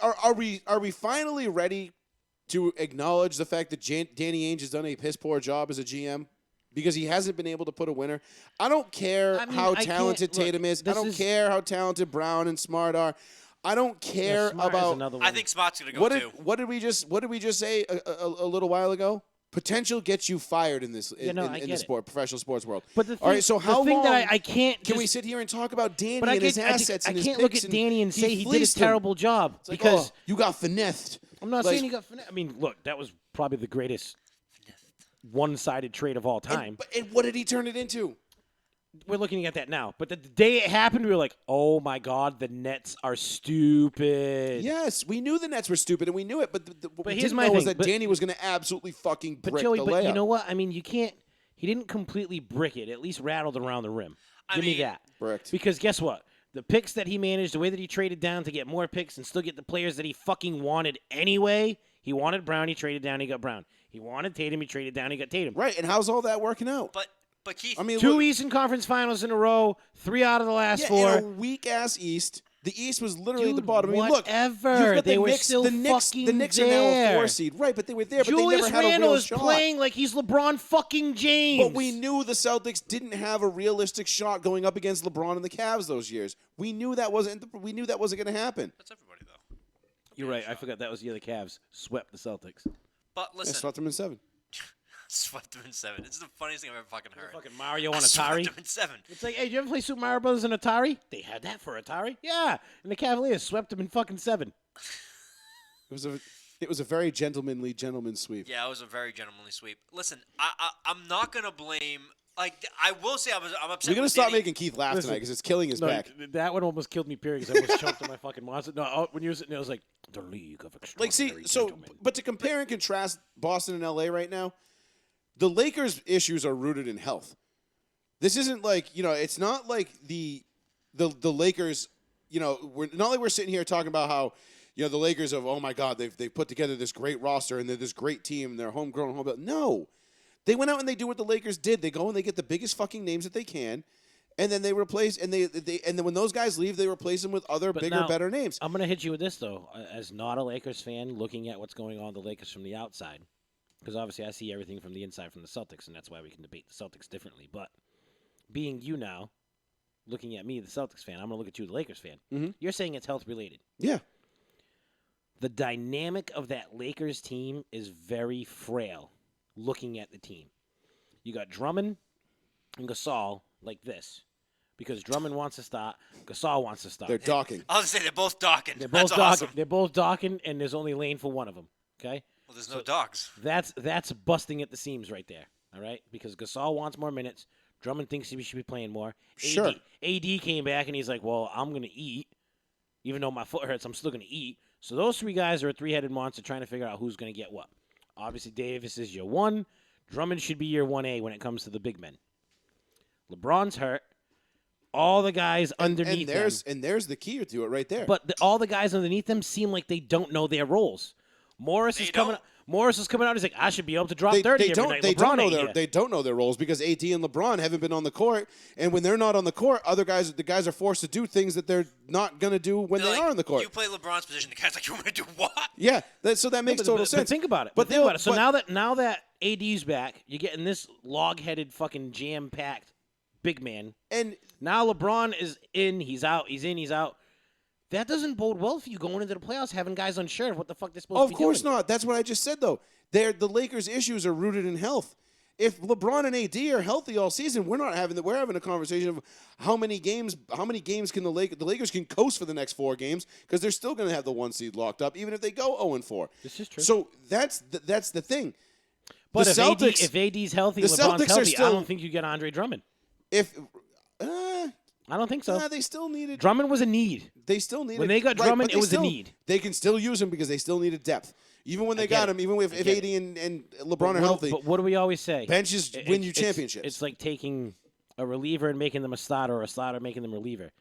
are we finally ready to acknowledge the fact that Danny Ainge has done a piss poor job as a GM? Because he hasn't been able to put a winner. I don't care I mean, how I talented can't- look, Tatum is. I this don't is- care how talented Brown and Smart are. I don't care Smart is about another one. I think Smart's gonna go too. what did we just say a little while ago? Potential gets you fired in this in I the get it. professional sports world. But the thing, All right, so how the thing long that I can't can we just- sit here and talk about Danny But and his assets I and his can't look picks at Danny and say he did a fleeced him? terrible job It's like, because oh, you got finessed. I'm not like- saying he got. I mean, look, that was probably the greatest one-sided trade of all time. And what did he turn it into? We're looking at that now. But the day it happened, we were like, oh my God, the Nets are stupid. Yes, we knew the Nets were stupid, and we knew it. But what we here's didn't my know was thing, that but- Danny was going to absolutely fucking But brick Joey, the but layup. you know what? I mean, you can't. He didn't completely brick it. At least rattled around the rim. Give me mean- that. Bricked. Because guess what? The picks that he managed, the way that he traded down to get more picks and still get the players that he fucking wanted anyway. He wanted Brown, he traded down, he got Brown. He wanted Tatum, he traded down, he got Tatum. Right, and how's all that working out? But Keith, I mean, Two look, Eastern Conference Finals in a row, 3 out of the last yeah, 4. in a weak ass East. The East was literally at the Dude, bottom. I mean, look, whatever. you've got They the were Knicks, still the Knicks, fucking the Knicks are now a there. 4 seed, right? But they were there, Julius but they never had Randle a real is shot. playing like he's LeBron fucking James. But we knew the Celtics didn't have a realistic shot going up against LeBron and the Cavs those years. We knew that wasn't. We knew that wasn't going to happen. that's everybody though. You're right. I forgot that was the other Cavs. Swept the Celtics. But Yeah, listen, swept them in 7. swept them in 7. It's the funniest thing I've ever fucking heard. Fucking Mario on Swept Atari. them in 7. It's like, hey, did you ever play Super Mario Brothers on Atari? They had that for Atari. Yeah. And the Cavaliers swept them in fucking 7. It was a very gentleman sweep. Yeah, it was a very gentlemanly sweep. Listen, I'm not gonna blame. Like I will say, I'm upset. We're gonna with stop Danny. making Keith laugh Listen, tonight because it's killing his No, back. that one almost killed me, period, because I almost choked on my fucking monster. No, when you were sitting there, I was like, the League of Like, see, Extraordinary so, Gentlemen. but to compare and contrast Boston and LA right now, the Lakers' issues are rooted in health. This isn't like, it's not like the Lakers, we're not like we're sitting here talking about how, the Lakers of, oh my God, they've put together this great roster and they're this great team and they're homegrown, homebuilt. No. They went out and they do what the Lakers did. They go and they get the biggest fucking names that they can, and then they replace and then when those guys leave, they replace them with other But bigger, now, better names. I'm going to hit you with this, though. As not a Lakers fan, looking at what's going on with the Lakers from the outside, because obviously I see everything from the inside from the Celtics, and that's why we can debate the Celtics differently. But being you now, looking at me, the Celtics fan, I'm going to look at you, the Lakers fan. Mhm. You're saying it's health-related. Yeah. The dynamic of that Lakers team is very frail, looking at the team. You got Drummond and Gasol like this. Because Drummond wants to start, Gasol wants to start. They're docking. I was gonna say they're both docking. They're both That's docking. awesome. They're both docking, and there's only lane for one of them. Okay, Well, there's no dogs. that's busting at the seams right there. All right, because Gasol wants more minutes, Drummond thinks he should be playing more. Sure. AD came back and he's like, well, I'm going to eat. Even though my foot hurts, I'm still going to eat. So those three guys are a three-headed monster trying to figure out who's going to get what. Obviously, Davis is your 1. Drummond should be your 1A when it comes to the big men. LeBron's hurt. All the guys underneath them. And there's the key to it right there. But all the guys underneath them seem like they don't know their roles. Morris is coming out. He's like, I should be able to drop 30 every night. They don't know their roles because AD and LeBron haven't been on the court, and when they're not on the court, the guys are forced to do things that they're not going to do when they are on the court. You play LeBron's position, the guy's like, you want to do what? Yeah, so that makes total sense. But think about it. So now that AD's back, you're getting this log-headed fucking jam-packed big man. And now LeBron is in, he's out, he's in, he's out. That doesn't bode well for you going into the playoffs, having guys unsure of what the fuck they're supposed to be doing. Of course not. That's what I just said, though. The Lakers' issues are rooted in health. If LeBron and AD are healthy all season, we're having a conversation of how many games can the Lakers can coast for the next 4 games because they're still going to have the 1 seed locked up, even if they go 0-4. This is true. So that's the thing. But if AD's healthy, LeBron's healthy, I don't think you get Andre Drummond. I don't think so. They still needed Drummond was a need. They still needed when they got Drummond, it was a need. They can still use him because they still needed depth. Even when they got him, even if AD and LeBron are healthy. But what do we always say? Benches win you championships. It's like taking a reliever and making them a starter, or a starter making them a reliever.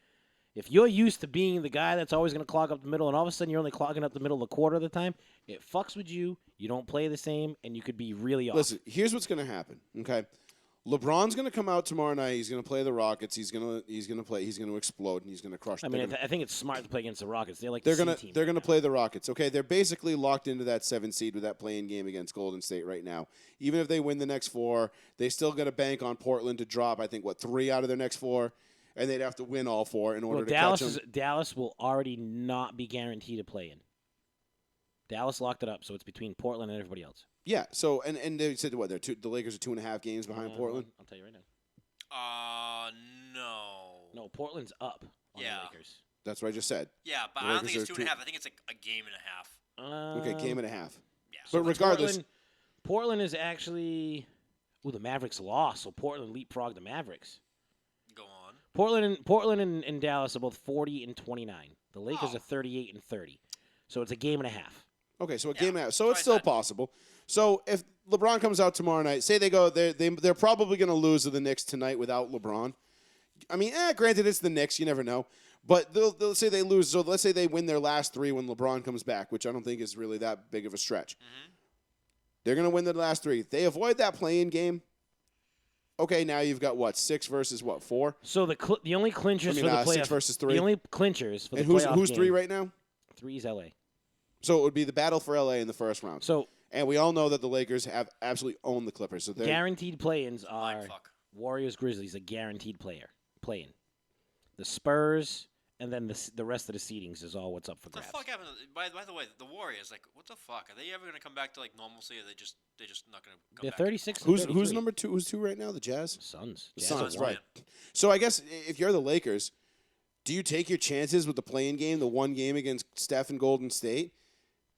If you're used to being the guy that's always going to clog up the middle, and all of a sudden you're only clogging up the middle a quarter of the time, it fucks with you. You don't play the same, and you could be really off. Listen, here's what's going to happen. Okay. LeBron's going to come out tomorrow night. He's going to play the Rockets. He's going to explode, and he's going to crush. I mean, I think it's smart to play against the Rockets. They're going to play the Rockets. Okay, they're basically locked into that 7 seed with that playing game against Golden State right now. Even if they win the next 4, they still got to bank on Portland to drop. I think 3 out of their next 4, and they'd have to win all 4 in order to catch them. Dallas will already not be guaranteed to play in. Dallas locked it up, so it's between Portland and everybody else. Yeah. So and they said what? The Lakers are 2.5 games behind Portland. I'll tell you right now. No. No, Portland's up on the Lakers. That's what I just said. Yeah, but I don't think it's 2.5. I think it's like a game and a half. Okay, game and a half. Yeah. But regardless, Portland is actually. Ooh, the Mavericks lost, so Portland leapfrogged the Mavericks. Go on. Portland and Dallas are both 40 and 29. The Lakers are 38 and 30. So it's a game and a half. Okay, so a game and a half. So it's still possible. So if LeBron comes out tomorrow night, say they go, they're probably going to lose to the Knicks tonight without LeBron. I mean, granted, it's the Knicks. You never know. But they'll say they lose. So let's say they win their last 3 when LeBron comes back, which I don't think is really that big of a stretch. Mm-hmm. They're going to win the last 3. They avoid that play-in game. Okay, now you've got 6 versus 4? So the only clinchers for the playoff. 6 versus 3. The only clinchers for the playoff. And who's 3 right now? 3 is LA. So it would be the battle for LA in the first round. So, and we all know that the Lakers have absolutely owned the Clippers. So guaranteed play-ins are Warriors, Grizzlies, a guaranteed play-in. The Spurs, and then the rest of the seedings is all what's up for grabs. What the fuck happened? By the way, the Warriors, like, what the fuck? Are they ever going to come back to like normalcy, or they're just not going to come back? They're 36. Who's number 2? Who's 2 right now? The Jazz. Suns. Suns, right? So I guess if you're the Lakers, do you take your chances with the play-in game, the 1 game against Steph and Golden State,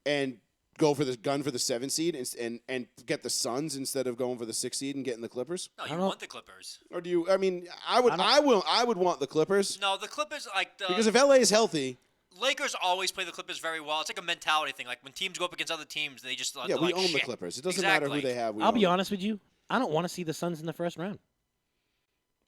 and go for the 7 seed and get the Suns instead of going for the 6 seed and getting the Clippers? No, you want the Clippers. Or do you? I mean, I would want the Clippers. No, the Clippers because if LA is healthy, Lakers always play the Clippers very well. It's like a mentality thing. Like when teams go up against other teams, they just we own the Clippers. It doesn't matter who they have. I'll be honest with you. I don't want to see the Suns in the first round.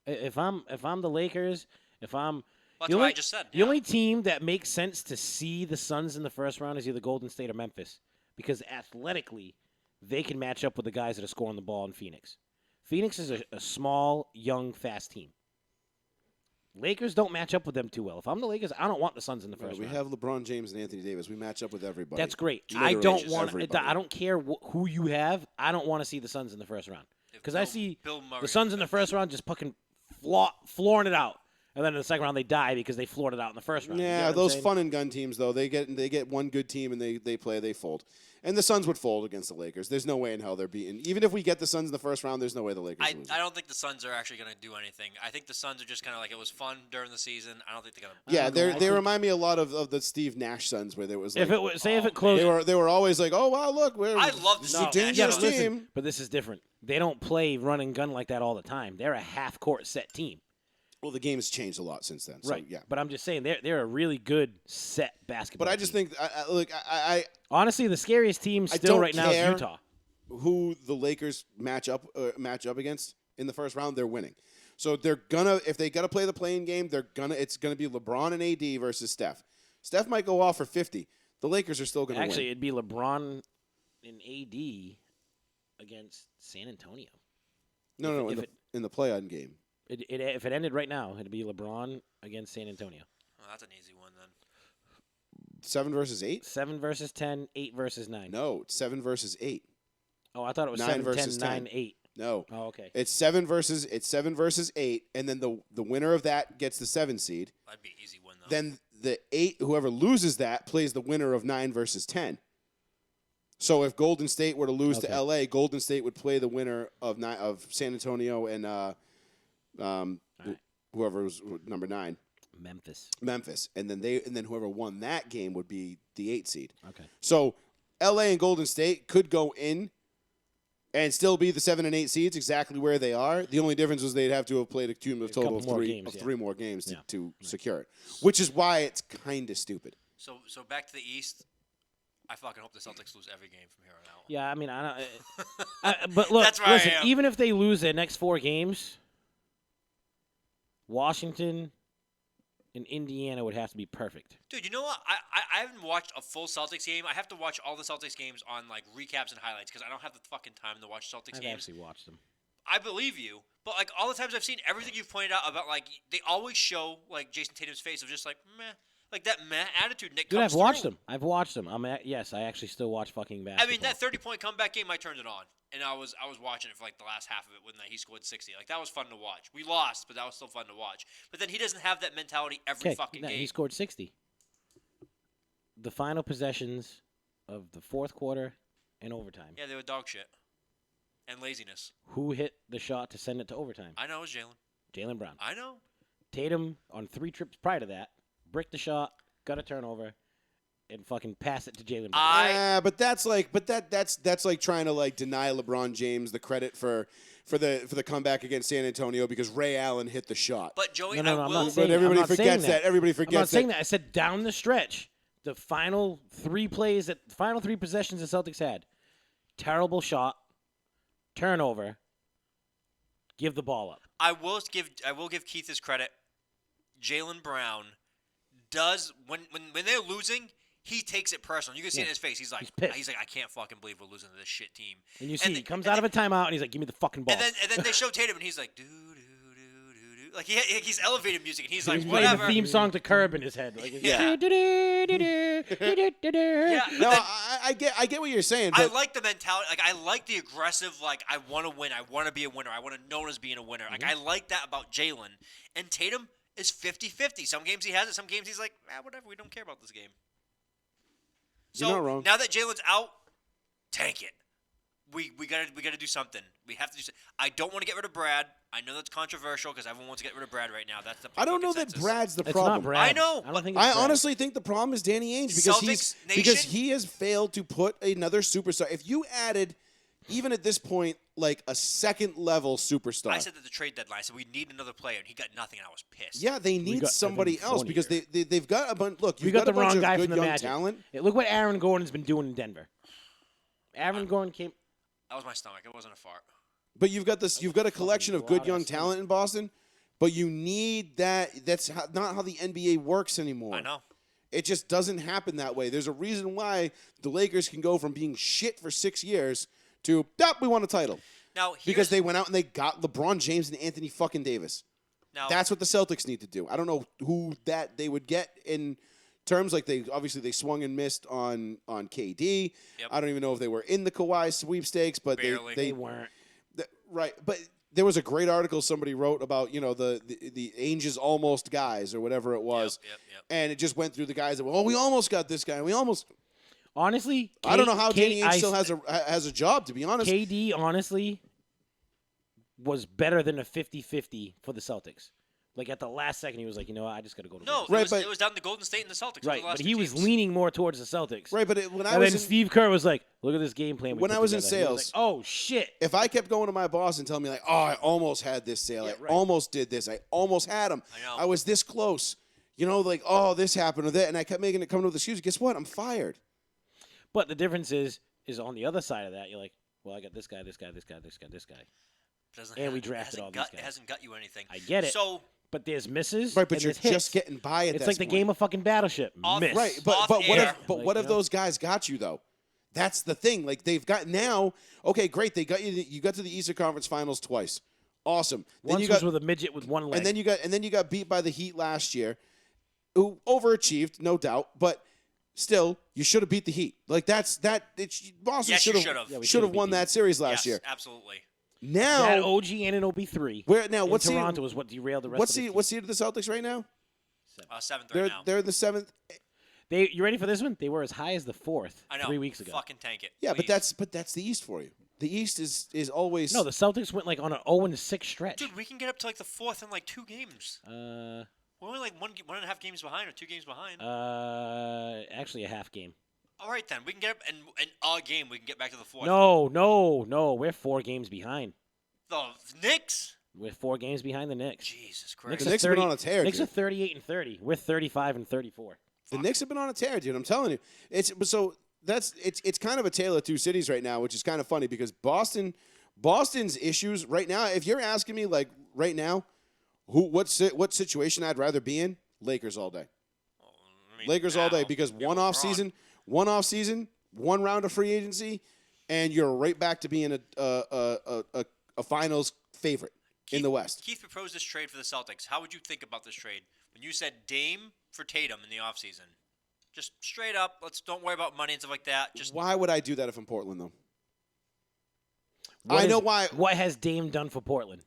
If I'm the Lakers, that's what I just said. The only team that makes sense to see the Suns in the first round is either Golden State or Memphis, because athletically, they can match up with the guys that are scoring the ball in Phoenix. Phoenix is a small, young, fast team. Lakers don't match up with them too well. If I'm the Lakers, I don't want the Suns in the first round. We have LeBron James and Anthony Davis. We match up with everybody. That's great. Literally I don't care who you have. I don't want to see the Suns in the first round, because I see the Suns in the first round just fucking flooring it out. And then in the second round, they die because they floored it out in the first round. You Yeah, get what I'm those saying? fun and gun teams though, they get one good team and they fold. And the Suns would fold against the Lakers. There's no way in hell they're beaten. Even if we get the Suns in the first round, there's no way the Lakers lose. I don't think the Suns are actually going to do anything. I think the Suns are just kind of like it was fun during the season. I don't think they're going to. Yeah, don't know. I they think- remind me a lot of the Steve Nash Suns, where there was like, If it closed, they were always like, oh wow, look, I love this the is a Steve Nash dangerous Suns. but team. listen, but this is different. They don't play run and gun like that all the time. They're a half court set team. Well, the game has changed a lot since then. So, Right. yeah. But I'm just saying they're a really good set basketball. But I just team. think, I honestly, the scariest team I still don't right now is care. Utah. who the Lakers match up against in the first round, they're winning. So they're gonna, if they gotta play the playing game, it's gonna be LeBron and AD versus Steph. Steph might go off for 50. The Lakers are still gonna Actually, win. it'd be LeBron and AD against San Antonio. No, in the play-on game. If it ended right now, it'd be LeBron against San Antonio. Oh, that's an easy one then. 7 versus 8? 7 versus 10, 8 versus 9. No, it's 7 versus 8. Oh, I thought it was 9 7, 10, versus 10. 9, 8. No. Oh, okay. It's 7 versus 8, and then the winner of that gets the 7 seed. That'd be an easy one though. Then the 8, whoever loses that, plays the winner of 9 versus 10. So if Golden State were to lose to LA, Golden State would play the winner of San Antonio and whoever was number 9. Memphis. And then whoever won that game would be the 8 seed. Okay. So LA and Golden State could go in and still be the 7 and 8 seeds exactly where they are. The only difference was they'd have to have played a cumulative total of three more games to secure it, which is why it's kind of stupid. So back to the East. I fucking hope the Celtics lose every game from here on out. Yeah, I mean, I don't. But look, That's where I listen. am. Even if they lose their next 4 games, Washington and Indiana would have to be perfect. Dude, you know what? I haven't watched a full Celtics game. I have to watch all the Celtics games on like recaps and highlights because I don't have the fucking time to watch Celtics I've games. actually watched them. I believe you, but like all the times I've seen everything you've pointed out about like they always show like Jason Tatum's face of just like meh, like that meh attitude. Nick Dude, comes I've watched through. them. I've watched them. Yes, I actually still watch fucking basketball. I mean, that 30-point comeback game, I turned it on, and I was watching it for like the last half of it when he scored 60. Like that was fun to watch. We lost, but that was still fun to watch. But then he doesn't have that mentality every fucking game. He scored 60. The final possessions of the fourth quarter and overtime. Yeah, they were dog shit and laziness. Who hit the shot to send it to overtime? I know it was Jalen. Jalen Brown. I know. Tatum, on 3 trips prior to that, bricked the shot, got a turnover, and fucking passed it to Jalen Brown. But that's like trying to like deny LeBron James the credit for the comeback against San Antonio because Ray Allen hit the shot. But Joey, No, I I'm will. not saying- But everybody I'm not forgets saying that. Everybody I'm not forgets saying that. that. I said down the stretch, the final 3 possessions the Celtics had. Terrible shot, turnover, give the ball up. I will give Keith his credit. Jalen Brown does when they're losing, he takes it personal. You can see it in his face. He's like, pissed. I can't fucking believe we're losing to this shit team. And you see, he comes out of a timeout, and he's like, give me the fucking ball. And then they show Tatum, and he's like, doo doo doo doo doo. Like he's elevated music, and he's like, He's playing whatever. the theme song to Curb in his head. Like, Yeah. Yeah, No, but I get what you're saying. I But like the mentality. Like I like the aggressive. Like I want to win. I want to be a winner. I want to known as being a winner. Like I like that about Jalen. And Tatum is 50-50. Some games he has it. Some games he's like, whatever. We don't care about this game. So You're not wrong. now that Jalen's out, tank it. We gotta do something. We have to do something. I don't want to get rid of Brad. I know that's controversial because everyone wants to get rid of Brad right now. That's the I don't know consensus. that Brad's the It's problem. not Brad. I know, I don't but think it's I Brad. honestly think the problem is Danny Ainge Celtics because Nation? he has failed to put another superstar. If you added, even at this point, like a second level superstar. I said at the trade deadline, I said we need another player, and he got nothing, and I was pissed. Yeah, they need got somebody Evan else Fournier. because they've got a bunch. Look, We you've got got the a bunch wrong of guy good from the young Magic. talent. Hey, look what Aaron Gordon's been doing in Denver. Aaron Gordon came. That was my stomach. It wasn't a fart. But you've got this. You've got a collection of good lot young of stuff. talent in Boston. But you need that. That's not how the NBA works anymore. I know. It just doesn't happen that way. There's a reason why the Lakers can go from being shit for 6 years to we won a title Now because they went out and they got LeBron James and Anthony fucking Davis. now That's what the Celtics need to do. I don't know who that they would get in terms like they swung and missed on KD. Yep. I don't even know if they were in the Kawhi sweepstakes, but Barely. they They weren't. right. But there was a great article somebody wrote about, the Ainge's almost guys or whatever it was. Yep. And it just went through the guys that, we almost got this guy. We almost. Honestly, I don't know how Danny Ainge still has a job, to be honest. KD, honestly, was better than a 50-50 for the Celtics. Like, at the last second, he was like, you know what, I just got to go to No, Right, it was down to Golden State and the Celtics. Right, the last but he two was teams. leaning more towards the Celtics. Right, but And then Steve Kerr was like, look at this game plan. When I was in together. He was sales- like, oh, shit. if I kept going to my boss and telling me, like, oh, I almost had this sale. Yeah, I right. almost did this. I almost had him. I know. I was this close. Like, oh, this happened or that. And I kept making it come to the excuse. Guess what? I'm fired. But the difference is on the other side of that, you're like, well, I got this guy. And we drafted all these guys. It hasn't got you anything. I get it. So But there's misses. Right, but and you're there's hits. just getting by at It's that like the game of fucking Battleship. Off- Miss. Right, but Off what air. if what if those guys got you though? That's the thing. Like they've got now. Okay, great. They got you. You got to the Eastern Conference Finals twice. Awesome. Then Once you got was with a midget with one leg. and then you got beat by the Heat last year, who overachieved, no doubt, but still you should have beat the Heat. Like Boston Yes, you should should've. have Yeah, we should have should've won beat that series last yes, year. absolutely. Now that OG and an OB3. where now in what's Toronto was what derailed the rest what of the seed what seed are the Celtics right now? Seventh They're right now. they're in the seventh. You ready for this one? They were as high as the 4th I know. 3 weeks ago. Fucking tank it. Yeah, please. but that's the East for you. The East is always No, the Celtics went like on an 0-6 stretch. Dude, we can get up to like the 4th in like 2 games. We're only like one and a half games behind or 2 games behind. Actually a half game. All right, then. We can get up in a game. We can get back to the 4th. No. We're 4 games behind. The Knicks? We're 4 games behind the Knicks. Jesus Knicks Christ. The Knicks have been on a tear, Knicks dude. are 38-30. We're 35-34. The Knicks have been on a tear, dude. I'm telling you. It's kind of a tale of two cities right now, which is kind of funny because Boston's issues right now. If you're asking me like right now, what situation I'd rather be in, Lakers all day. I mean, Lakers all day now, because yeah, one LeBron. off season, one round of free agency, and you're right back to being a finals favorite in the West. Keith proposed this trade for the Celtics. How would you think about this trade when you said Dame for Tatum in the offseason? Just straight up, don't worry about money and stuff like that. Just Why would I do that if I'm Portland though? What I know is- why. What has Dame done for Portland?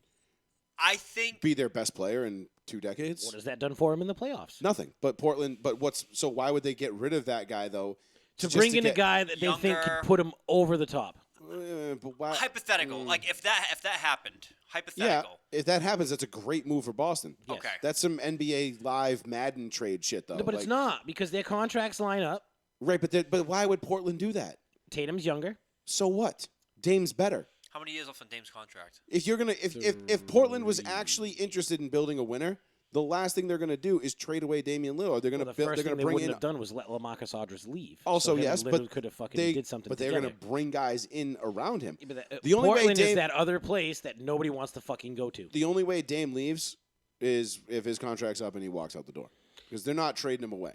I think Be their best player in 2 decades. What has that done for him in the playoffs? Nothing. But Portland. But so why would they get rid of that guy though? To just bring in a get- guy that they think younger. could put him over the top. But why? hypothetical. Like if that happened, Yeah, hypothetical. if that happens, that's a great move for Boston. Yes. Okay. That's some NBA Live Madden trade shit though. No, but it's Like- not because their contracts line up. Right, but why would Portland do that? Tatum's younger. So what? Dame's better. How many years left on Dame's contract? If you're gonna if Portland was actually interested in building a winner, the last thing they're gonna do is trade away Damian Lillard. They're gonna Well, the build. first They're thing gonna they bring wouldn't in. have done was let LaMarcus Aldridge leave. Also, so him yes, and but Lillard could have fucking they did something. but they're together. gonna bring guys in around him. Yeah, but The only way Portland is Dame- that other place that nobody wants to fucking go to. The only way Dame leaves is if his contract's up and he walks out the door, because they're not trading him away.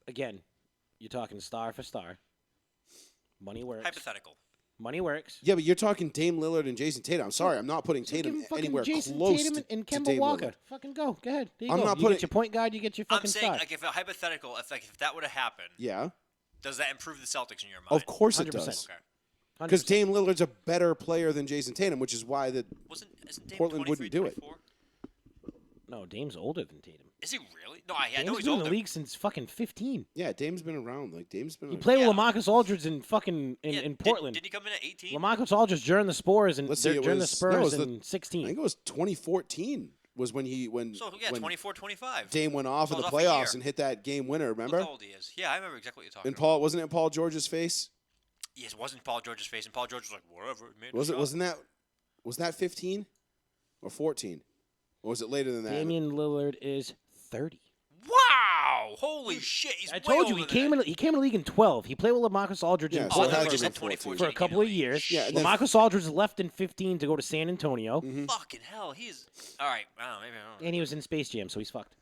Again, you're talking star for star. Money works. Hypothetical. Money works. Yeah, but you're talking Dame Lillard and Jason Tatum. I'm sorry, I'm not putting So give Tatum him fucking anywhere Jason close Tatum to, and to Kemba Dame Walker. Lillard. Fucking go. Go ahead. There you I'm go. not You putting- get your point guard. You get your fucking I'm saying, star. like, if a hypothetical, if that would have happened, Yeah, does that improve the Celtics in your mind? of course it 100%. does. Okay. Because 100%. Dame Lillard's a better player than Jason Tatum, which is why Isn't Dame Portland 23, wouldn't do it. 24? No, Dame's older than Tatum. Is he really? No, I know Dame's he's been in older. the league since fucking 15. Yeah, Dame's been around. Like Dame's been. He around. played Yeah. with LaMarcus Aldridge in fucking in Yeah, Portland. Didn't he come in at 18? LaMarcus Aldridge during the Spurs and Let's see, it during the was- Spurs no, it was in I 16. think it was 2014 was when So, yeah, when 24, 25. Dame went off So in the it was off a playoffs year. and hit that game winner. Look Remember? how old he is. Yeah, I remember exactly what you're talking And about. Paul wasn't it in Paul George's face? Yes, it wasn't Paul George's face, and Paul George was like, whatever. Made Was the it? shot. Was that 15 or 14? Or was it later than that? Damian Lillard is 30. Wow! Holy shit, he's I way told you older he came than in. He came in the league in 12. He played with LaMarcus Aldridge Yeah, in so Oh, it I had thought to you be said 14. 2014. for a couple of years. Yeah, and then- LaMarcus Aldridge left in 15 to go to San Antonio, Fucking hell, he's... All right, I don't know, maybe I don't know. and he was in Space Jam, so he's fucked.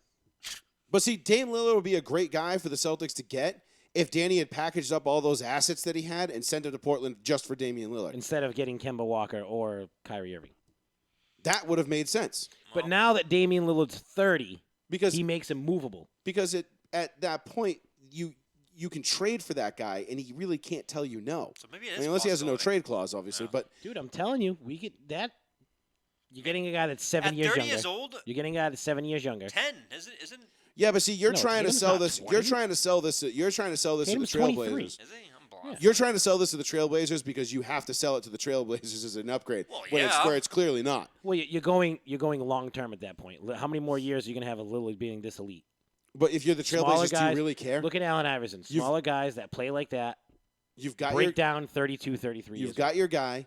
But see, Dame Lillard would be a great guy for the Celtics to get if Danny had packaged up all those assets that he had and sent it to Portland just for Damian Lillard. Instead of getting Kemba Walker or Kyrie Irving. That would have made sense But now that Damian Lillard's 30, because he makes him movable. at that point you can trade for that guy and he really can't tell you no. So maybe it is I mean, unless he has a no possibility. trade clause, obviously. Yeah. But Dude, I'm telling you, we get that You're getting a guy that's 7 At years 30 younger. years old, You're getting a guy that's 7 years younger. 10 isn't Yeah, but see, you're No, trying to Tatum's sell not this. 20. You're trying to sell this. You're trying to sell this to the Tatum's 23. Trailblazers. is he? I'm blind. You're trying to sell this to the Trailblazers because you have to sell it to the Trailblazers as an upgrade. Well, Where it's clearly not. Well, you're going long term at that point. How many more years are you going to have a Lillard being this elite? But if you're the Smaller Trailblazers, do guys- you really care? Look at Allen Iverson. Smaller guys that play like that, You've got break your down 32, 33 you've years. got your guy.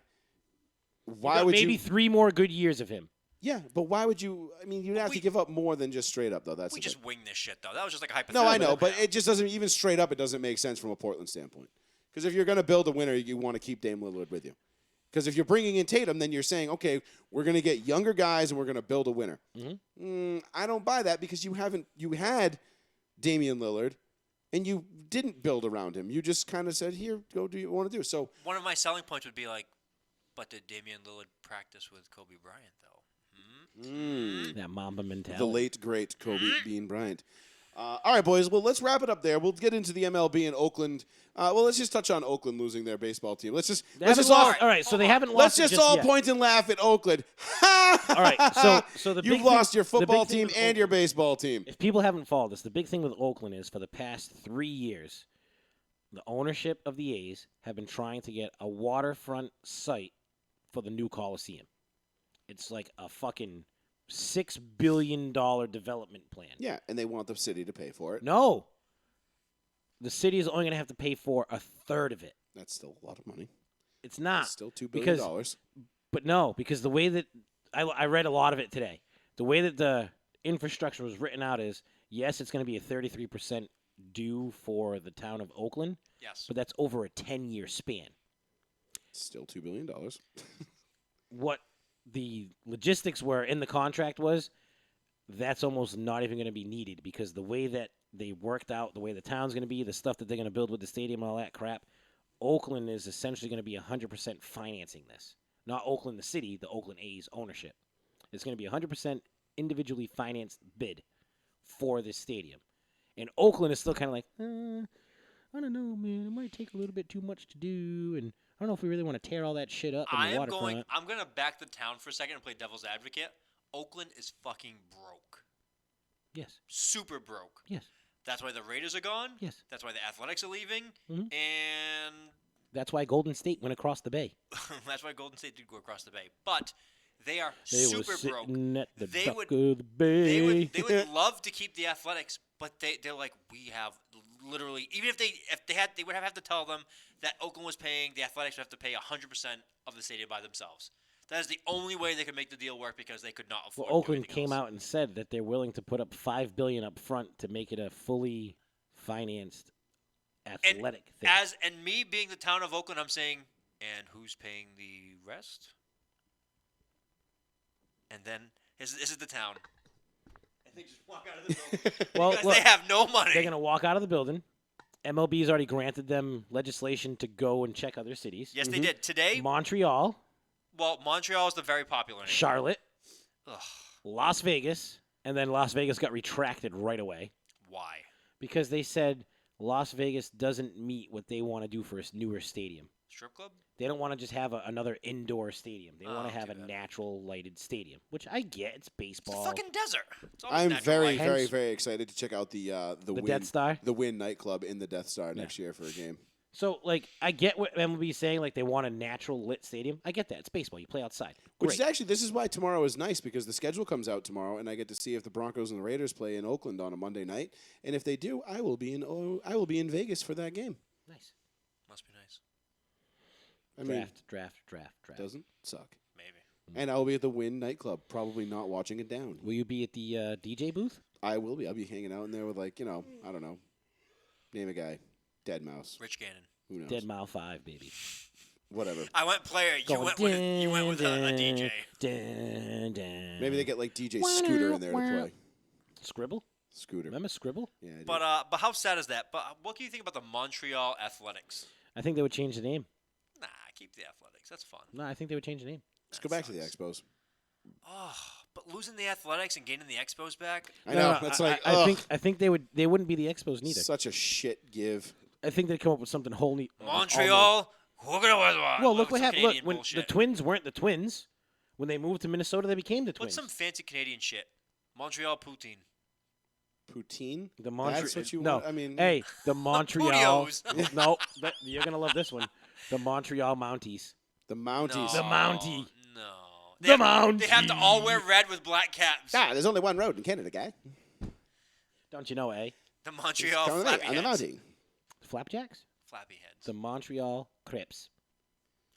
Why got would maybe you? 3 more good years of him. Yeah, but why would you? I mean, you'd have to give up more than just straight up, though. That's We the just thing. wing this shit, though. That was just like a No, hypothetical. I know, but it just doesn't even straight up. It doesn't make sense from a Portland standpoint. Because if you're going to build a winner, you want to keep Dame Lillard with you. Because if you're bringing in Tatum, then you're saying, okay, we're going to get younger guys and we're going to build a winner. I don't buy that because you had Damian Lillard, and you didn't build around him. You just kind of said, here, go do what you want to do. So one of my selling points would be like, but did Damian Lillard practice with Kobe Bryant, though? That Mamba mentality. the late, great Kobe Bean Bryant. All right, boys. Well, let's wrap it up there. We'll get into the MLB in Oakland. Well, let's just touch on Oakland losing their baseball team. Let's just all All right, so they haven't let's lost. just all yet. point and laugh at Oakland. All right, so the you've big lost thing, your the big football thing team with and your Oakland- baseball team. If people haven't followed this, the big thing with Oakland is for the past 3 years, the ownership of the A's have been trying to get a waterfront site for the new Coliseum. It's like a fucking $6 billion development plan. Yeah, and they want the city to pay for it. No. The city is only going to have to pay for a third of it. That's still a lot of money. It's not. It's still $2 billion. Because- But no, because the way that I read a lot of it today, the way that the infrastructure was written out is, yes, it's going to be a 33% due for the town of Oakland, Yes. but that's over a 10-year span. Still $2 billion. What the logistics were in the contract was, that's almost not even going to be needed because the way that they worked out, the way the town's going to be, the stuff that they're going to build with the stadium and all that crap, Oakland is essentially going to be 100% financing this. Not Oakland, the city, the Oakland A's ownership. It's going to be 100% individually financed bid for this stadium. And Oakland is still kind of like, I don't know, man. It might take a little bit too much to do, and I don't know if we really want to tear all that shit up in the waterfront. I'm going to back the town for a second and play devil's advocate. Oakland is fucking broke. Yes. Super broke. Yes. That's why the Raiders are gone. Yes. That's why the Athletics are leaving. Mhm. And That's why Golden State went across the bay. that's why Golden State did go across the bay. But they are They super were broke. sitting at the They dock would- of the bay. They would love to keep the Athletics, but they're like, we have literally, even if they had, they would have to tell them that Oakland was paying, the Athletics would have to pay 100% of the stadium by themselves. That is the only way they could make the deal work because they could not afford. Well, Oakland anything came else. out and said that they're willing to put up $5 billion up front to make it a fully financed athletic thing. And me being the town of Oakland, I'm saying, and who's paying the rest? And then this is the town. And they just walk out of the building Well, because look, they have no money. they're going to walk out of the building. MLB has already granted them legislation to go and check other cities. Yes, they did today. Montreal, Well, Montreal is the very popular name. Charlotte, Ugh, Las Vegas, and then Las Vegas got retracted right away why? because they said Las Vegas doesn't meet what they want to do for a newer stadium. Strip club? They don't want to just have another indoor stadium. They want to have too a bad. natural lighted stadium, which I get. It's It's baseball. a fucking desert. It's always I'm natural very, light. very, Hence- very excited to check out the Win, Death Star? the Win nightclub in the Death Star next year for a game. So, like, I get what MLB is saying. Like, they want a natural lit stadium. I get that. It's baseball. You play outside. Which Great. is actually, this is why tomorrow is nice because the schedule comes out tomorrow, and I get to see if the Broncos and the Raiders play in Oakland on a Monday night. And if they do, I will be in Vegas for that game. Nice. Must be nice. I mean, Draft. doesn't suck. Maybe. And I will be at the Win nightclub, probably not watching it down. Will you be at the DJ booth? I will be. I'll be hanging out in there with I don't know, name a guy, Dead Mouse. Rich Gannon. Who knows? Dead Mile 5, baby. Whatever. I went player. You Going went with a DJ. Dun, dun. Maybe they get like DJ Scooter in there to play. Scribble? Scooter. Remember Scribble? Yeah. I do. But how sad is that? But what can you think about the Montreal Athletics? I think they would change the name. Nah, keep the Athletics. That's fun. No, I think they would change the name. Let's go back to the Expos. Oh, but losing the Athletics and gaining the Expos back. I know. That's like I think they wouldn't be the Expos neither. such a shit give. I think they'd come up with something wholly Montreal. We're gonna Well, look what happened. Look, when the Twins weren't the Twins, When they moved to Minnesota, they became the Twins. What's some fancy Canadian shit? Montreal poutine. Poutine? The That's what you no. want? I mean, Hey, the Montreal. Putios. No, you're gonna love this one. The Montreal Mounties. the Mounties. The Mountie. No. The They have to all wear red with black caps. Ah, there's only one road in Canada, guy. Don't you know, eh? The Montreal Come with me, flappy I'm the heads. Mountie. Flapjacks? Flappy heads. The Montreal Crips.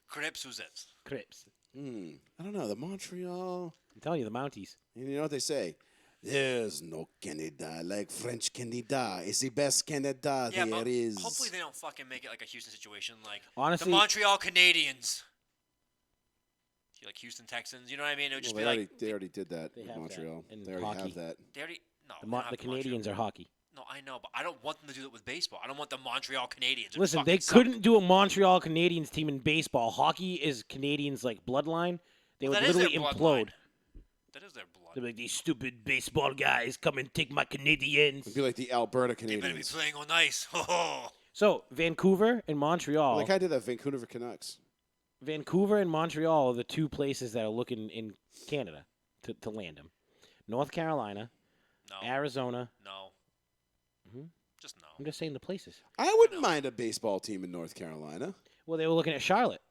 Crepes was it? Crips. I don't know. The Montreal. I'm telling you, the Mounties. You know what they say? There's no Canada like French Canada. It's the best Canada Yeah, there but is. hopefully they don't fucking make it like a Houston situation. Like Honestly, the Montreal Canadiens. Like Houston Texans, you know what I mean? It would just Well, be like they already did that They with have Montreal. that in They already hockey. have that. they already no. the, they don't have the Montreal. Canadians are hockey. No, I know, but I don't want them to do that with baseball. I don't want the Montreal Canadiens. It Listen, fucking they suck. couldn't do a Montreal Canadiens team in baseball. Hockey is Canadians' like bloodline. They Well, would that is their literally bloodline. implode. That is their blood. They'd be like, these stupid baseball guys come and take my Canadians. It'd be like the Alberta They better be Canadians. playing on ice. So Vancouver and Montreal. Like I did that Vancouver Canucks. Vancouver and Montreal are the two places that are looking in Canada to land them. North Carolina, No. Arizona. No. Mhm. Just no. I'm just saying the places. I wouldn't mind a baseball team in North Carolina. Well, they were looking at Charlotte.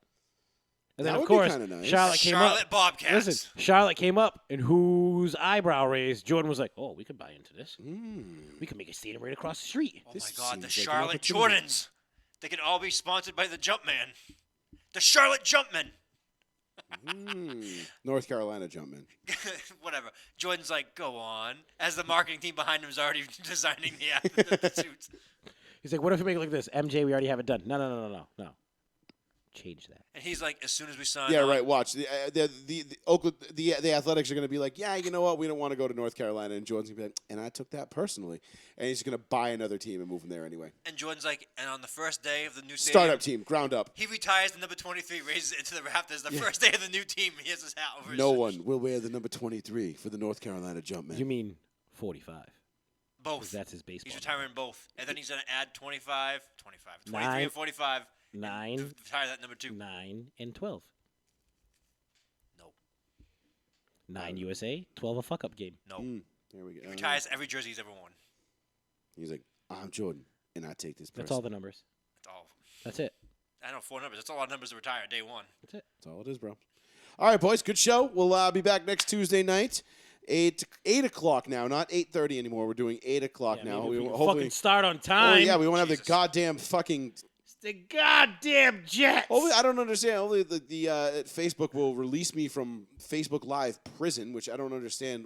And then, That of would be course, kinda nice. Charlotte came Charlotte up. Bobcats. Listen, Charlotte came up, and whose eyebrow raised? Jordan was like, oh, we could buy into this. We could make a stadium right across the street. Oh This my God, the seems like an Charlotte opportunity. Jordans. They can all be sponsored by the Jumpman. The Charlotte Jumpman. North Carolina Jumpman. Whatever. Jordan's like, go on. As the marketing team behind him is already designing the suits. He's like, what if we make it like this? MJ, we already have it done. No. Change that. And he's like, as soon as we sign Yeah, on, right. Watch the Oakland. The Athletics are going to be like, yeah, you know what? We don't want to go to North Carolina, and Jordan's going to be like, and I took that personally, and he's going to buy another team and move them there anyway. And Jordan's like, and on the first day of the new stadium, Startup team, ground up. he retires the number 23, raises it into the rafters. The first day of the new team, he has his hat over his No one will wear the number 23 for the North Carolina Jumpman. You mean 45? Both. 'Cause that's his baseball. He's retiring both. And then he's going to add 23 Nine. and 45. and 9, retire that number 2. 9, and 12. Nope. 9 USA, 12 a fuck up game. Nope. There we go. He retires every jersey he's ever worn. He's like, I'm Jordan, and I take this person. That's all the numbers. That's all. That's it. I know, 4 numbers. That's a lot of numbers to retire day 1. That's it. That's all it is, bro. All right, boys. Good show. We'll be back next Tuesday night. 8 o'clock now, not 8:30 anymore. We're doing 8 o'clock Yeah, now. maybe if we can hopefully fucking start on Oh time. yeah, we won't have the Jesus. goddamn fucking. It's the goddamn Jets. Hopefully, I don't understand. Hopefully, the Facebook will release me from Facebook Live prison, which I don't understand.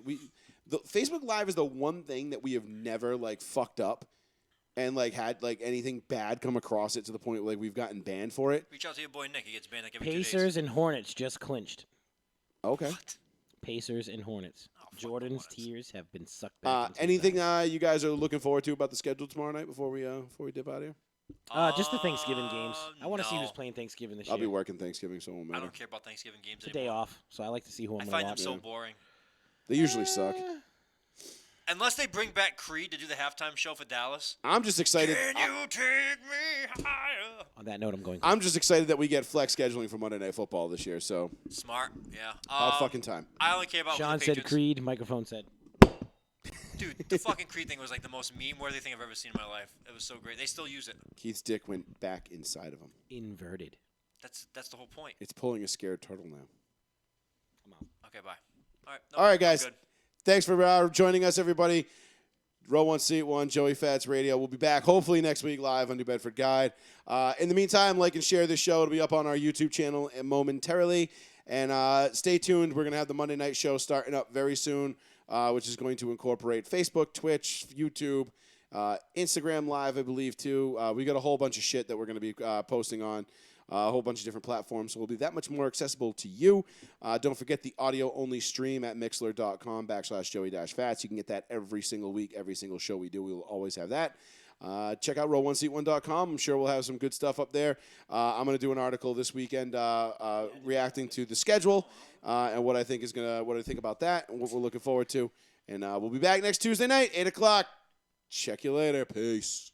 The Facebook Live is the one thing that we have never like fucked up, and like had like anything bad come across it to the point where, like we've gotten banned for it. Reach out to your boy Nick. He gets banned like every 2 days. Pacers and Hornets just clinched. Okay. What? Pacers and Hornets. Oh, fuck the Jordan's Hornets. tears have been sucked back. into his Anything eyes. you guys are looking forward to about the schedule tomorrow night before we dip out of here? Just the Thanksgiving games. I want to see no. who's playing Thanksgiving this I'll year. be working Thanksgiving, so it won't I matter. don't care about Thanksgiving games It's a day anymore. off, so I like to see who I'm I going find to them watch. so Yeah. boring. They usually suck. Unless they bring back Creed to do the halftime show for Dallas. I'm just excited. Can you take me higher? On that note, I'm going. I'm just excited that we get flex scheduling for Monday Night Football this year. So Smart, yeah. about fucking time. I only care about Sean what the said Patriots. Creed. Microphone said. Dude, the fucking Creed thing was like the most meme-worthy thing I've ever seen in my life. It was so great. They still use it. Keith's dick went back inside of him. Inverted. That's the whole point. It's pulling a scared turtle now. I'm out. Okay, bye. All right. All right, I'm guys. good. Thanks for joining us, everybody. Row 1, Seat 1, Joey Fats Radio. We'll be back hopefully next week live on New Bedford Guide. In the meantime, like and share this show. It'll be up on our YouTube channel momentarily. And stay tuned. We're going to have the Monday night show starting up very soon, which is going to incorporate Facebook, Twitch, YouTube, Instagram Live, I believe, too. We got a whole bunch of shit that we're going to be posting on. A whole bunch of different platforms, so we'll be that much more accessible to you. Don't forget the audio-only stream at mixler.com/Joey-Fats. You can get that every single week, every single show we do. We will always have that. Check out row1seat1.com. I'm sure we'll have some good stuff up there. I'm going to do an article this weekend reacting to the schedule and what I think about that and what we're looking forward to. And we'll be back next Tuesday night, 8 o'clock. Check you later. Peace.